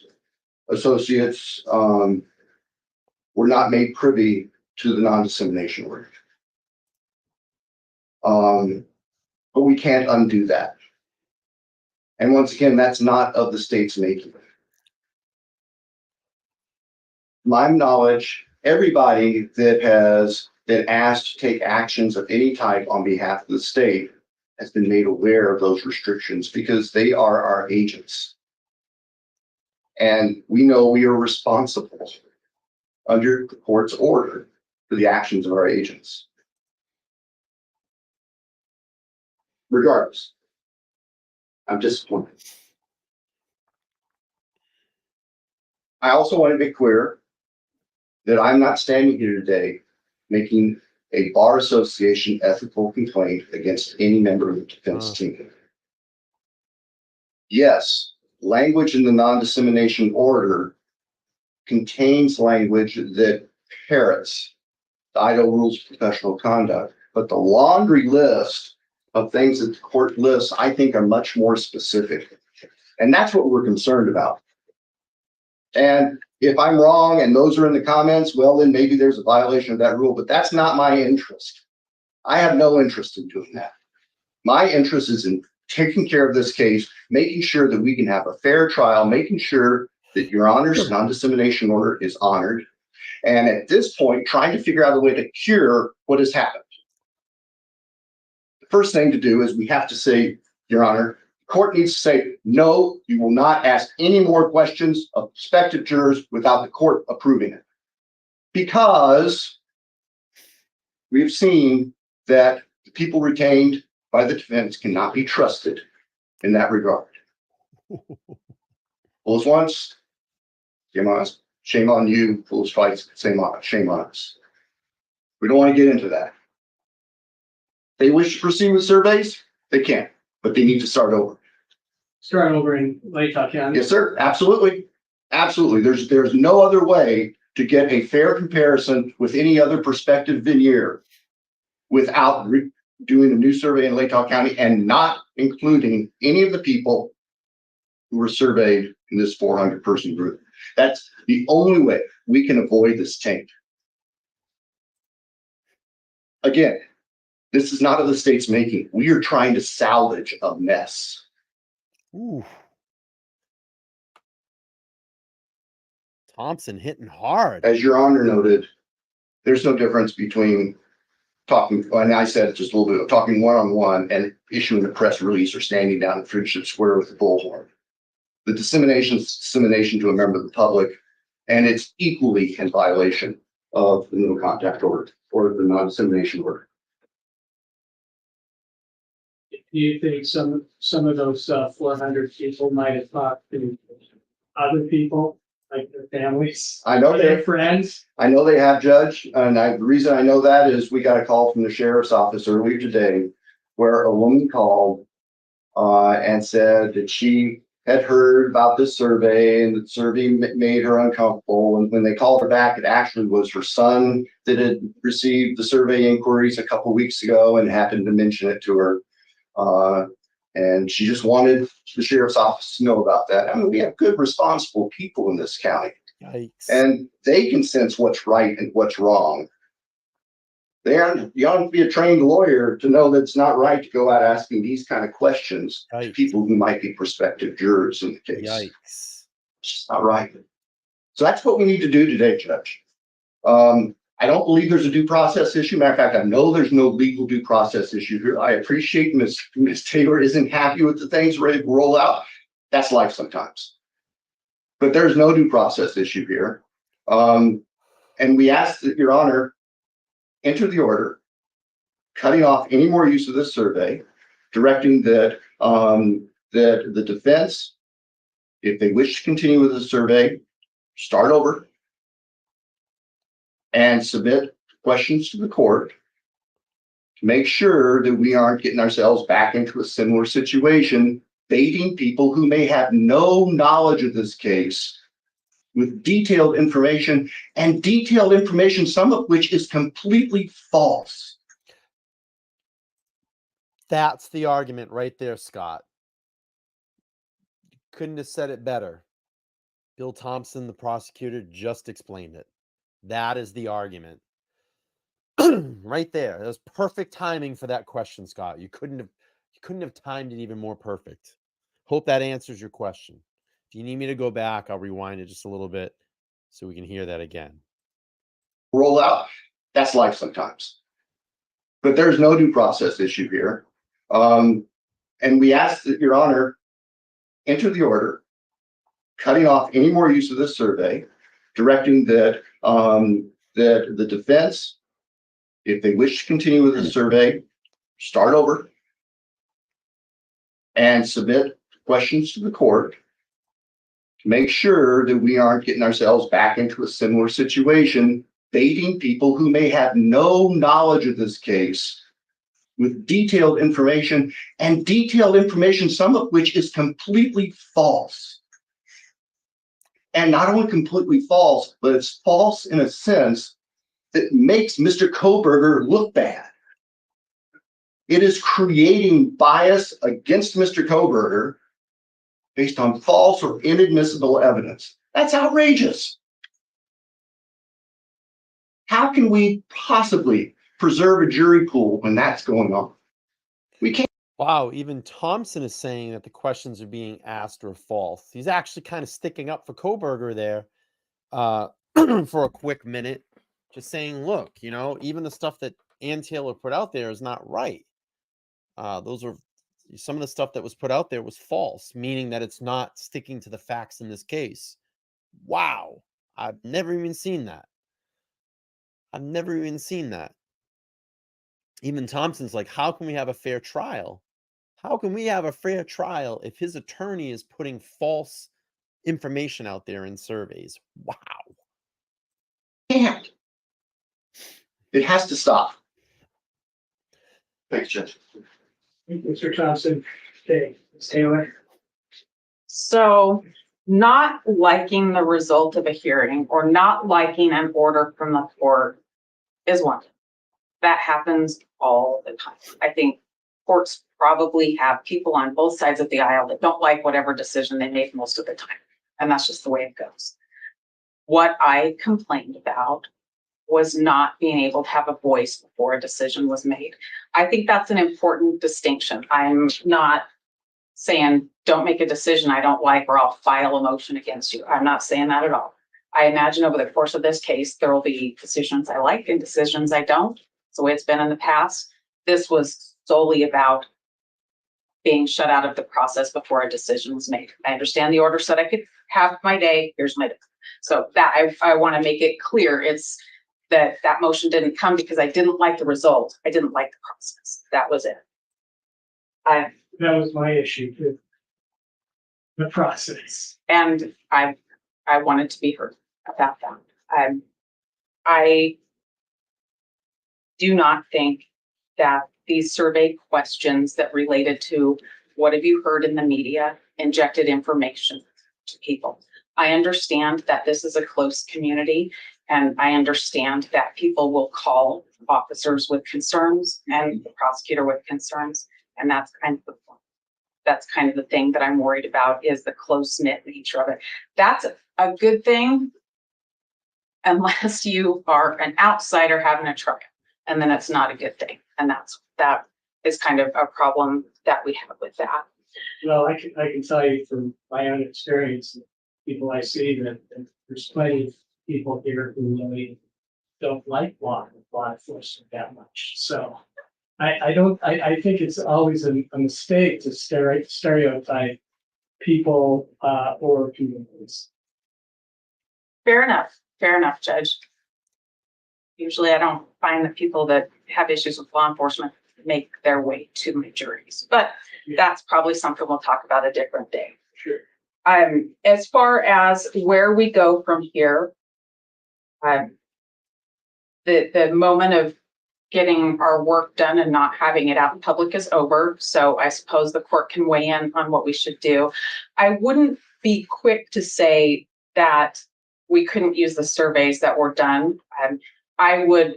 associates were not made privy to the non-dissemination order. But we can't undo that. And once again, that's not of the state's making. To my knowledge, everybody that has been asked to take actions of any type on behalf of the state has been made aware of those restrictions because they are our agents. And we know we are responsible under the court's order for the actions of our agents. Regardless, I'm disappointed. I also want to be clear that I'm not standing here today making a bar association ethical complaint against any member of the defense team. Yes, language in the non-dissemination order contains language that parrots the Idaho rules of professional conduct, but the laundry list of things that the court lists, I think, are much more specific. And that's what we're concerned about. And if I'm wrong and those are in the comments, well, then maybe there's a violation of that rule, but that's not my interest. I have no interest in doing that. My interest is in taking care of this case, making sure that we can have a fair trial, making sure that Your Honor's non-dissemination order is honored. And at this point, trying to figure out a way to cure what has happened. The first thing to do is we have to say, Your Honor, the court needs to say, no, you will not ask any more questions of prospective jurors without the court approving it. Because we've seen that the people retained by the defense cannot be trusted in that regard. Fools once, shame on us. Shame on you. Fools twice, shame on us. We don't want to get into that. They wish to proceed with surveys, they can, but they need to start over. Start over in Latah County. Yes, sir. Absolutely. Absolutely. There's no other way to get a fair comparison with any other prospective veneer without doing a new survey in Latah County and not including any of the people who were surveyed in this 400-person group. That's the only way we can avoid this taint. Again, this is not of the state's making. We are trying to salvage a mess. Ooh. Thompson hitting hard. As Your Honor noted, there's no difference between talking, and I said just a little bit of talking one-on-one and issuing a press release or standing down in Friendship Square with a bullhorn. The dissemination to a member of the public And it's equally in violation of the no contact order or the non-dissemination order. Do you think some of those 400 people might have talked to other people, like their families? I know their they friends. I know they have, Judge, and the reason I know that is we got a call from the sheriff's office earlier today where a woman called and said that she had heard about this survey and the survey made her uncomfortable. And when they called her back, it actually was her son that had received the survey inquiries a couple weeks ago and happened to mention it to her. And she just wanted the sheriff's office to know about that. I mean, we have good, responsible people in this county. Yikes. And they can sense what's right and what's wrong. You don't have to be a trained lawyer to know that it's not right to go out asking these kind of questions to Yikes. people who might be prospective jurors in the case. Yikes. It's just not right. So that's what we need to do today, Judge. I don't believe there's a due process issue. Matter of fact, I know there's no legal due process issue here. I appreciate Ms. Taylor isn't happy with the things ready to roll out. That's life sometimes. But there's no due process issue here. And we ask that Your Honor enter the order, cutting off any more use of this survey, directing that the defense, if they wish to continue with the survey, start over and submit questions to the court to make sure that we aren't getting ourselves back into a similar situation, baiting people who may have no knowledge of this case with detailed information, and detailed information, some of which is completely false. That's the argument right there, Scott. You couldn't have said it better. Bill Thompson, the prosecutor, just explained it. That is the argument. Right there. That was perfect timing for that question, Scott. You couldn't have timed it even more perfect. Hope that answers your question. If you need me to go back, I'll rewind it just a little bit so we can hear that again. Roll out. That's life sometimes. But there's no due process issue here. And we ask that Your Honor enter the order, cutting off any more use of this survey, directing that the defense, if they wish to continue with the survey, start over and submit questions to the court to make sure that we aren't getting ourselves back into a similar situation, baiting people who may have no knowledge of this case with detailed information, and detailed information, some of which is completely false. And not only completely false, but it's false in a sense that makes Mr. Kohberger look bad. It is creating bias against Mr. Kohberger based on false or inadmissible evidence. That's outrageous. How can we possibly preserve a jury pool when that's going on? We can't. Wow, even Thompson is saying that the questions are being asked are false. He's actually kind of sticking up for Kohberger there for a quick minute, just saying, look, you know, even the stuff that Ann Taylor put out there is not right. Those are some of the stuff that was put out there was false, meaning that it's not sticking to the facts in this case. Wow, I've never even seen that. Even Thompson's like, how can we have a fair trial? How can we have a fair trial if his attorney is putting false information out there in surveys? Wow. Can't. It has to stop. Thanks, Judge. Mr. Thompson. Okay, Ms. Taylor. So not liking the result of a hearing or not liking an order from the court is one thing. That happens all the time. I think courts probably have people on both sides of the aisle that don't like whatever decision they make most of the time. And that's just the way it goes. What I complained about was not being able to have a voice before a decision was made. I think that's an important distinction. I'm not saying don't make a decision I don't like or I'll file a motion against you. I'm not saying that at all. I imagine over the course of this case, there will be decisions I like and decisions I don't. It's the way it's been in the past. This was solely about being shut out of the process before a decision was made. I understand the order said I could have my day. Here's my day. So that I want to make it clear, it's that motion didn't come because I didn't like the result. I didn't like the process. That was it. That was my issue with the process. And I wanted to be heard about that. I do not think that these survey questions that related to what have you heard in the media injected information to people. I understand that this is a close community, and I understand that people will call officers with concerns and the prosecutor with concerns, and that's kind of the point. That's kind of the thing that I'm worried about, is the close-knit nature of it. That's a good thing unless you are an outsider having a trial, and then it's not a good thing. And that is kind of a problem that we have with that. Well, I can tell you from my own experience, people I see, that there's plenty of people here who really don't like law enforcement that much. So I think it's always a mistake to stereotype people or communities. Fair enough, Judge. Usually I don't find that people that have issues with law enforcement make their way to my juries, but that's probably something we'll talk about a different day. Sure. As far as where we go from here, the moment of getting our work done and not having it out in public is over. So I suppose the court can weigh in on what we should do. I wouldn't be quick to say that we couldn't use the surveys that were done. I would,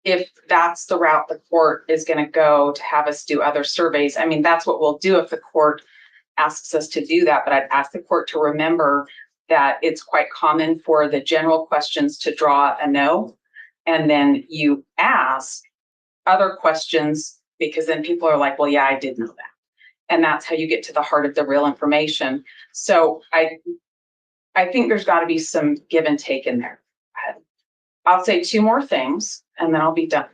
if that's the route the court is going to go to have us do other surveys. I mean, that's what we'll do if the court asks us to do that. But I'd ask the court to remember that it's quite common for the general questions to draw a no. And then you ask other questions, because then people are like, well, yeah, I did know that. And that's how you get to the heart of the real information. So I think there's got to be some give and take in there. I'll say two more things and then I'll be done.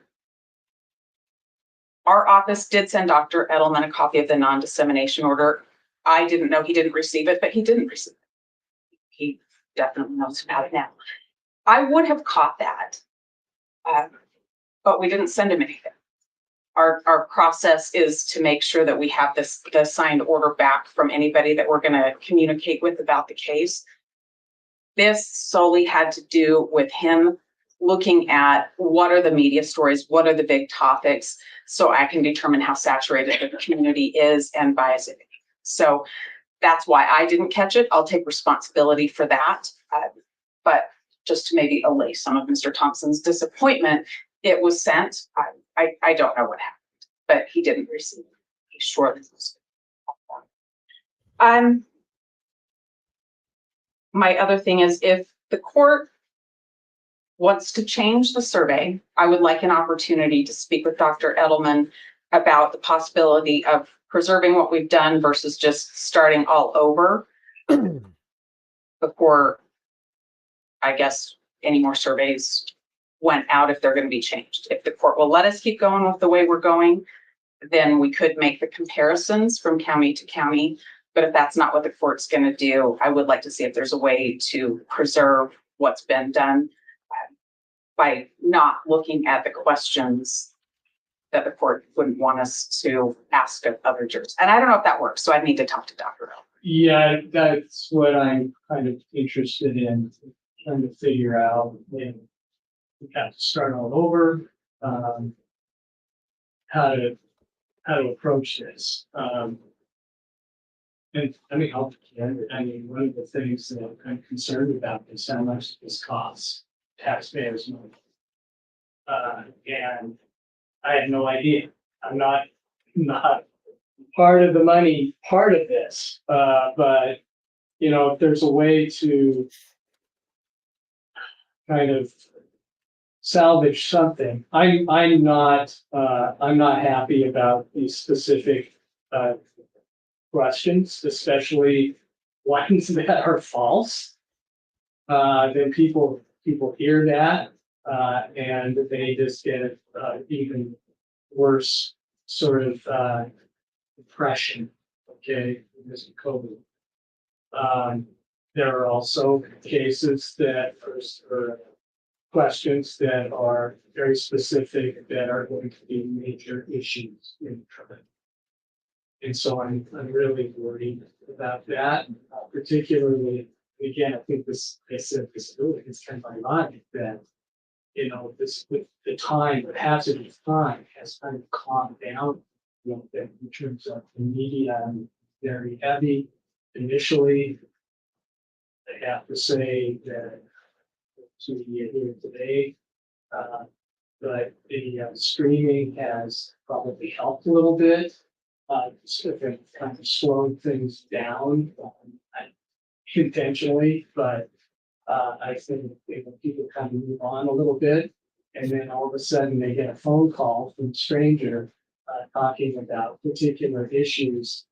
Our office did send Dr. Edelman a copy of the non-dissemination order. I didn't know he didn't receive it, but he didn't receive it. He definitely knows about it now. I would have caught that, but we didn't send him anything. Our process is to make sure that we have the signed order back from anybody that we're going to communicate with about the case. This solely had to do with him looking at what are the media stories, what are the big topics, so I can determine how saturated the community is and bias it. So that's why I didn't catch it. I'll take responsibility for that. But just to maybe allay some of Mr. Thompson's disappointment, it was sent. I don't know what happened, but he didn't receive it. He surely was. My other thing is, if the court wants to change the survey, I would like an opportunity to speak with Dr. Edelman about the possibility of preserving what we've done versus just starting all over before, I guess, any more surveys went out, if they're going to be changed. If the court will let us keep going with the way we're going, then we could make the comparisons from county to county. But if that's not what the court's going to do, I would like to see if there's a way to preserve what's been done by not looking at the questions that the court wouldn't want us to ask of other jurors. And I don't know if that works, so I need to talk to Dr. Edelman. Yeah, that's what I'm kind of interested in, trying to figure out. And we have to start all over, how to approach this. And I mean, one of the things that I'm concerned about is how much this costs taxpayers money. And I have no idea. I'm not part of the money, part of this. But if there's a way to kind of salvage something, I'm not happy about these specific questions, especially ones that are false. Then people hear that and they just get even worse sort of impression. Okay, because of COVID. There are also cases that or questions that are very specific that are going to be major issues in the trial. And so I'm really worried about that, particularly, again, I think I said this earlier, it's kind of ironic that, this, with the time, the passage of time has kind of calmed down, that in terms of the media, very heavy initially. I have to say that to be here today, uh, but the streaming has probably helped a little bit. Sort of kind of slowed things down intentionally, but I think people kind of move on a little bit, and then all of a sudden they get a phone call from a stranger talking about particular issues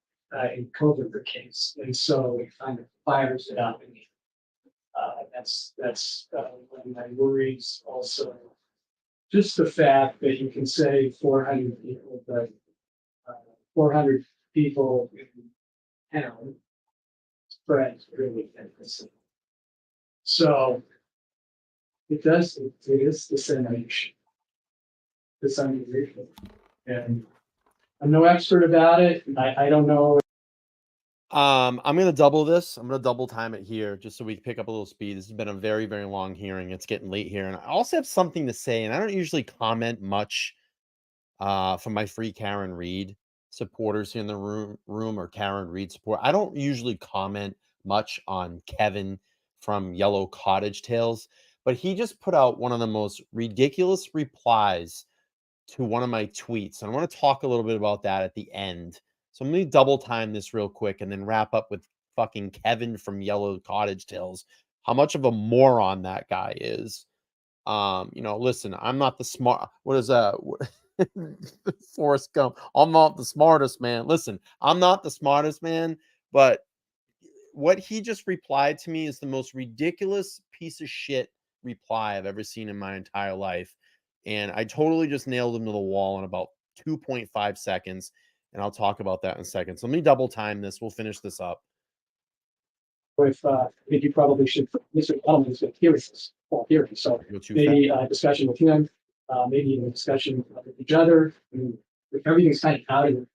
in Kohberger case, and so it kind of fires it up. And that's one of my worries. Also, just the fact that you can say 400 people, but 400 people in town spreads really thin. So it is dissemination. And I'm no expert about it. I don't know. I'm gonna double this. I'm gonna double time it here just so we can pick up a little speed. This has been a very, very long hearing. It's getting late here, and I also have something to say. And I don't usually comment much from my free Karen Reed supporters here in the room or Karen Reed support. I don't usually comment much on Kevin from Yellow Cottage Tales, but he just put out one of the most ridiculous replies to one of my tweets. And I want to talk a little bit about that at the end. So I'm going to double time this real quick and then wrap up with fucking Kevin from Yellow Cottage Tales. How much of a moron that guy is. Listen, I'm not the smart. What is that? Forrest Gump. I'm not the smartest man. Listen, I'm not the smartest man, but what he just replied to me is the most ridiculous piece of shit reply I've ever seen in my entire life. And I totally just nailed him to the wall in about 2.5 seconds. And I'll talk about that in a second. So let me double time this. We'll finish this up. If I think you probably should, Mr. Edelman's hearing, so maybe discussion with him, maybe even discussion with each other. If everything's kind of out in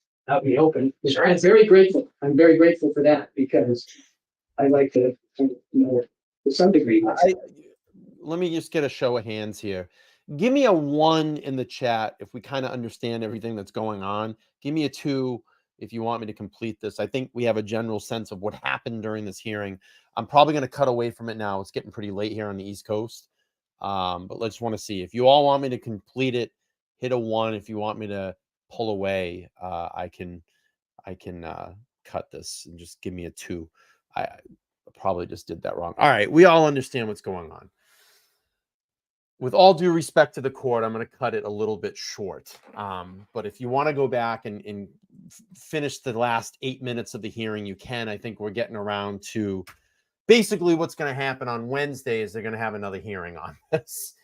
the open, sure. I'm very grateful. I'm very grateful for that because I like to, to some degree. Let me just get a show of hands here. Give me a 1 in the chat if we kind of understand everything that's going on. Give me a 2 if you want me to complete this. I think we have a general sense of what happened during this hearing. I'm probably going to cut away from it now. It's getting pretty late here on the East Coast. But let's want to see. If you all want me to complete it, hit a 1. If you want me to pull away, I can cut this and just give me a 2. I probably just did that wrong. All right. We all understand what's going on. With all due respect to the court, I'm going to cut it a little bit short. But if you want to go back and finish the last 8 minutes of the hearing, you can. I think we're getting around to basically what's going to happen on Wednesday is they're going to have another hearing on this.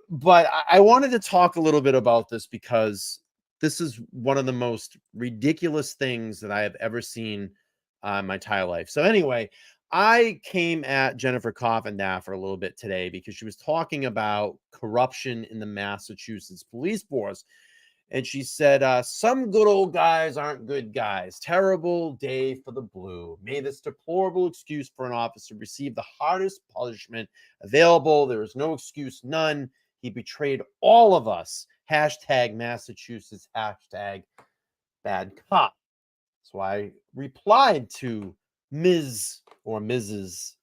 But I wanted to talk a little bit about this because this is one of the most ridiculous things that I have ever seen in my entire life. So anyway, I came at Jennifer Coffindaffer a little bit today because she was talking about corruption in the Massachusetts police force. And she said, some good old guys aren't good guys. Terrible day for the blue. May this deplorable excuse for an officer receive the hardest punishment available. There is no excuse, none. He betrayed all of us. Hashtag Massachusetts, hashtag bad cop. So I replied to Ms. or Mrs.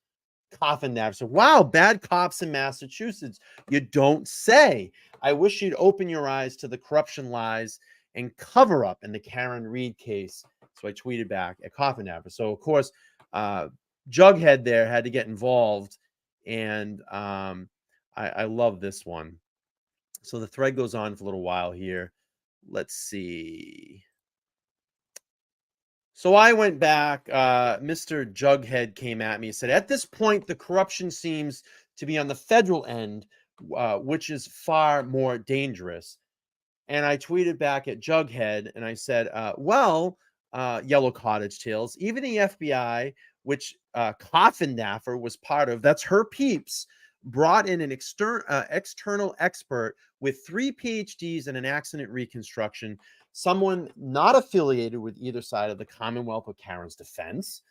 Coffindaffer. So, wow, bad cops in Massachusetts. You don't say. I wish you'd open your eyes to the corruption lies and cover up in the Karen Reed case. So I tweeted back at Coffindaffer. So, of course, Jughead there had to get involved. And I love this one. So the thread goes on for a little while here. Let's see. So I went back. Mr. Jughead came at me and said, at this point, the corruption seems to be on the federal end, which is far more dangerous. And I tweeted back at Jughead and I said, Yellow Cottage Tales, even the FBI which Coffindaffer was part of, that's her peeps, brought in an external expert with 3 PhDs in an accident reconstruction, someone not affiliated with either side of the Commonwealth or Karen's defense.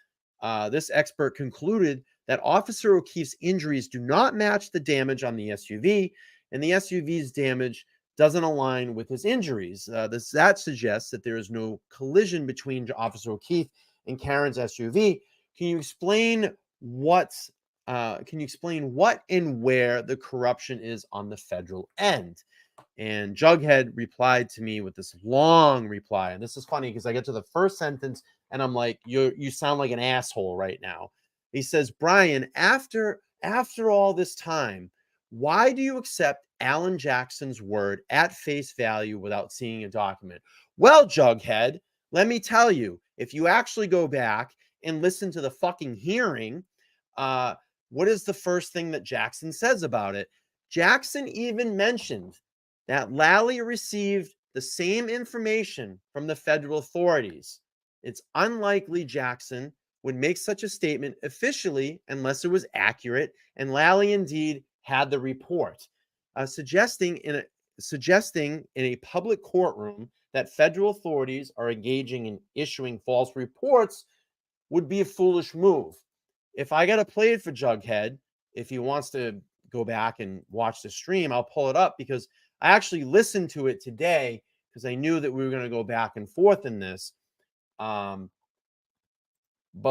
This expert concluded that Officer O'Keefe's injuries do not match the damage on the SUV, and the SUV's damage doesn't align with his injuries. That suggests that there is no collision between Officer O'Keefe and Karen's SUV. Can you explain what and where the corruption is on the federal end? And Jughead replied to me with this long reply. And this is funny because I get to the first sentence and I'm like, you sound like an asshole right now. He says, Brian, after all this time, why do you accept Alan Jackson's word at face value without seeing a document? Well, Jughead, let me tell you, if you actually go back and listen to the fucking hearing, what is the first thing that Jackson says about it? Jackson even mentioned that Lally received the same information from the federal authorities. It's unlikely Jackson would make such a statement officially unless it was accurate, and Lally indeed had the report, suggesting in a public courtroom that federal authorities are engaging in issuing false reports would be a foolish move. If I got to play it for Jughead, if he wants to go back and watch the stream, I'll pull it up because I actually listened to it today because I knew that we were going to go back and forth in this. But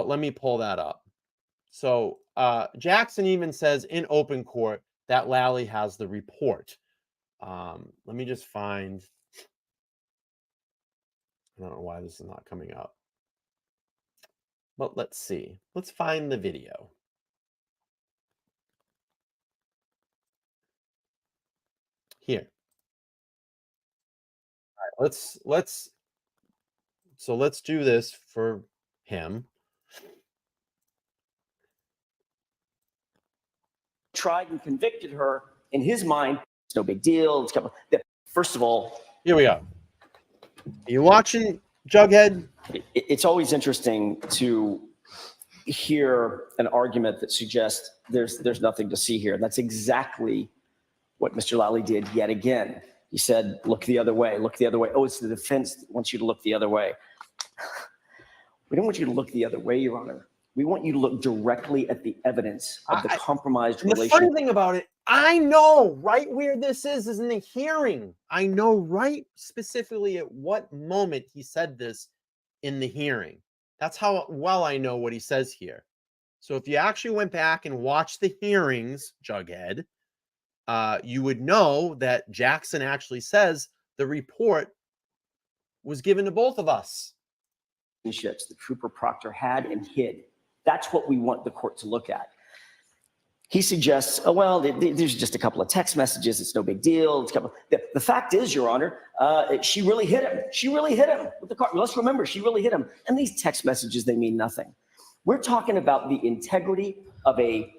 let me pull that up. So Jackson even says in open court that Lally has the report. Let me just find. I don't know why this is not coming up. But let's see. Let's find the video. Here. All right, let's do this for him. Tried and convicted her. In his mind, it's no big deal. First of all, here we go. Are you watching, Jughead? It's always interesting to hear an argument that suggests there's nothing to see here. That's exactly what Mr. Lally did yet again. He said, look the other way, look the other way. Oh, it's the defense that wants you to look the other way. We don't want you to look the other way, Your Honor. We want you to look directly at the evidence of the compromised relationship. The funny thing about it, I know right where this is in the hearing. I know right specifically at what moment he said this in the hearing. That's how well I know what he says here. So if you actually went back and watched the hearings, Jughead, you would know that Jackson actually says the report was given to both of us. That Trooper Proctor had and hid. That's what we want the court to look at. He suggests, oh, well, there's just a couple of text messages. It's no big deal. The fact is, Your Honor, she really hit him. She really hit him with the car. Let's remember, she really hit him. And these text messages, they mean nothing. We're talking about the integrity of a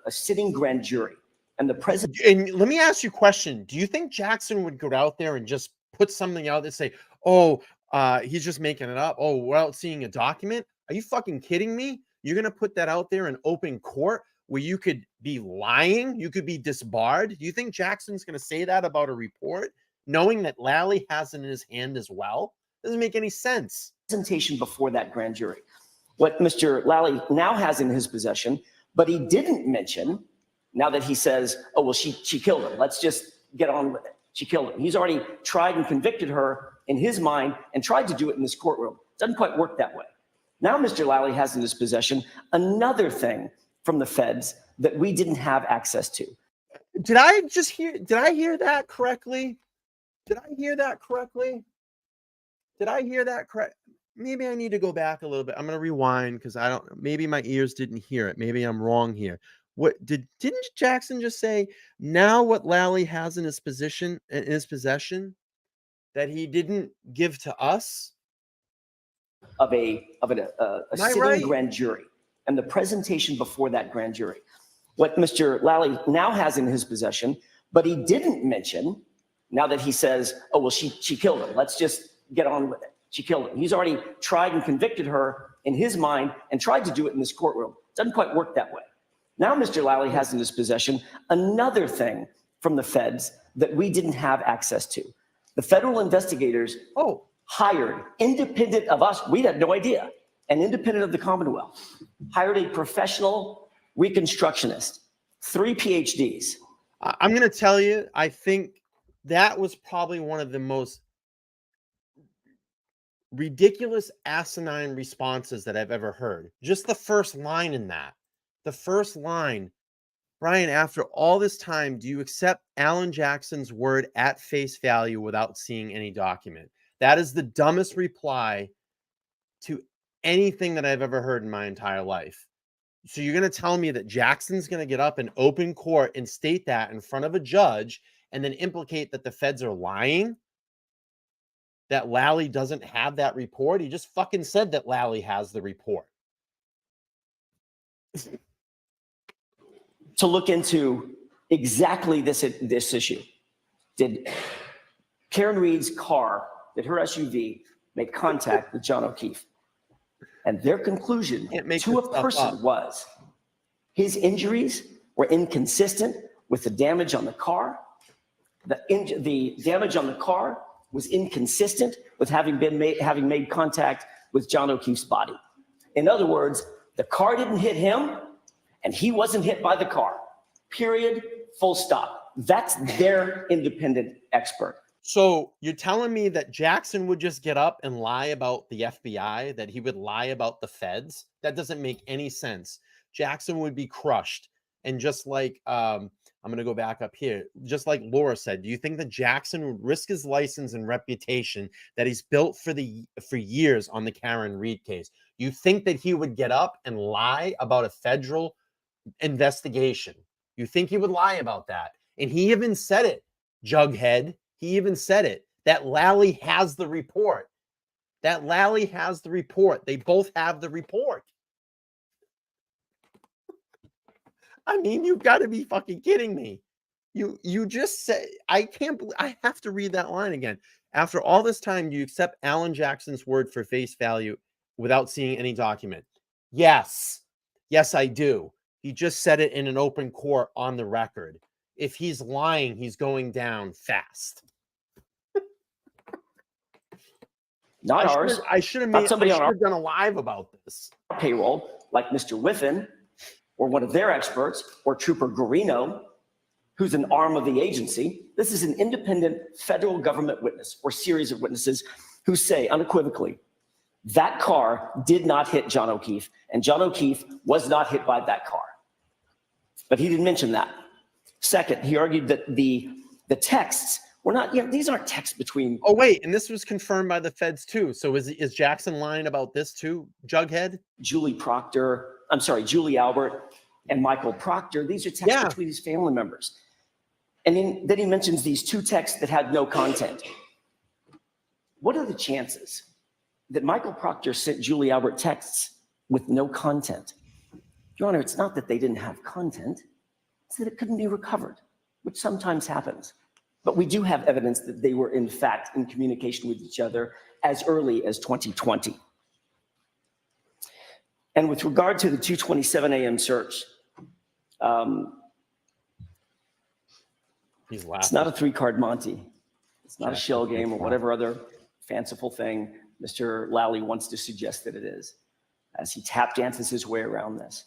sitting grand jury. And the president. And let me ask you a question. Do you think Jackson would go out there and just put something out and say, oh, he's just making it up? Oh, without seeing a document? Are you fucking kidding me? You're going to put that out there in open court where you could be lying? You could be disbarred? Do you think Jackson's going to say that about a report, knowing that Lally has it in his hand as well? Doesn't make any sense. Presentation before that grand jury. What Mr. Lally now has in his possession, but he didn't mention, now that he says, oh, well, she killed him. Let's just get on with it. She killed him. He's already tried and convicted her in his mind and tried to do it in this courtroom. Doesn't quite work that way. Now Mr. Lally has in his possession another thing from the feds that we didn't have access to. Did I hear that correctly? Did I hear that correctly? Maybe I need to go back a little bit. I'm going to rewind because maybe my ears didn't hear it. Maybe I'm wrong here. Didn't Jackson just say now what Lally has in his possession that he didn't give to us? Of a sitting right? Grand jury and the presentation before that grand jury. What Mr. Lally now has in his possession, but he didn't mention, now that he says, oh, well, she killed him. Let's just get on with it. She killed him. He's already tried and convicted her in his mind and tried to do it in this courtroom. Doesn't quite work that way. Now Mr. Lally has in his possession another thing from the feds that we didn't have access to. The federal investigators hired, independent of us, we had no idea, and independent of the Commonwealth, hired a professional reconstructionist, 3 PhDs. I'm going to tell you, I think that was probably one of the most ridiculous, asinine responses that I've ever heard. Just the first line in that. The first line, Brian, after all this time, do you accept Alan Jackson's word at face value without seeing any document? That is the dumbest reply to anything that I've ever heard in my entire life. So you're going to tell me that Jackson's going to get up in open court and state that in front of a judge and then implicate that the feds are lying? That Lally doesn't have that report? He just fucking said that Lally has the report. To look into exactly this issue. Did Karen Reed's car, did her SUV make contact with John O'Keefe? And their conclusion to a person was his injuries were inconsistent with the damage on the car. The damage on the car was inconsistent with having made contact with John O'Keefe's body. In other words, the car didn't hit him and he wasn't hit by the car. Period. Full stop. That's their independent expert. So you're telling me that Jackson would just get up and lie about the FBI, that he would lie about the feds? That doesn't make any sense. Jackson would be crushed. And just like, I'm going to go back up here, just like Laura said, do you think that Jackson would risk his license and reputation that he's built for years on the Karen Reed case? You think that he would get up and lie about a federal investigation? You think he would lie about that? And he even said it, Jughead. He even said it, that Lally has the report. That Lally has the report. They both have the report. I mean, you've got to be fucking kidding me. You just said, I can't believe, I have to read that line again. After all this time, do you accept Alan Jackson's word for face value without seeing any document? Yes. Yes, I do. He just said it in an open court on the record. If he's lying, he's going down fast. Not ours. I should have done a live about this. Payroll, like Mr. Whiffen, or one of their experts, or Trooper Guarino, who's an arm of the agency. This is an independent federal government witness or series of witnesses who say unequivocally, that car did not hit John O'Keefe, and John O'Keefe was not hit by that car. But he didn't mention that. Second, he argued that the texts were not, these aren't texts between. Oh, wait. And this was confirmed by the feds too. So is Jackson lying about this too, Jughead? Julie Albert and Michael Proctor. These are texts between his family members. And then he mentions these 2 texts that had no content. What are the chances that Michael Proctor sent Julie Albert texts with no content? Your Honor, it's not that they didn't have content. It's that it couldn't be recovered, which sometimes happens. But we do have evidence that they were, in fact, in communication with each other as early as 2020. And with regard to the 2:27 a.m. search, it's not a 3-card Monty. It's not a shell game or whatever other fanciful thing Mr. Lally wants to suggest that it is, as he tap dances his way around this.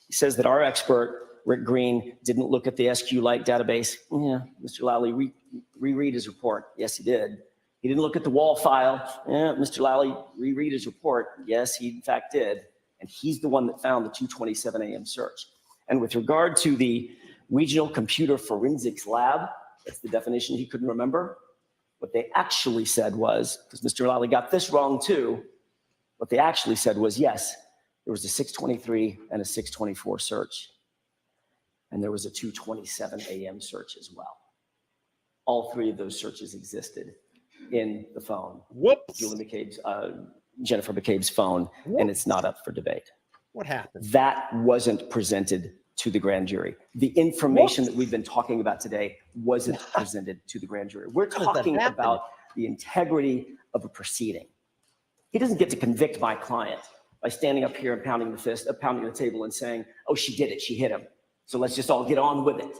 He says that our expert, Rick Green, didn't look at the SQLite database. Yeah, Mr. Lally, reread his report. Yes, he did. He didn't look at the wall file. Yeah, Mr. Lally, reread his report. Yes, he in fact did. And he's the one that found the 2:27 a.m. search. And with regard to the Regional Computer Forensics Lab, that's the definition he couldn't remember. What they actually said was, because Mr. Lally got this wrong too, what they actually said was, yes, there was a 6:23 and a 6:24 search. And there was a 2:27 a.m. search as well. All 3 of those searches existed in the phone. Whoops. Jennifer McCabe's phone, and it's not up for debate. What happened? That wasn't presented to the grand jury. The information that we've been talking about today wasn't presented to the grand jury. We're talking about the integrity of a proceeding. He doesn't get to convict my client by standing up here and pounding the table and saying, oh, she did it, she hit him. So let's just all get on with it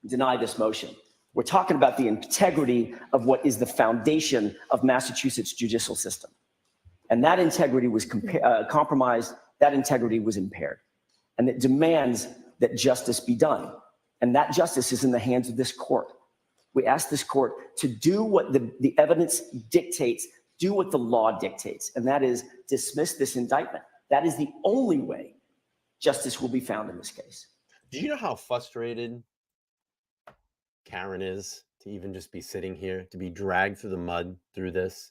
and deny this motion. We're talking about the integrity of what is the foundation of Massachusetts judicial system. And that integrity was compromised, that integrity was impaired. And it demands that justice be done. And that justice is in the hands of this court. We ask this court to do what the evidence dictates, do what the law dictates, and that is dismiss this indictment. That is the only way justice will be found in this case. Do you know how frustrated Karen is to even just be sitting here, to be dragged through the mud through this?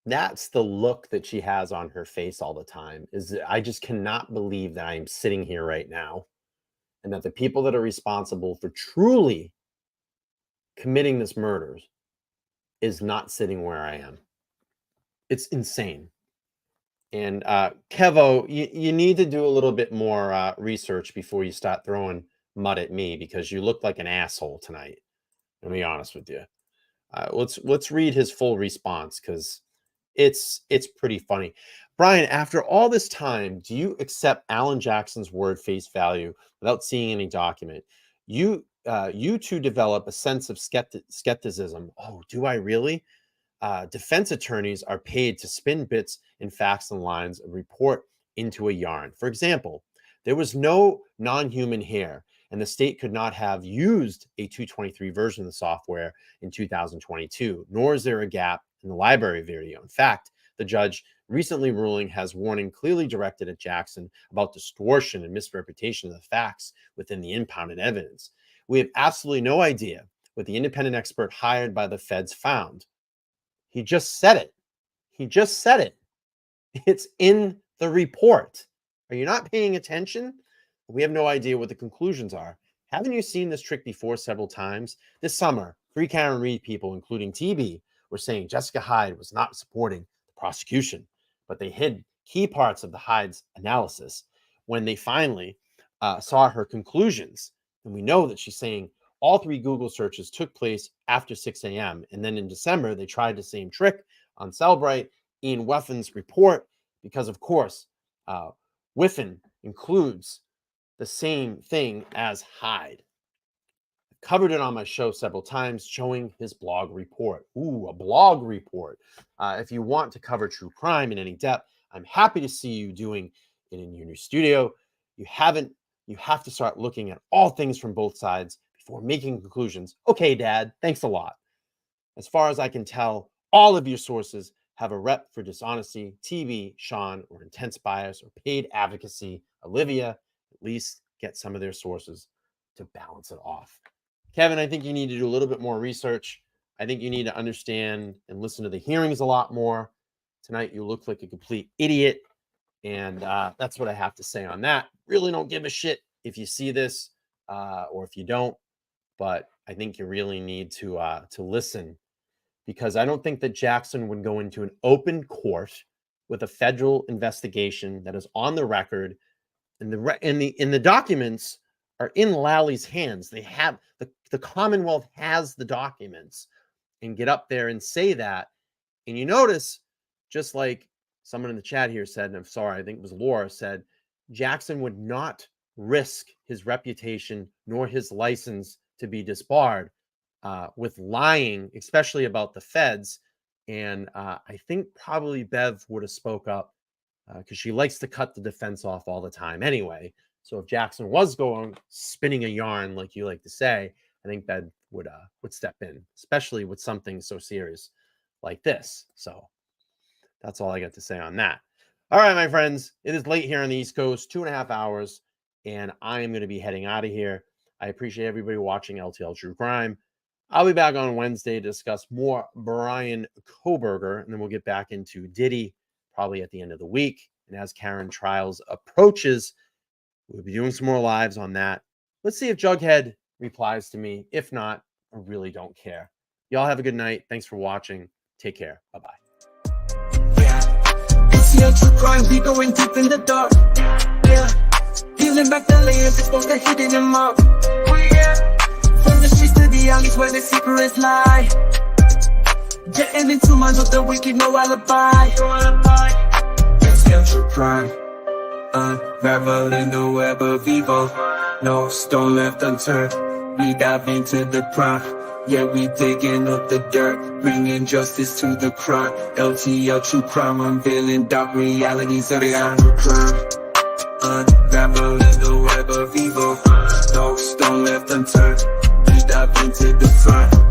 That's the look that she has on her face all the time, is that I just cannot believe that I am sitting here right now and that the people that are responsible for truly committing this murder is not sitting where I am. It's insane. And Kevo, you need to do a little bit more research before you start throwing mud at me, because you look like an asshole tonight. Let me be honest with you. Let's read his full response, because it's pretty funny. Brian, after all this time, do you accept Alan Jackson's word face value without seeing any document? You two develop a sense of skepticism. Oh, do I really? Defense attorneys are paid to spin bits and facts and lines of report into a yarn. For example, there was no non-human hair, and the state could not have used a 223 version of the software in 2022, nor is there a gap in the library video. In fact, the judge recently ruling has warning clearly directed at Jackson about distortion and misrepresentation of the facts within the impounded evidence. We have absolutely no idea what the independent expert hired by the feds found. He just said it. He just said it. It's in the report. Are you not paying attention? We have no idea what the conclusions are. Haven't you seen this trick before several times? This summer, 3 Karen Reed people, including TB, were saying Jessica Hyde was not supporting the prosecution, but they hid key parts of the Hyde's analysis when they finally saw her conclusions. And we know that she's saying all 3 Google searches took place after 6 a.m. And then in December, they tried the same trick on Cellbrite, Ian Weffen's report, because of course, Weffen includes the same thing as Hyde. I've covered it on my show several times, showing his blog report. Ooh, a blog report. If you want to cover true crime in any depth, I'm happy to see you doing it in your new studio. You have to start looking at all things from both sides before making conclusions. Okay, Dad, thanks a lot. As far as I can tell, all of your sources have a rep for dishonesty, TV, Sean, or intense bias, or paid advocacy. Olivia, at least get some of their sources to balance it off. Kevin, I think you need to do a little bit more research. I think you need to understand and listen to the hearings a lot more. Tonight, you look like a complete idiot. And that's what I have to say on that. Really don't give a shit if you see this or if you don't. But I think you really need to listen, because I don't think that Jackson would go into an open court with a federal investigation that is on the record, and the documents are in Lally's hands. They have the Commonwealth has the documents, and get up there and say that. And you notice, just like someone in the chat here said, and I'm sorry, I think it was Laura, said Jackson would not risk his reputation nor his license to be disbarred with lying, especially about the feds. And I think probably Bev would have spoke up because she likes to cut the defense off all the time anyway. So if Jackson was spinning a yarn, like you like to say, I think Bev would step in, especially with something so serious like this. So that's all I got to say on that. All right, my friends, it is late here on the East Coast, 2.5 hours, and I am going to be heading out of here. I appreciate everybody watching LTL True Crime. I'll be back on Wednesday to discuss more Brian Kohberger, and then we'll get back into Diddy probably at the end of the week. And as Karen Trials approaches, we'll be doing some more lives on that. Let's see if Jughead replies to me. If not, I really don't care. Y'all have a good night. Thanks for watching. Take care. Bye-bye. LTL True Crime, we going deep in the dark. Yeah. Peeling back the layers, exposed the hidden them up. From the streets to the alleys where the secrets lie. Jetting into minds of the wicked, no alibi. LTL true crime. Unraveling the web of evil. No stone left unturned. We dive into the crime. Yeah, we digging up the dirt, bringing justice to the crime. LTL true crime, unveiling dark realities of the true crime. Unraveling the web of evil. No stone left unturned. We dive into the crime.